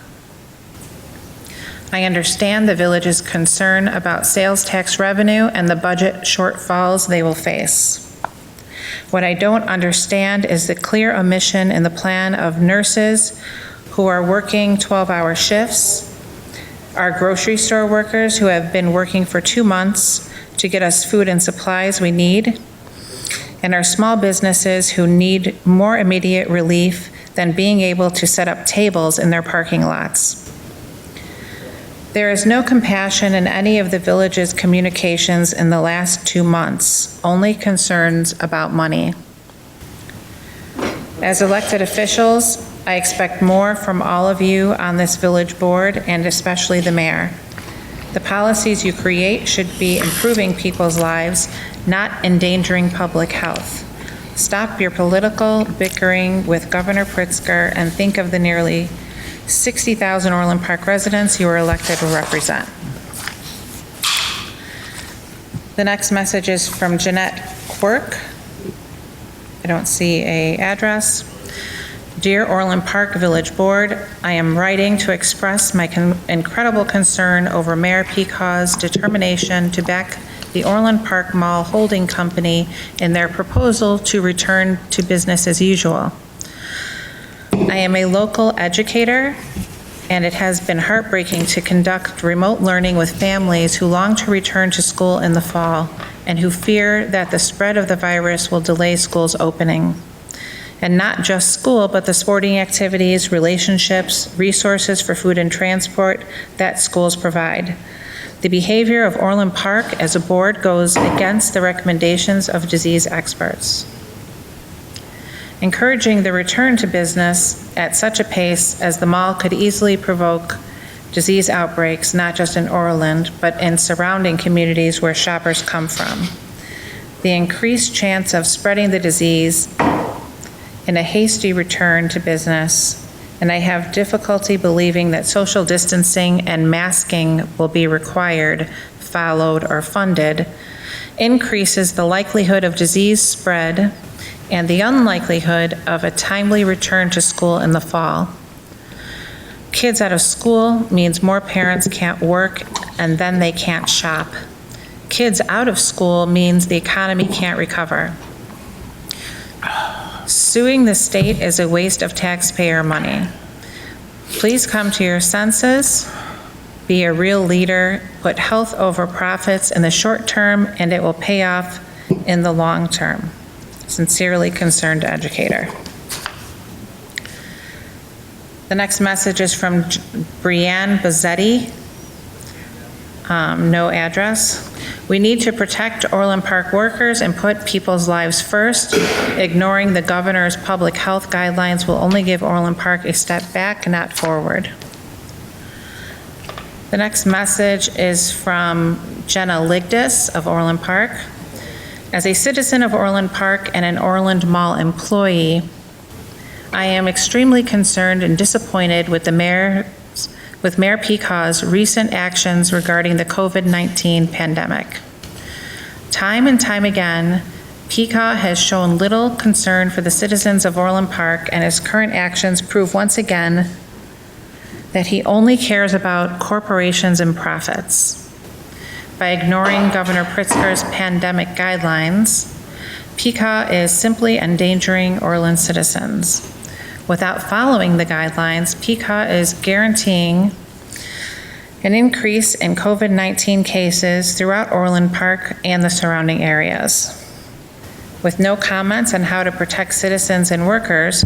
I understand the village's concern about sales tax revenue and the budget shortfalls they will face. What I don't understand is the clear omission in the plan of nurses who are working 12-hour shifts, our grocery store workers who have been working for 2 months to get us food and supplies we need, and our small businesses who need more immediate relief than being able to set up tables in their parking lots. There is no compassion in any of the village's communications in the last 2 months, only concerns about money. As elected officials, I expect more from all of you on this village board, and especially the mayor. The policies you create should be improving people's lives, not endangering public health. Stop your political bickering with Governor Pritzker and think of the nearly 60,000 Orland Park residents you are elected to represent. The next message is from Jeanette Quirk. I don't see an address. Dear Orland Park Village Board, I am writing to express my incredible concern over Mayor Pecaw's determination to back the Orland Park Mall Holding Company in their proposal to return to business as usual. I am a local educator, and it has been heartbreaking to conduct remote learning with families who long to return to school in the fall and who fear that the spread of the virus will delay school's opening. And not just school, but the sporting activities, relationships, resources for food and transport that schools provide. The behavior of Orland Park as a board goes against the recommendations of disease experts. Encouraging the return to business at such a pace as the mall could easily provoke disease outbreaks, not just in Orland, but in surrounding communities where shoppers come from. The increased chance of spreading the disease in a hasty return to business, and I have difficulty believing that social distancing and masking will be required, followed, or funded, increases the likelihood of disease spread and the unlikelihood of a timely return to school in the fall. Kids out of school means more parents can't work and then they can't shop. Kids out of school means the economy can't recover. Suing the state is a waste of taxpayer money. Please come to your senses, be a real leader, put health over profits in the short term, and it will pay off in the long term. Sincerely concerned educator. The next message is from Brianne Bazzetti. No address. We need to protect Orland Park workers and put people's lives first. Ignoring the governor's public health guidelines will only give Orland Park a step back, not forward. The next message is from Jenna Ligdis of Orland Park. As a citizen of Orland Park and an Orland Mall employee, I am extremely concerned and disappointed with Mayor Pecaw's recent actions regarding the COVID-19 pandemic. Time and time again, Pecaw has shown little concern for the citizens of Orland Park, and his current actions prove once again that he only cares about corporations and profits. By ignoring Governor Pritzker's pandemic guidelines, Pecaw is simply endangering Orland citizens. Without following the guidelines, Pecaw is guaranteeing an increase in COVID-19 cases throughout Orland Park and the surrounding areas. With no comments on how to protect citizens and workers,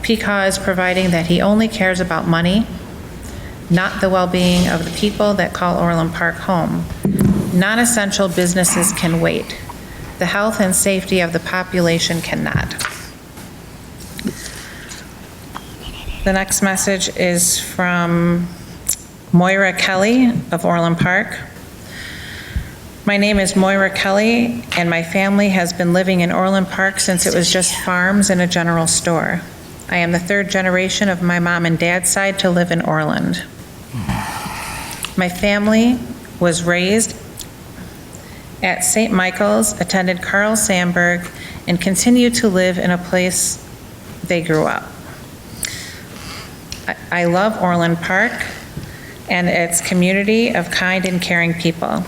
Pecaw is providing that he only cares about money, not the well-being of the people that call Orland Park home. Non-essential businesses can wait. The health and safety of the population cannot. The next message is from Moira Kelly of Orland Park. My name is Moira Kelly, and my family has been living in Orland Park since it was just farms and a general store. I am the third generation of my mom and dad's side to live in Orland. My family was raised at St. Michael's, attended Carl Sandburg, and continue to live in a place they grew up. I love Orland Park and its community of kind and caring people.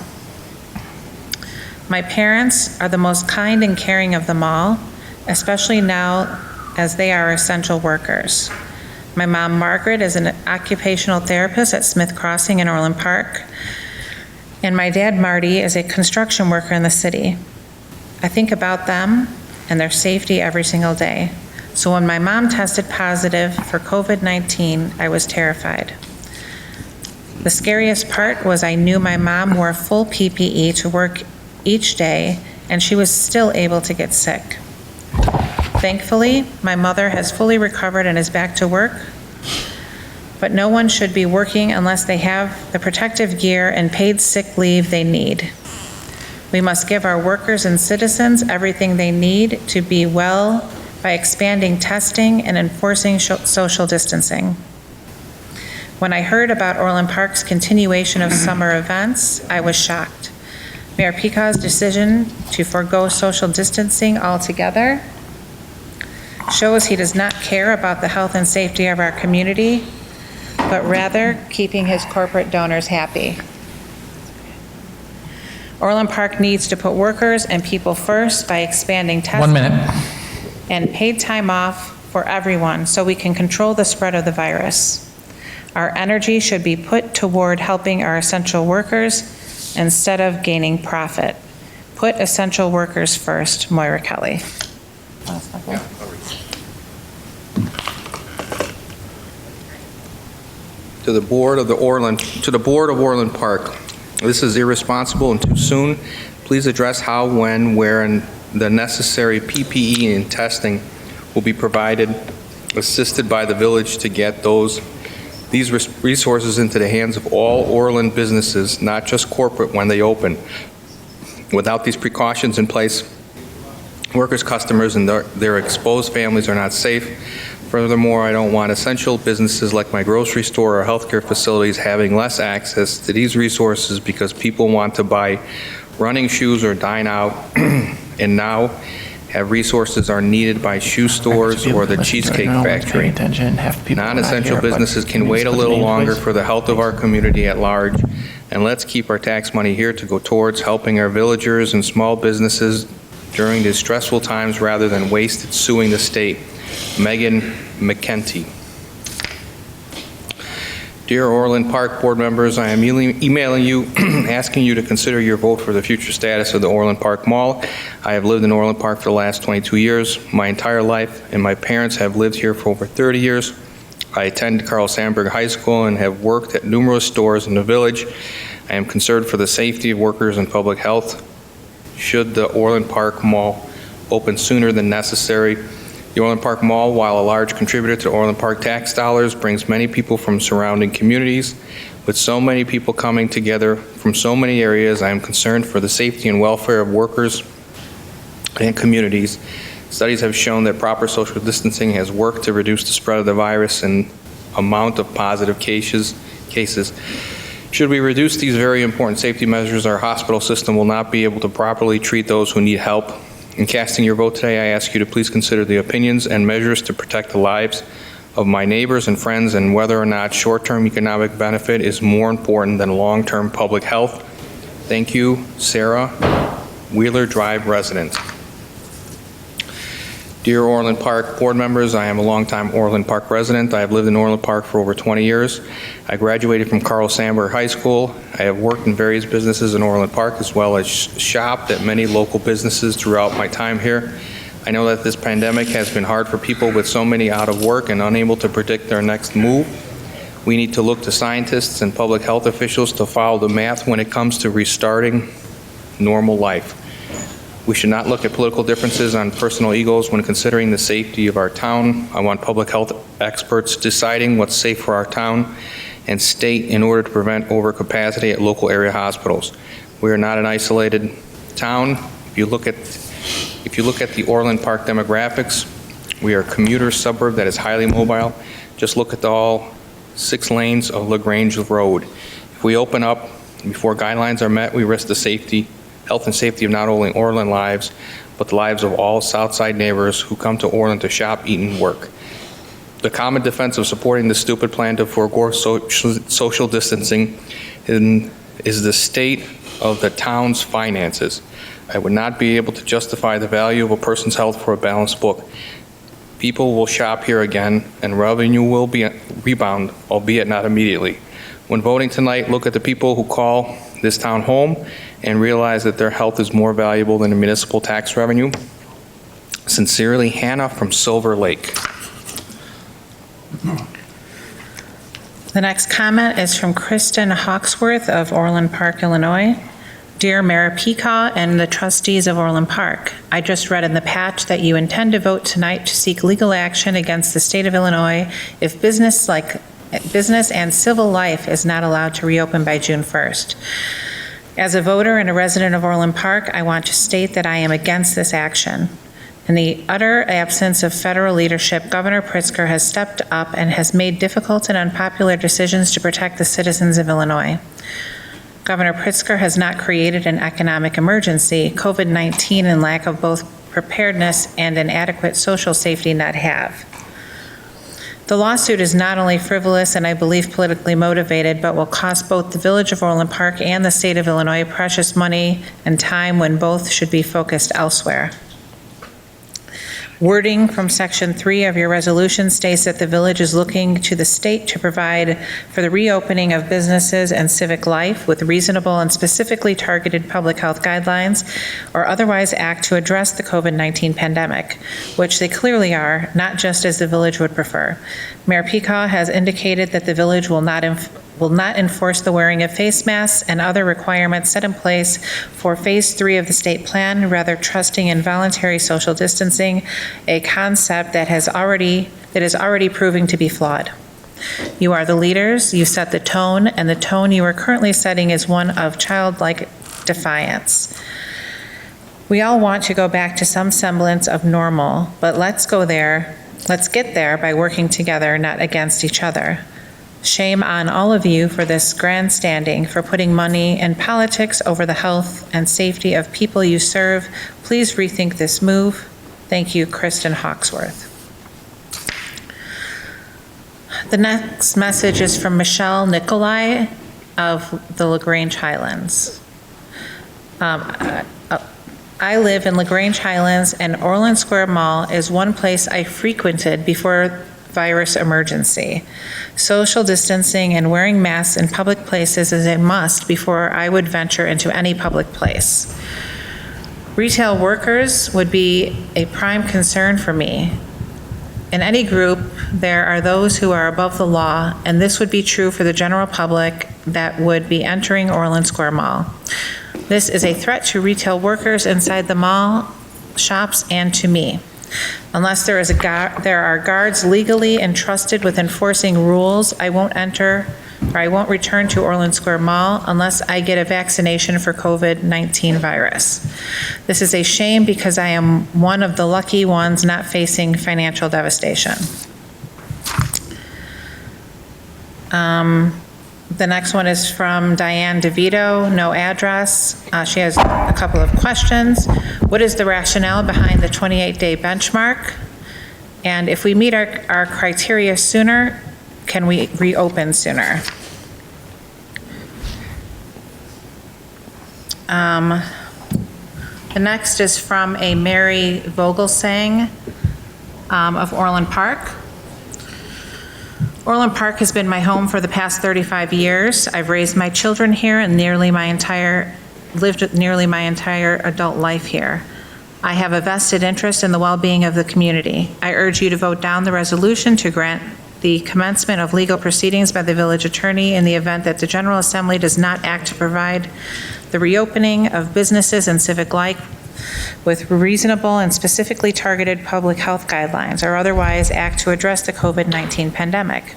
My parents are the most kind and caring of them all, especially now as they are essential workers. My mom, Margaret, is an occupational therapist at Smith Crossing in Orland Park, and my dad, Marty, is a construction worker in the city. I think about them and their safety every single day. So when my mom tested positive for COVID-19, I was terrified. The scariest part was I knew my mom wore full PPE to work each day, and she was still able to get sick. Thankfully, my mother has fully recovered and is back to work, but no one should be working unless they have the protective gear and paid sick leave they need. We must give our workers and citizens everything they need to be well by expanding testing and enforcing social distancing. When I heard about Orland Park's continuation of summer events, I was shocked. Mayor Pecaw's decision to forego social distancing altogether shows he does not care about the health and safety of our community, but rather keeping his corporate donors happy. Orland Park needs to put workers and people first by expanding testing. 1 minute. And paid time off for everyone so we can control the spread of the virus. Our energy should be put toward helping our essential workers instead of gaining profit. Put essential workers first, Moira Kelly. To the board of Orland Park, this is irresponsible and too soon. Please address how, when, where, and the necessary PPE and testing will be provided, assisted by the village to get these resources into the hands of all Orland businesses, not just corporate when they open. Without these precautions in place, workers, customers, and their exposed families are not safe. Furthermore, I don't want essential businesses like my grocery store or healthcare facilities having less access to these resources because people want to buy running shoes or dine out, and now have resources are needed by shoe stores or the Cheesecake Factory. Non-essential businesses can wait a little longer for the health of our community at large, and let's keep our tax money here to go towards helping our villagers and small businesses during these stressful times rather than waste it suing the state. Megan McKenty. Dear Orland Park board members, I am emailing you, asking you to consider your vote for the future status of the Orland Park Mall. I have lived in Orland Park for the last 22 years, my entire life, and my parents have lived here for over 30 years. I attended Carl Sandburg High School and have worked at numerous stores in the village. I am concerned for the safety of workers and public health. Should the Orland Park Mall open sooner than necessary? The Orland Park Mall, while a large contributor to Orland Park tax dollars, brings many people from surrounding communities. With so many people coming together from so many areas, I am concerned for the safety and welfare of workers and communities. Studies have shown that proper social distancing has worked to reduce the spread of the virus and amount of positive cases. Should we reduce these very important safety measures, our hospital system will not be able to properly treat those who need help. In casting your vote today, I ask you to please consider the opinions and measures to protect the lives of my neighbors and friends and whether or not short-term economic benefit is more important than long-term public health. Thank you, Sarah, Wheeler Drive resident. Dear Orland Park board members, I am a longtime Orland Park resident. I have lived in Orland Park for over 20 years. I graduated from Carl Sandburg High School. I have worked in various businesses in Orland Park as well as shopped at many local businesses throughout my time here. I know that this pandemic has been hard for people with so many out of work and unable to predict their next move. We need to look to scientists and public health officials to follow the math when it comes to restarting normal life. We should not look at political differences on personal egos when considering the safety of our town. I want public health experts deciding what's safe for our town and state in order to prevent overcapacity at local area hospitals. We are not an isolated town. If you look at the Orland Park demographics, we are a commuter suburb that is highly mobile. Just look at all 6 lanes of LaGrange Road. If we open up before guidelines are met, we risk the health and safety of not only Orland lives, but the lives of all Southside neighbors who come to Orland to shop, eat, and work. The common defense of supporting the stupid plan to forego social distancing is the state of the town's finances. I would not be able to justify the value of a person's health for a balanced book. People will shop here again, and revenue will rebound, albeit not immediately. When voting tonight, look at the people who call this town home and realize that their health is more valuable than the municipal tax revenue. Sincerely, Hannah from Silver Lake. The next comment is from Kristen Hawksworth of Orland Park, Illinois. Dear Mayor Peacock and the trustees of Orland Park, I just read in the patch that you intend to vote tonight to seek legal action against the state of Illinois if business and civil life is not allowed to reopen by June 1st. As a voter and a resident of Orland Park, I want to state that I am against this action. In the utter absence of federal leadership, Governor Pritzker has stepped up and has made difficult and unpopular decisions to protect the citizens of Illinois. Governor Pritzker has not created an economic emergency. COVID-19 and lack of both preparedness and an adequate social safety net have. The lawsuit is not only frivolous and I believe politically motivated, but will cost both the Village of Orland Park and the state of Illinois precious money and time when both should be focused elsewhere. Wording from Section 3 of your resolution states that the village is looking to the state to provide for the reopening of businesses and civic life with reasonable and specifically targeted public health guidelines, or otherwise act to address the COVID-19 pandemic, which they clearly are, not just as the village would prefer. Mayor Peacock has indicated that the village will not enforce the wearing of face masks and other requirements set in place for Phase 3 of the state plan, rather trusting in voluntary social distancing, a concept that is already proving to be flawed. You are the leaders, you set the tone, and the tone you are currently setting is one of childlike defiance. We all want to go back to some semblance of normal, but let's get there by working together, not against each other. Shame on all of you for this grandstanding, for putting money and politics over the health and safety of people you serve. Please rethink this move. Thank you, Kristen Hawksworth. The next message is from Michelle Nicolai of the LaGrange Highlands. I live in LaGrange Highlands, and Orland Square Mall is one place I frequented before virus emergency. Social distancing and wearing masks in public places is a must before I would venture into any public place. Retail workers would be a prime concern for me. In any group, there are those who are above the law, and this would be true for the general public that would be entering Orland Square Mall. This is a threat to retail workers inside the mall, shops, and to me. Unless there are guards legally entrusted with enforcing rules, I won't return to Orland Square Mall unless I get a vaccination for COVID-19 virus. This is a shame because I am one of the lucky ones not facing financial devastation. The next one is from Diane DeVito, no address. She has a couple of questions. What is the rationale behind the 28-day benchmark? And if we meet our criteria sooner, can we reopen sooner? The next is from a Mary Vogelsang of Orland Park. Orland Park has been my home for the past 35 years. I've raised my children here and lived nearly my entire adult life here. I have a vested interest in the well-being of the community. I urge you to vote down the resolution to grant the commencement of legal proceedings by the village attorney in the event that the General Assembly does not act to provide the reopening of businesses and civic life with reasonable and specifically targeted public health guidelines, or otherwise act to address the COVID-19 pandemic.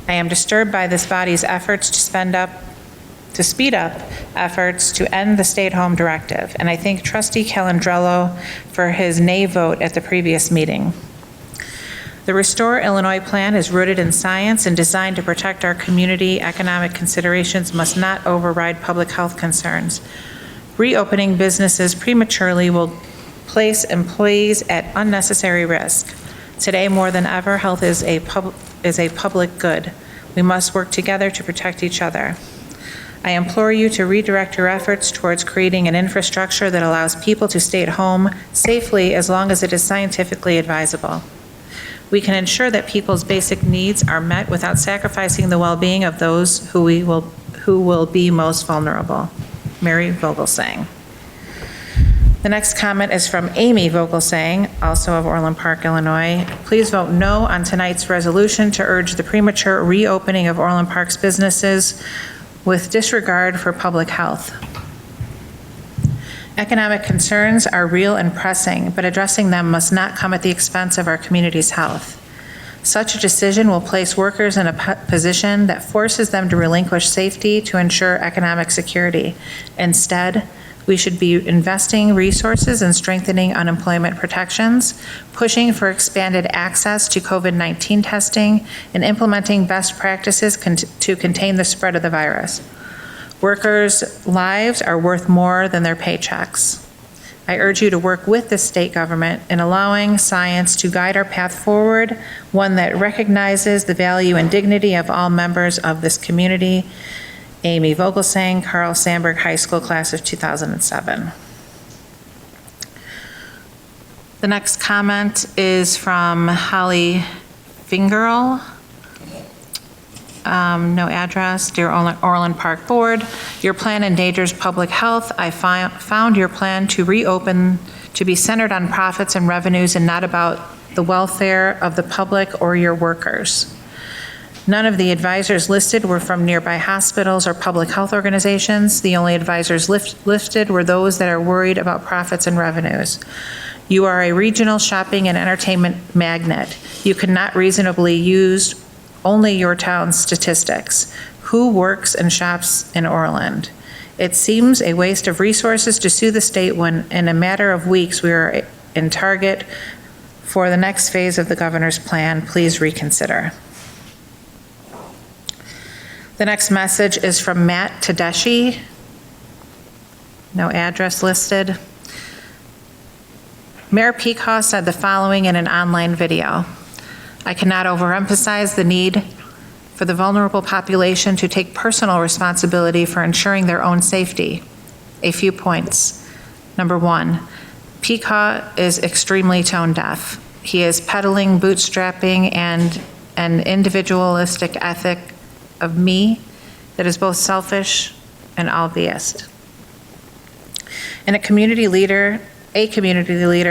I am disturbed by this body's efforts to speed up efforts to end the stay-at-home directive, and I thank Trustee Calandrello for his nay vote at the previous meeting. The Restore Illinois plan is rooted in science and designed to protect our community. Economic considerations must not override public health concerns. Reopening businesses prematurely will place employees at unnecessary risk. Today, more than ever, health is a public good. We must work together to protect each other. I implore you to redirect your efforts towards creating an infrastructure that allows people to stay at home safely as long as it is scientifically advisable. We can ensure that people's basic needs are met without sacrificing the well-being of those who will be most vulnerable. Mary Vogelsang. The next comment is from Amy Vogelsang, also of Orland Park, Illinois. Please vote no on tonight's resolution to urge the premature reopening of Orland Park's businesses with disregard for public health. Economic concerns are real and pressing, but addressing them must not come at the expense of our community's health. Such a decision will place workers in a position that forces them to relinquish safety to ensure economic security. Instead, we should be investing resources in strengthening unemployment protections, pushing for expanded access to COVID-19 testing, and implementing best practices to contain the spread of the virus. Workers' lives are worth more than their paychecks. I urge you to work with the state government in allowing science to guide our path forward, one that recognizes the value and dignity of all members of this community. Amy Vogelsang, Carl Sandburg High School Class of 2007. The next comment is from Holly Fingerl. No address. Dear Orland Park Board, your plan endangers public health. I found your plan to reopen to be centered on profits and revenues and not about the welfare of the public or your workers. None of the advisors listed were from nearby hospitals or public health organizations. The only advisors listed were those that are worried about profits and revenues. You are a regional shopping and entertainment magnet. You cannot reasonably use only your town's statistics. Who works and shops in Orland? It seems a waste of resources to sue the state when, in a matter of weeks, we are in target for the next phase of the governor's plan. Please reconsider. The next message is from Matt Tedeschi. No address listed. Mayor Peacock said the following in an online video. I cannot overemphasize the need for the vulnerable population to take personal responsibility for ensuring their own safety. A few points. Number one, Peacock is extremely tone deaf. He is peddling bootstrapping and an individualistic ethic of me that is both selfish and obvious. And a community leader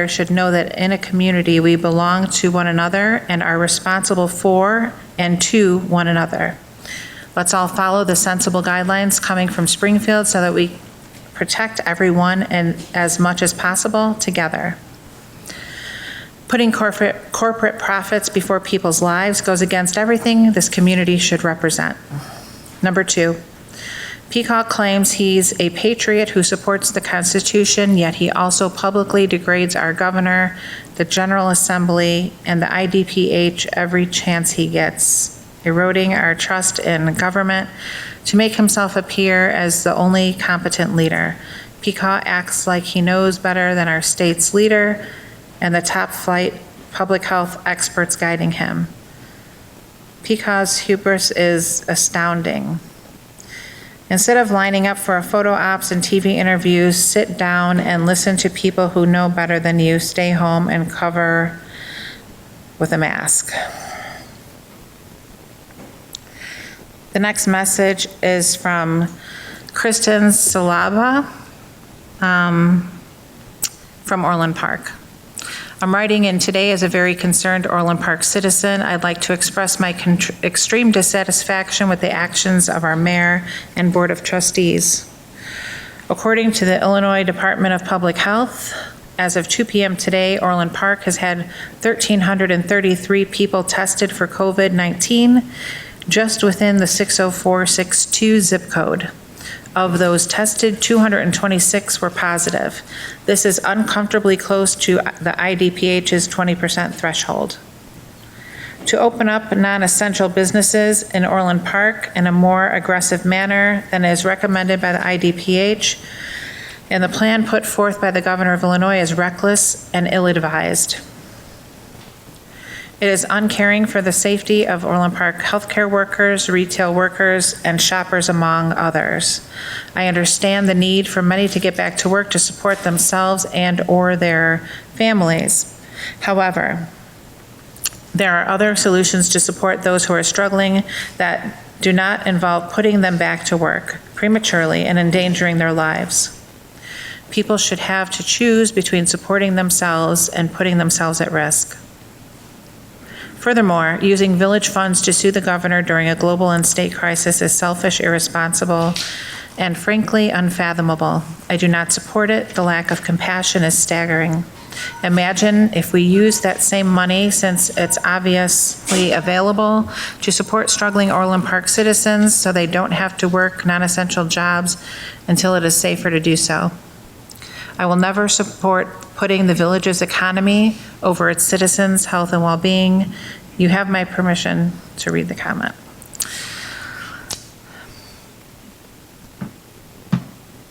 should know that in a community we belong to one another and are responsible for and to one another. Let's all follow the sensible guidelines coming from Springfield so that we protect everyone and as much as possible together. Putting corporate profits before people's lives goes against everything this community should represent. Number two, Peacock claims he's a patriot who supports the Constitution, yet he also publicly degrades our governor, the General Assembly, and the IDPH every chance he gets, eroding our trust in government to make himself appear as the only competent leader. Peacock acts like he knows better than our state's leader and the top flight public health experts guiding him. Peacock's hubris is astounding. Instead of lining up for photo ops and TV interviews, sit down and listen to people who know better than you. Stay home and cover with a mask. The next message is from Kristen Salaba from Orland Park. I'm writing in today as a very concerned Orland Park citizen. I'd like to express my extreme dissatisfaction with the actions of our mayor and board of trustees. According to the Illinois Department of Public Health, as of 2 p.m. today, Orland Park has had 1,333 people tested for COVID-19 just within the 60462 zip code. Of those tested, 226 were positive. This is uncomfortably close to the IDPH's 20% threshold. To open up non-essential businesses in Orland Park in a more aggressive manner than is recommended by the IDPH and the plan put forth by the governor of Illinois is reckless and ill-advised. It is uncaring for the safety of Orland Park healthcare workers, retail workers, and shoppers, among others. I understand the need for many to get back to work to support themselves and/or their families. However, there are other solutions to support those who are struggling that do not involve putting them back to work prematurely and endangering their lives. People should have to choose between supporting themselves and putting themselves at risk. Furthermore, using village funds to sue the governor during a global and state crisis is selfish, irresponsible, and frankly unfathomable. I do not support it. The lack of compassion is staggering. Imagine if we used that same money, since it's obviously available, to support struggling Orland Park citizens so they don't have to work non-essential jobs until it is safer to do so. I will never support putting the village's economy over its citizens' health and well-being. You have my permission to read the comment.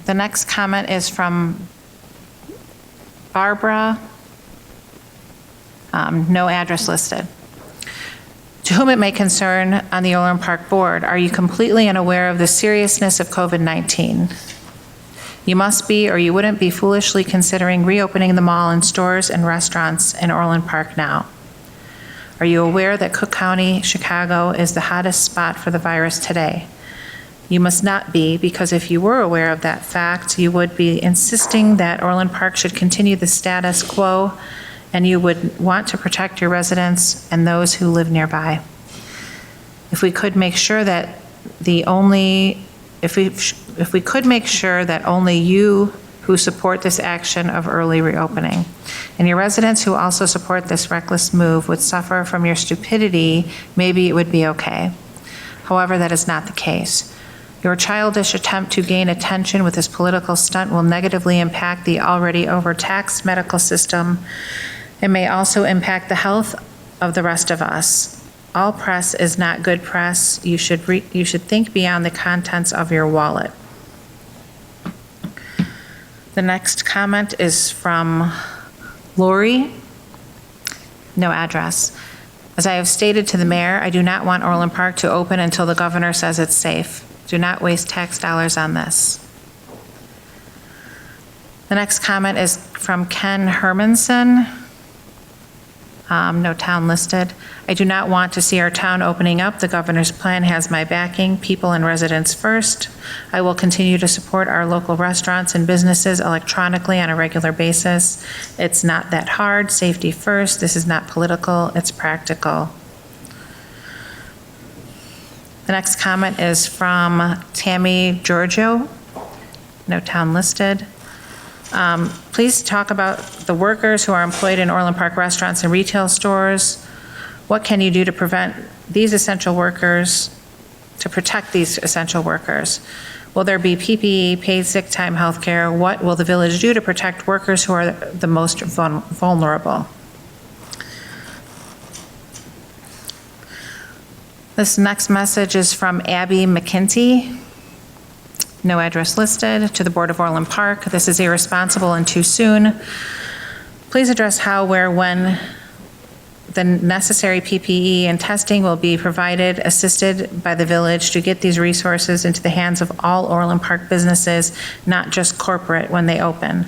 The next comment is from Barbara, no address listed. To whom it may concern, on the Orland Park Board, are you completely unaware of the seriousness of COVID-19? You must be, or you wouldn't be foolishly considering reopening the mall and stores and restaurants in Orland Park now. Are you aware that Cook County, Chicago, is the hottest spot for the virus today? You must not be, because if you were aware of that fact, you would be insisting that Orland Park should continue the status quo, and you would want to protect your residents and those who live nearby. If we could make sure that only you who support this action of early reopening, and your residents who also support this reckless move would suffer from your stupidity, maybe it would be okay. However, that is not the case. Your childish attempt to gain attention with this political stunt will negatively impact the already overtaxed medical system and may also impact the health of the rest of us. All press is not good press. You should think beyond the contents of your wallet. The next comment is from Lori, no address. As I have stated to the mayor, I do not want Orland Park to open until the governor says it's safe. Do not waste tax dollars on this. The next comment is from Ken Hermanson, no town listed. I do not want to see our town opening up. The governor's plan has my backing, people and residents first. I will continue to support our local restaurants and businesses electronically on a regular basis. It's not that hard. Safety first. This is not political, it's practical. The next comment is from Tammy Giorgio, no town listed. Please talk about the workers who are employed in Orland Park restaurants and retail stores. What can you do to protect these essential workers? Will there be PPE, paid sick time, health care? What will the village do to protect workers who are the most vulnerable? This next message is from Abby McKinty, no address listed, to the Board of Orland Park. This is irresponsible and too soon. Please address how, where, when the necessary PPE and testing will be provided, assisted by the village to get these resources into the hands of all Orland Park businesses, not just corporate when they open.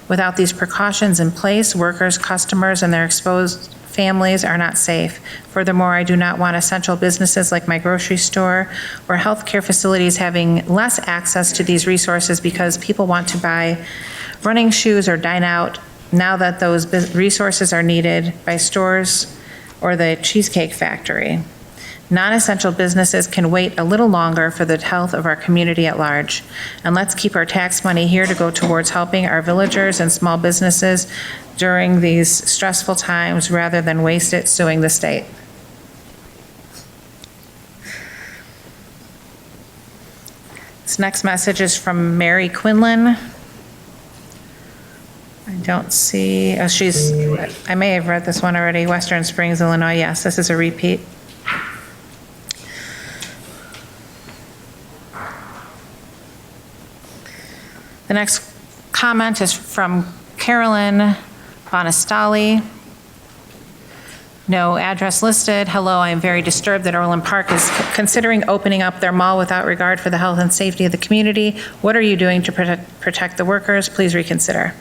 Without these precautions in place, workers, customers, and their exposed families are not safe. Furthermore, I do not want essential businesses like my grocery store or healthcare facilities having less access to these resources because people want to buy running shoes or dine out now that those resources are needed by stores or the Cheesecake Factory. Non-essential businesses can wait a little longer for the health of our community at large. And let's keep our tax money here to go towards helping our villagers and small businesses during these stressful times rather than waste it suing the state. This next message is from Mary Quinlan. I don't see, I may have read this one already, Western Springs, Illinois. Yes, this is a repeat. The next comment is from Carolyn Bonastali. No address listed. Hello, I am very disturbed that Orland Park is considering opening up their mall without regard for the health and safety of the community. What are you doing to protect the workers? Please reconsider.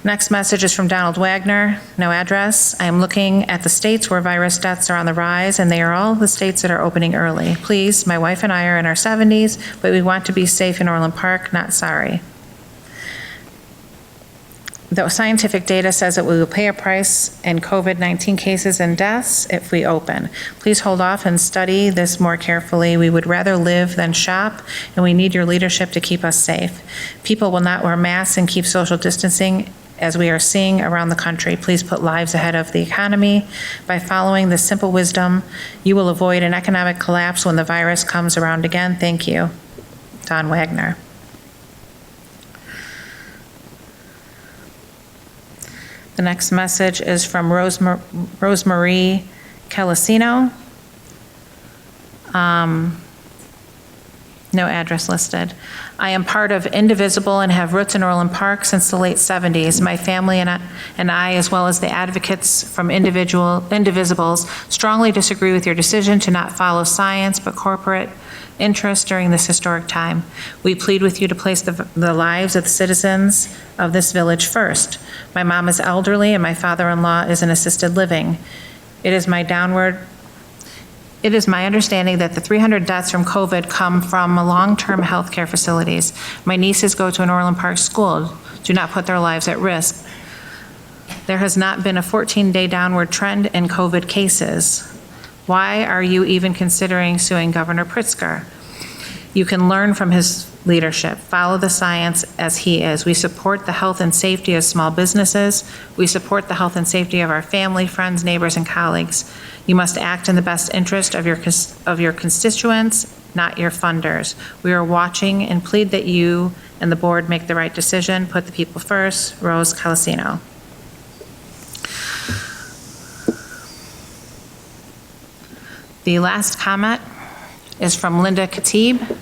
Next message is from Donald Wagner, no address. I am looking at the states where virus deaths are on the rise, and they are all the states that are opening early. Please, my wife and I are in our 70s, but we want to be safe in Orland Park, not sorry. The scientific data says that we will pay a price in COVID-19 cases and deaths if we open. Please hold off and study this more carefully. We would rather live than shop, and we need your leadership to keep us safe. People will not wear masks and keep social distancing as we are seeing around the country. Please put lives ahead of the economy. By following this simple wisdom, you will avoid an economic collapse when the virus comes around again. Thank you. Don Wagner. The next message is from Rosemarie Calasino. No address listed. I am part of Indivisible and have roots in Orland Park since the late 70s. My family and I, as well as the advocates from Indivisibles, strongly disagree with your decision to not follow science but corporate interest during this historic time. We plead with you to place the lives of the citizens of this village first. My mom is elderly and my father-in-law is in assisted living. It is my understanding that the 300 deaths from COVID come from long-term health care facilities. My nieces go to an Orland Park school. Do not put their lives at risk. There has not been a 14-day downward trend in COVID cases. Why are you even considering suing Governor Pritzker? You can learn from his leadership. Follow the science as he is. We support the health and safety of small businesses. We support the health and safety of our family, friends, neighbors, and colleagues. You must act in the best interest of your constituents, not your funders. We are watching and plead that you and the board make the right decision. Put the people first. Rose Calasino. The last comment is from Linda Khatib.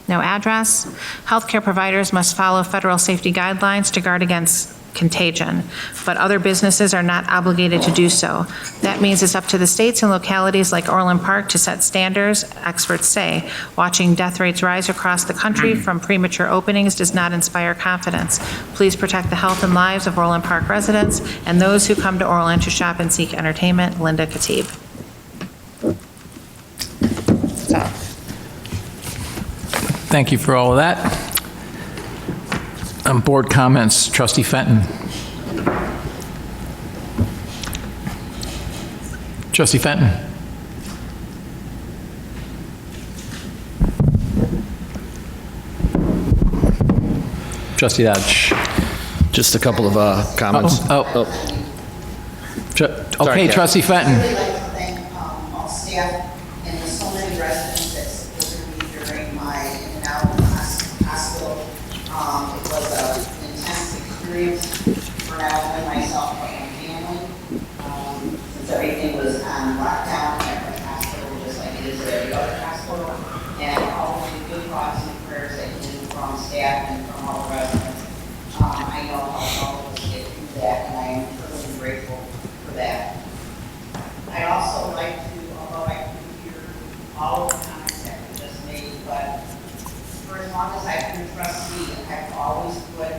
No address. Healthcare providers must follow federal safety guidelines to guard against contagion, but other businesses are not obligated to do so. That means it's up to the states and localities like Orland Park to set standards, experts say. Watching death rates rise across the country from premature openings does not inspire confidence. Please protect the health and lives of Orland Park residents and those who come to Orland to shop and seek entertainment. Linda Khatib. Thank you for all of that. Board comments, Trustee Fenton. Trustee Fenton. Trustee Dodge. Just a couple of comments. Okay, Trustee Fenton. I'd really like to thank all staff and so many residents that supported me during my in and out of the hospital. It was an intense experience for not only myself but my family. Since everything was on lockdown at my hospital, just like it is at every other hospital, and all of the good thoughts and prayers that came from staff and from all the residents. I know how all of us get through that, and I am truly grateful for that. I'd also like to, although I couldn't hear all of the comments that were just made, but for as long as I've been trustee, I've always put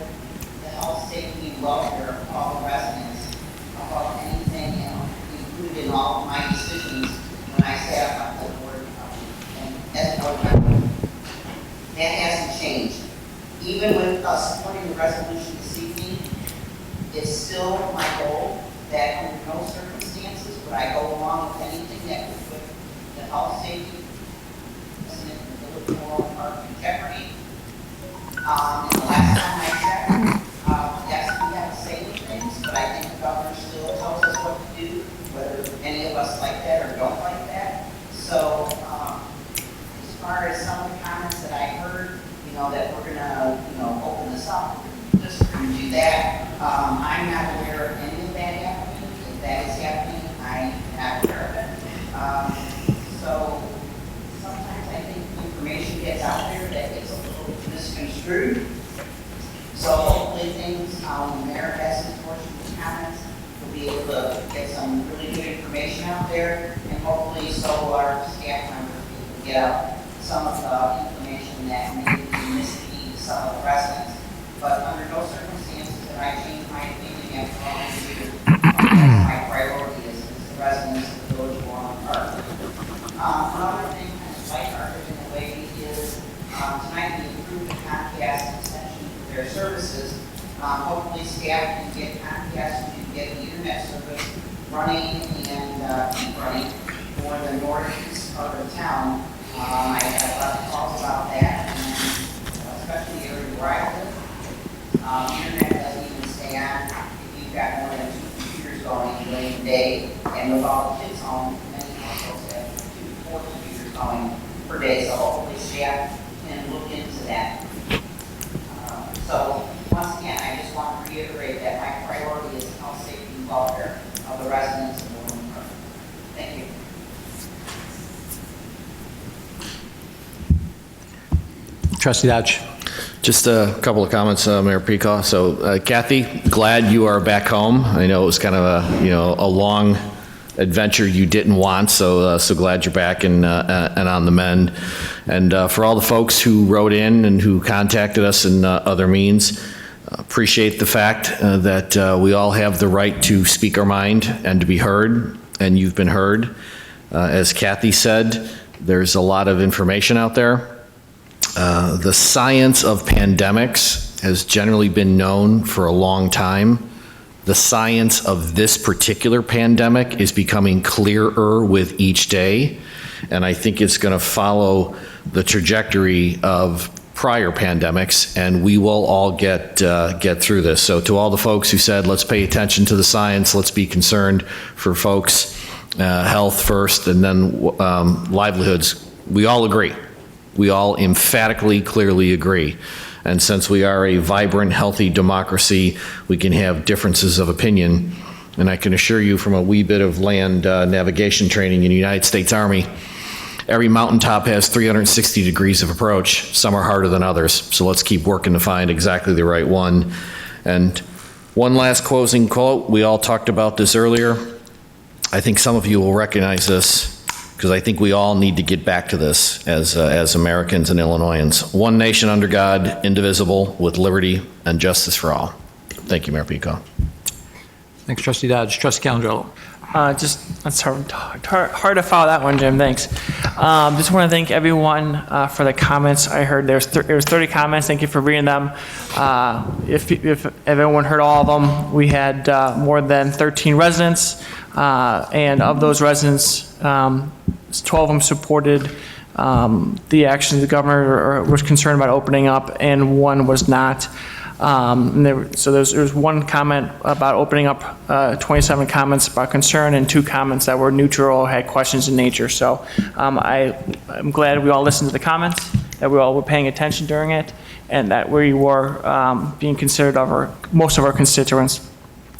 the health, safety, and welfare of all the residents above anything, included in all of my decisions when I sat up on the board and as a board member. That hasn't changed. Even with us supporting the resolution this evening, it's still my goal that under no circumstances would I go along with anything that would put the health, safety, and the village of Orland Park in jeopardy. And the last time I checked, yes, we have to say these things, but I think the governor still tells us what to do, whether any of us like that or don't like that. So as far as some of the comments that I heard, that we're gonna, open this up, this, we're gonna do that. I'm not aware of any of that happening. If that is happening, I'm not aware of it. So sometimes I think information gets out there that gets a little misconstrued. So hopefully things, the mayor has his portion of the comments, we'll be able to get some really good information out there, and hopefully so our staff members will get out some of the information that may be misleading to some of the residents. But under no circumstances did I change my opinion after all these years. My priority is the residents of the village of Orland Park. Another thing, kind of lighthearted in a way, is tonight we approved the Comcast extension for their services. Hopefully staff can get Comcast and get the internet service running and keep running for the northeast part of town. I had a lot of calls about that, and especially the area where I live. Internet doesn't even stay on if you've got more than 2 computers going during the day, and with all the kids home, many households have 2 to 4 computers going per day, so hopefully staff can look into that. So once again, I just want to reiterate that my priority is health, safety, and welfare of the residents of Orland Park. Thank you. Trustee Dodge. Just a couple of comments, Mayor Peacock. So Kathy, glad you are back home. I know it was kind of a long adventure you didn't want, so glad you're back and on the mend. And for all the folks who wrote in and who contacted us in other means, appreciate the fact that we all have the right to speak our mind and to be heard, and you've been heard. As Kathy said, there's a lot of information out there. The science of pandemics has generally been known for a long time. The science of this particular pandemic is becoming clearer with each day, and I think it's going to follow the trajectory of prior pandemics, and we will all get through this. So to all the folks who said, let's pay attention to the science, let's be concerned for folks' health first and then livelihoods, we all agree. We all emphatically, clearly agree. And since we are a vibrant, healthy democracy, we can have differences of opinion. And I can assure you from a wee bit of land navigation training in the United States Army, every mountaintop has 360 degrees of approach. Some are harder than others. So let's keep working to find exactly the right one. And one last closing quote. We all talked about this earlier. I think some of you will recognize this, because I think we all need to get back to this as Americans and Illinoisans. One nation under God, indivisible, with liberty and justice for all. Thank you, Mayor Pico. Thanks, Trustee Dodge. Trustee Calendrello. That's hard to follow that one, Jim. Thanks. Just want to thank everyone for the comments. I heard there was 30 comments. Thank you for reading them. If everyone heard all of them, we had more than 13 residents, and of those residents, 12 of them supported the actions the governor was concerned about opening up, and one was not. So there was one comment about opening up, 27 comments about concern, and 2 comments that were neutral, had questions in nature. So I'm glad we all listened to the comments, that we all were paying attention during it, and that we were being considered of most of our constituents.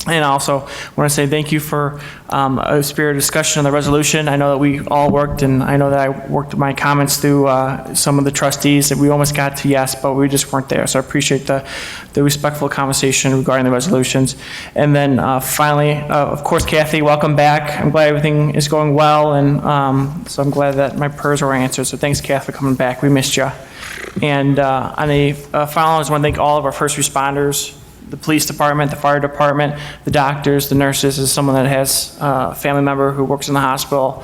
And also want to say thank you for a spirited discussion on the resolution. I know that we all worked, and I know that I worked my comments through some of the trustees that we almost got to yes, but we just weren't there. So I appreciate the respectful conversation regarding the resolutions. And then finally, of course, Kathy, welcome back. I'm glad everything is going well, and so I'm glad that my prayers were answered. So thanks, Kathy, for coming back. We missed you. And on a final, I just want to thank all of our first responders, the police department, the fire department, the doctors, the nurses. As someone that has a family member who works in the hospital,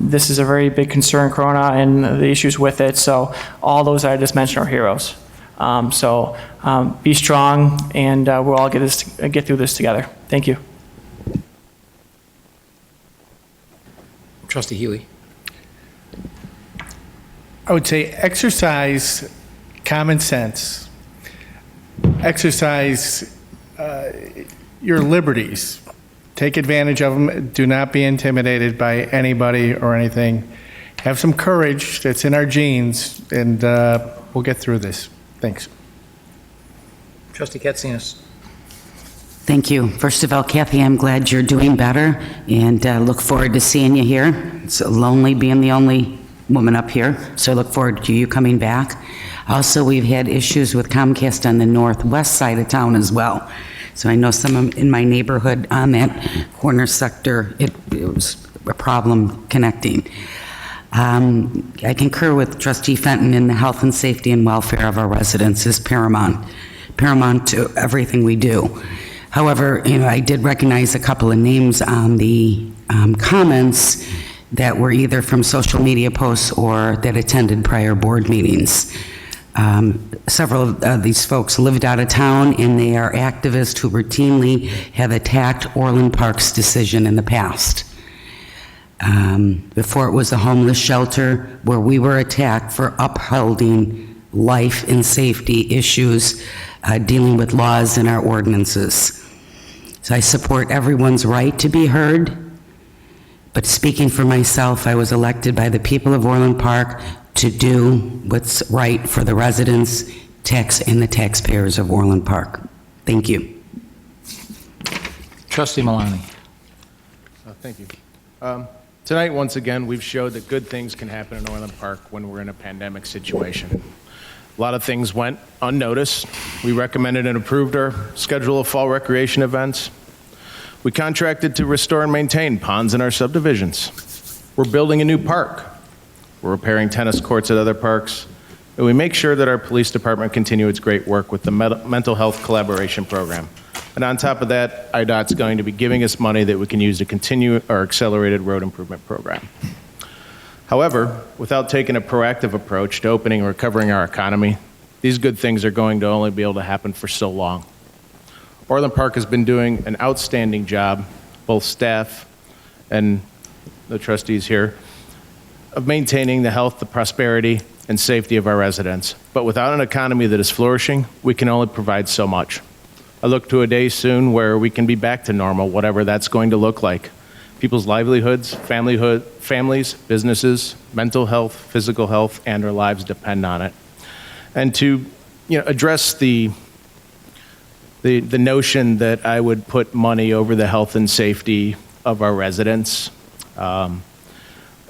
this is a very big concern, Corona, and the issues with it. So all those I just mentioned are heroes. Be strong, and we'll all get through this together. Thank you. Trustee Healy. I would say exercise common sense. Exercise your liberties. Take advantage of them. Do not be intimidated by anybody or anything. Have some courage. That's in our genes, and we'll get through this. Thanks. Trustee Katsinas. Thank you. First of all, Kathy, I'm glad you're doing better, and look forward to seeing you here. It's lonely being the only woman up here, so I look forward to you coming back. Also, we've had issues with Comcast on the northwest side of town as well. So I know some in my neighborhood on that corner sector, it was a problem connecting. I concur with Trustee Fenton in the health and safety and welfare of our residents is paramount to everything we do. However, I did recognize a couple of names on the comments that were either from social media posts or that attended prior board meetings. Several of these folks lived out of town, and they are activists who routinely have attacked Orland Park's decision in the past. Before it was a homeless shelter, where we were attacked for upholding life and safety issues, dealing with laws and our ordinances. So I support everyone's right to be heard, but speaking for myself, I was elected by the people of Orland Park to do what's right for the residents, and the taxpayers of Orland Park. Thank you. Trustee Malani. Thank you. Tonight, once again, we've showed that good things can happen in Orland Park when we're in a pandemic situation. A lot of things went unnoticed. We recommended and approved our schedule of fall recreation events. We contracted to restore and maintain ponds in our subdivisions. We're building a new park. We're repairing tennis courts at other parks. And we make sure that our police department continue its great work with the mental health collaboration program. And on top of that, IDOT's going to be giving us money that we can use to continue our accelerated road improvement program. However, without taking a proactive approach to opening and recovering our economy, these good things are going to only be able to happen for so long. Orland Park has been doing an outstanding job, both staff and the trustees here, of maintaining the health, the prosperity, and safety of our residents. But without an economy that is flourishing, we can only provide so much. I look to a day soon where we can be back to normal, whatever that's going to look like. People's livelihoods, families, businesses, mental health, physical health, and their lives depend on it. And to address the notion that I would put money over the health and safety of our residents, a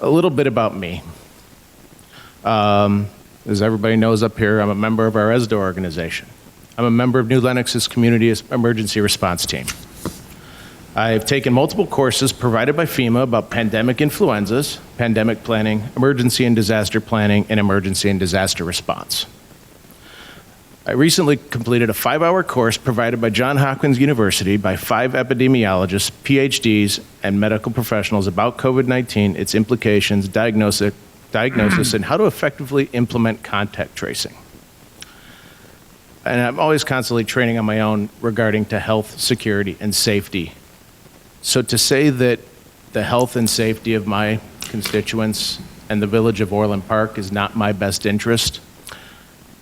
little bit about me. As everybody knows up here, I'm a member of our ESDO organization. I'm a member of New Lenox's Community Emergency Response Team. I've taken multiple courses provided by FEMA about pandemic influenzas, pandemic planning, emergency and disaster planning, and emergency and disaster response. I recently completed a 5-hour course provided by Johns Hopkins University by 5 epidemiologists, PhDs, and medical professionals about COVID-19, its implications, diagnosis, and how to effectively implement contact tracing. And I'm always constantly training on my own regarding to health, security, and safety. So to say that the health and safety of my constituents and the village of Orland Park is not my best interest,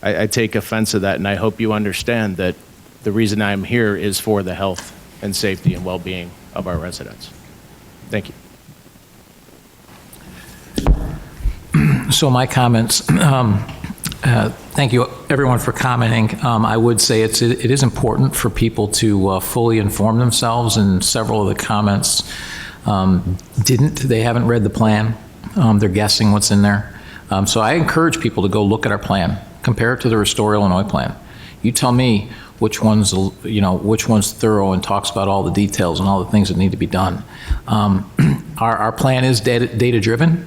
I take offense to that, and I hope you understand that the reason I'm here is for the health and safety and well-being of our residents. Thank you. So my comments, thank you everyone for commenting. I would say it is important for people to fully inform themselves, and several of the comments they haven't read the plan. They're guessing what's in there. So I encourage people to go look at our plan, compare it to the Restore Illinois plan. You tell me which one's thorough and talks about all the details and all the things that need to be done. Our plan is data-driven.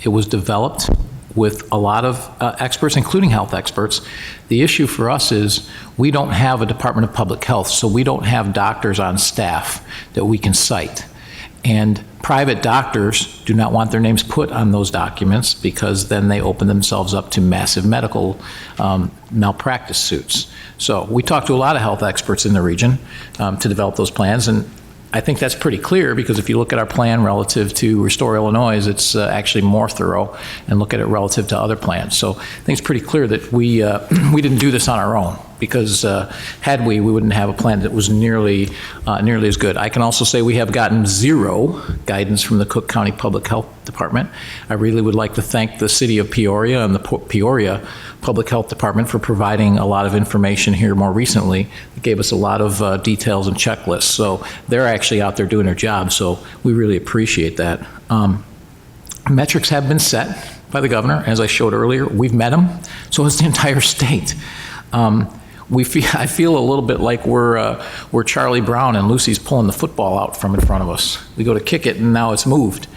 It was developed with a lot of experts, including health experts. The issue for us is we don't have a Department of Public Health, so we don't have doctors on staff that we can cite. And private doctors do not want their names put on those documents because then they open themselves up to massive medical malpractice suits. So we talked to a lot of health experts in the region to develop those plans, and I think that's pretty clear because if you look at our plan relative to Restore Illinois, it's actually more thorough, and look at it relative to other plans. So I think it's pretty clear that we didn't do this on our own, because had we wouldn't have a plan that was nearly as good. I can also say we have gotten zero guidance from the Cook County Public Health Department. I really would like to thank the city of Peoria and the Peoria Public Health Department for providing a lot of information here more recently. It gave us a lot of details and checklists. So they're actually out there doing their job, so we really appreciate that. Metrics have been set by the governor, as I showed earlier. We've met them, so has the entire state. I feel a little bit like we're Charlie Brown and Lucy's pulling the football out from in front of us. We go to kick it and now it's moved.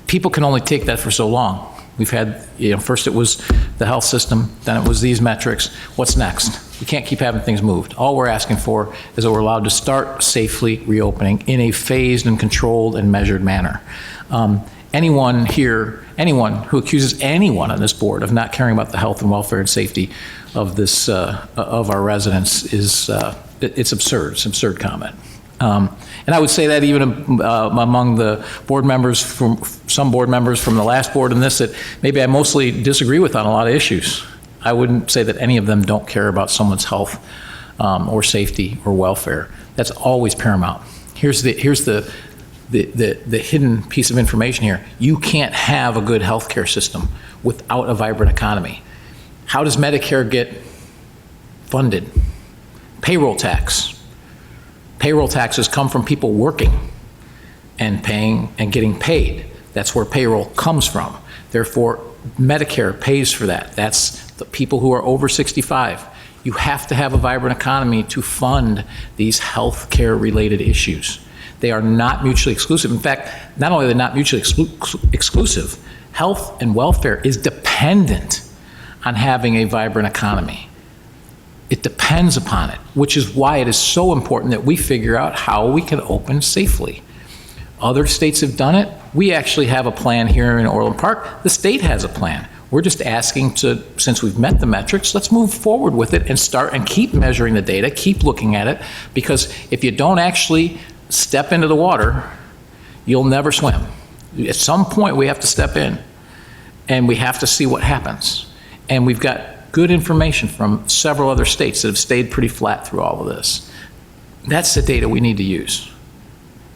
People can only take that for so long. We've had, first it was the health system, then it was these metrics. What's next? We can't keep having things moved. All we're asking for is that we're allowed to start safely reopening in a phased and controlled and measured manner. anyone here, anyone who accuses anyone on this board of not caring about the health and welfare and safety of this, of our residents is, it's absurd. It's an absurd comment. And I would say that even among the board members, from some board members from the last board and this, that maybe I mostly disagree with on a lot of issues. I wouldn't say that any of them don't care about someone's health or safety or welfare. That's always paramount. Here's the hidden piece of information here. You can't have a good healthcare system without a vibrant economy. How does Medicare get funded? Payroll tax. Payroll taxes come from people working and paying and getting paid. That's where payroll comes from. Therefore, Medicare pays for that. That's the people who are over 65. You have to have a vibrant economy to fund these healthcare related issues. They are not mutually exclusive. In fact, not only are they not mutually exclusive, health and welfare is dependent on having a vibrant economy. It depends upon it, which is why it is so important that we figure out how we can open safely. Other states have done it. We actually have a plan here in Orland Park. The state has a plan. We're just asking to, since we've met the metrics, let's move forward with it and start and keep measuring the data, keep looking at it, because if you don't actually step into the water, you'll never swim. At some point, we have to step in, and we have to see what happens. And we've got good information from several other states that have stayed pretty flat through all of this. That's the data we need to use.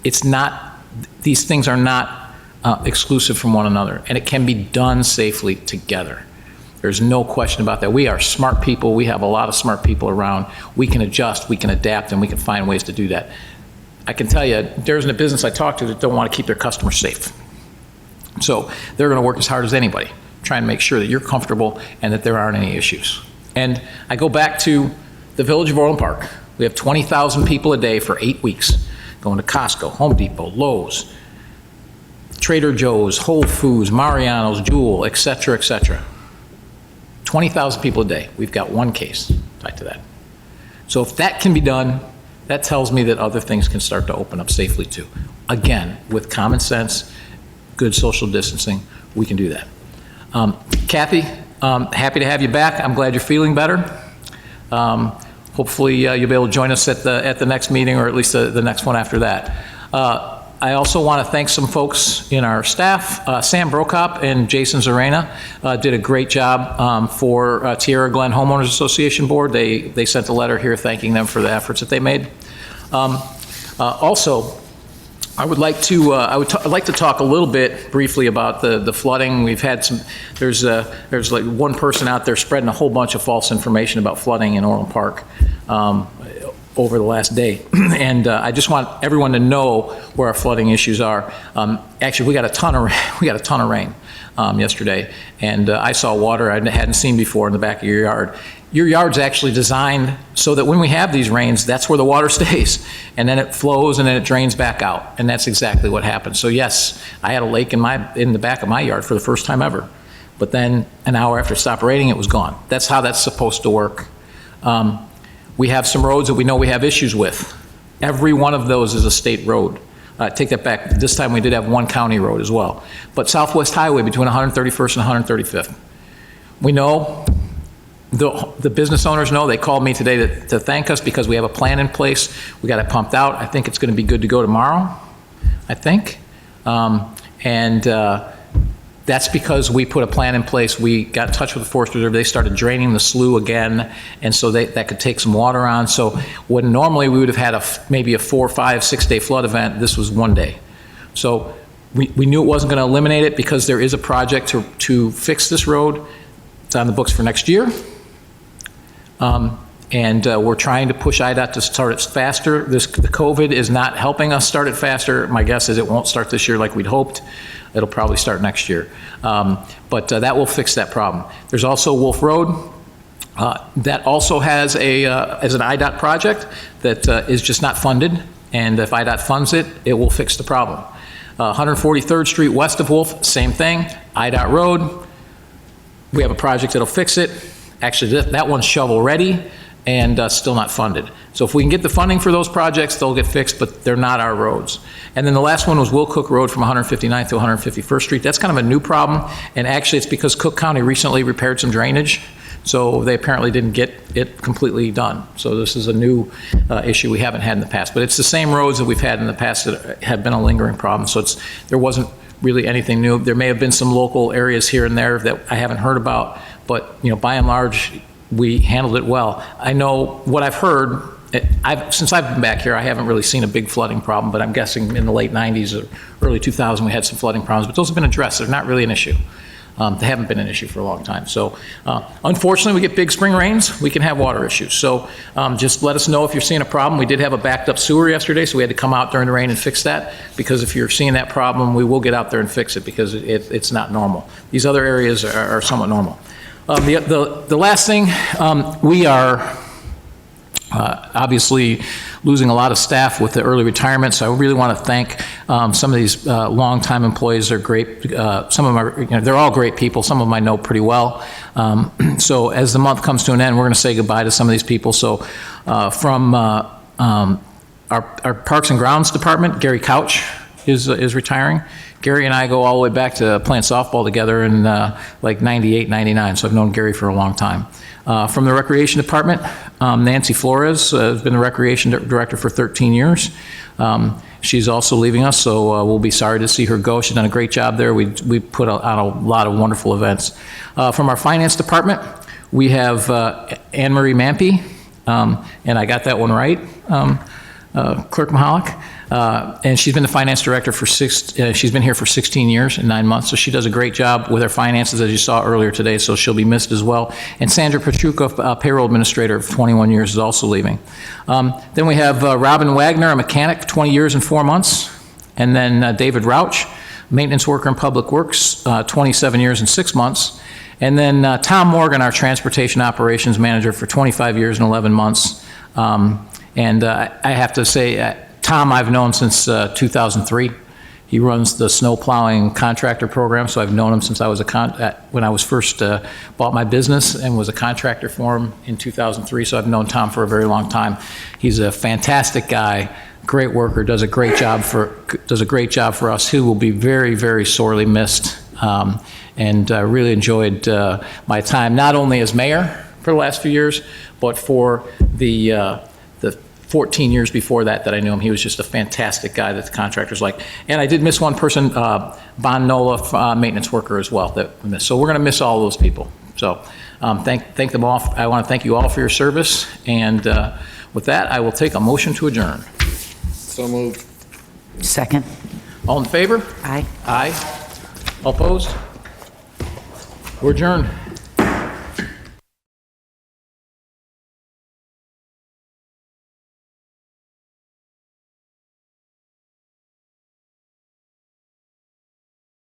It's not, these things are not exclusive from one another, and it can be done safely together. There's no question about that. We are smart people. We have a lot of smart people around. We can adjust, we can adapt, and we can find ways to do that. I can tell you, there isn't a business I talk to that don't want to keep their customers safe. So they're going to work as hard as anybody, trying to make sure that you're comfortable and that there aren't any issues. And I go back to the village of Orland Park. We have 20,000 people a day for 8 weeks going to Costco, Home Depot, Lowe's, Trader Joe's, Whole Foods, Mariano's, Jewel, et cetera, et cetera. 20,000 people a day. We've got one case tied to that. So if that can be done, that tells me that other things can start to open up safely too. Again, with common sense, good social distancing, we can do that. Kathy, happy to have you back. I'm glad you're feeling better. Hopefully you'll be able to join us at the next meeting, or at least the next one after that. I also want to thank some folks in our staff. Sam Brokop and Jason Zarena did a great job for Tierra Glen Homeowners Association Board. They sent a letter here thanking them for the efforts that they made. Also, I'd like to talk a little bit briefly about the flooding. We've had some, there's like one person out there spreading a whole bunch of false information about flooding in Orland Park over the last day. And I just want everyone to know where our flooding issues are. Actually, we got a ton of rain yesterday, and I saw water I hadn't seen before in the back of your yard. Your yard's actually designed so that when we have these rains, that's where the water stays, and then it flows and then it drains back out, and that's exactly what happens. So yes, I had a lake in the back of my yard for the first time ever, but then an hour after it stopped raining, it was gone. That's how that's supposed to work. We have some roads that we know we have issues with. Every one of those is a state road. Take that back. This time we did have one county road as well. But Southwest Highway between 131st and 135th. We know, the business owners know, they called me today to thank us because we have a plan in place. We got it pumped out. I think it's going to be good to go tomorrow, I think. That's because we put a plan in place. We got in touch with the Forest Reserve. They started draining the slough again, and so that could take some water on. So when normally we would have had maybe a 4, 5, 6 day flood event, this was 1 day. So we knew it wasn't going to eliminate it because there is a project to fix this road. It's on the books for next year. We're trying to push IDOT to start it faster. The COVID is not helping us start it faster. My guess is it won't start this year like we'd hoped. It'll probably start next year. But that will fix that problem. There's also Wolf Road. That also has an IDOT project that is just not funded. And if IDOT funds it, it will fix the problem. 143rd Street west of Wolf, same thing. IDOT Road. We have a project that'll fix it. Actually, that one's shovel ready. and still not funded. So if we can get the funding for those projects, they'll get fixed, but they're not our roads. And then the last one was Will Cook Road from 159th to 151st Street. That's kind of a new problem, and actually it's because Cook County recently repaired some drainage, so they apparently didn't get it completely done. So this is a new issue we haven't had in the past. But it's the same roads that we've had in the past that have been a lingering problem, so there wasn't really anything new. There may have been some local areas here and there that I haven't heard about, but by and large, we handled it well. I know what I've heard, since I've been back here, I haven't really seen a big flooding problem, but I'm guessing in the late 90s or early 2000s, we had some flooding problems, but those have been addressed. They're not really an issue. They haven't been an issue for a long time. So unfortunately, we get big spring rains, we can have water issues. So just let us know if you're seeing a problem. We did have a backed up sewer yesterday, so we had to come out during the rain and fix that, because if you're seeing that problem, we will get out there and fix it, because it's not normal. These other areas are somewhat normal. The last thing, we are obviously losing a lot of staff with the early retirement, so I really want to thank some of these longtime employees. They're great. Some of them are, they're all great people. Some of them I know pretty well. So as the month comes to an end, we're going to say goodbye to some of these people. So from our Parks and Grounds Department, Gary Couch is retiring. Gary and I go all the way back to playing softball together in like 98, 99, so I've known Gary for a long time. From the Recreation Department, Nancy Flores has been the Recreation Director for 13 years. She's also leaving us, so we'll be sorry to see her go. She's done a great job there. We put on a lot of wonderful events. From our Finance Department, we have Anne Marie Mampy, and I got that one right, Clerk Mahalik. And she's been the finance director for she's been here for 16 years and 9 months, so she does a great job with her finances, as you saw earlier today, so she'll be missed as well. And Sandra Pachuca, payroll administrator of 21 years, is also leaving. Then we have Robin Wagner, a mechanic, 20 years and 4 months. And then David Rauch, maintenance worker in Public Works, 27 years and 6 months. And then Tom Morgan, our transportation operations manager, for 25 years and 11 months. And I have to say, Tom I've known since 2003. He runs the snow plowing contractor program, so I've known him since I was when I was first bought my business and was a contractor for him in 2003, so I've known Tom for a very long time. He's a fantastic guy, great worker, does a great job for us. He will be very, very sorely missed, and really enjoyed my time, not only as mayor for the last few years, but for the 14 years before that I knew him. He was just a fantastic guy that the contractors like. And I did miss one person, Bon Nola, maintenance worker as well, that we missed. So we're going to miss all those people. So thank them all. I want to thank you all for your service. And with that, I will take a motion to adjourn. So moved. Second. All in favor? Aye. Aye. All opposed? We're adjourned.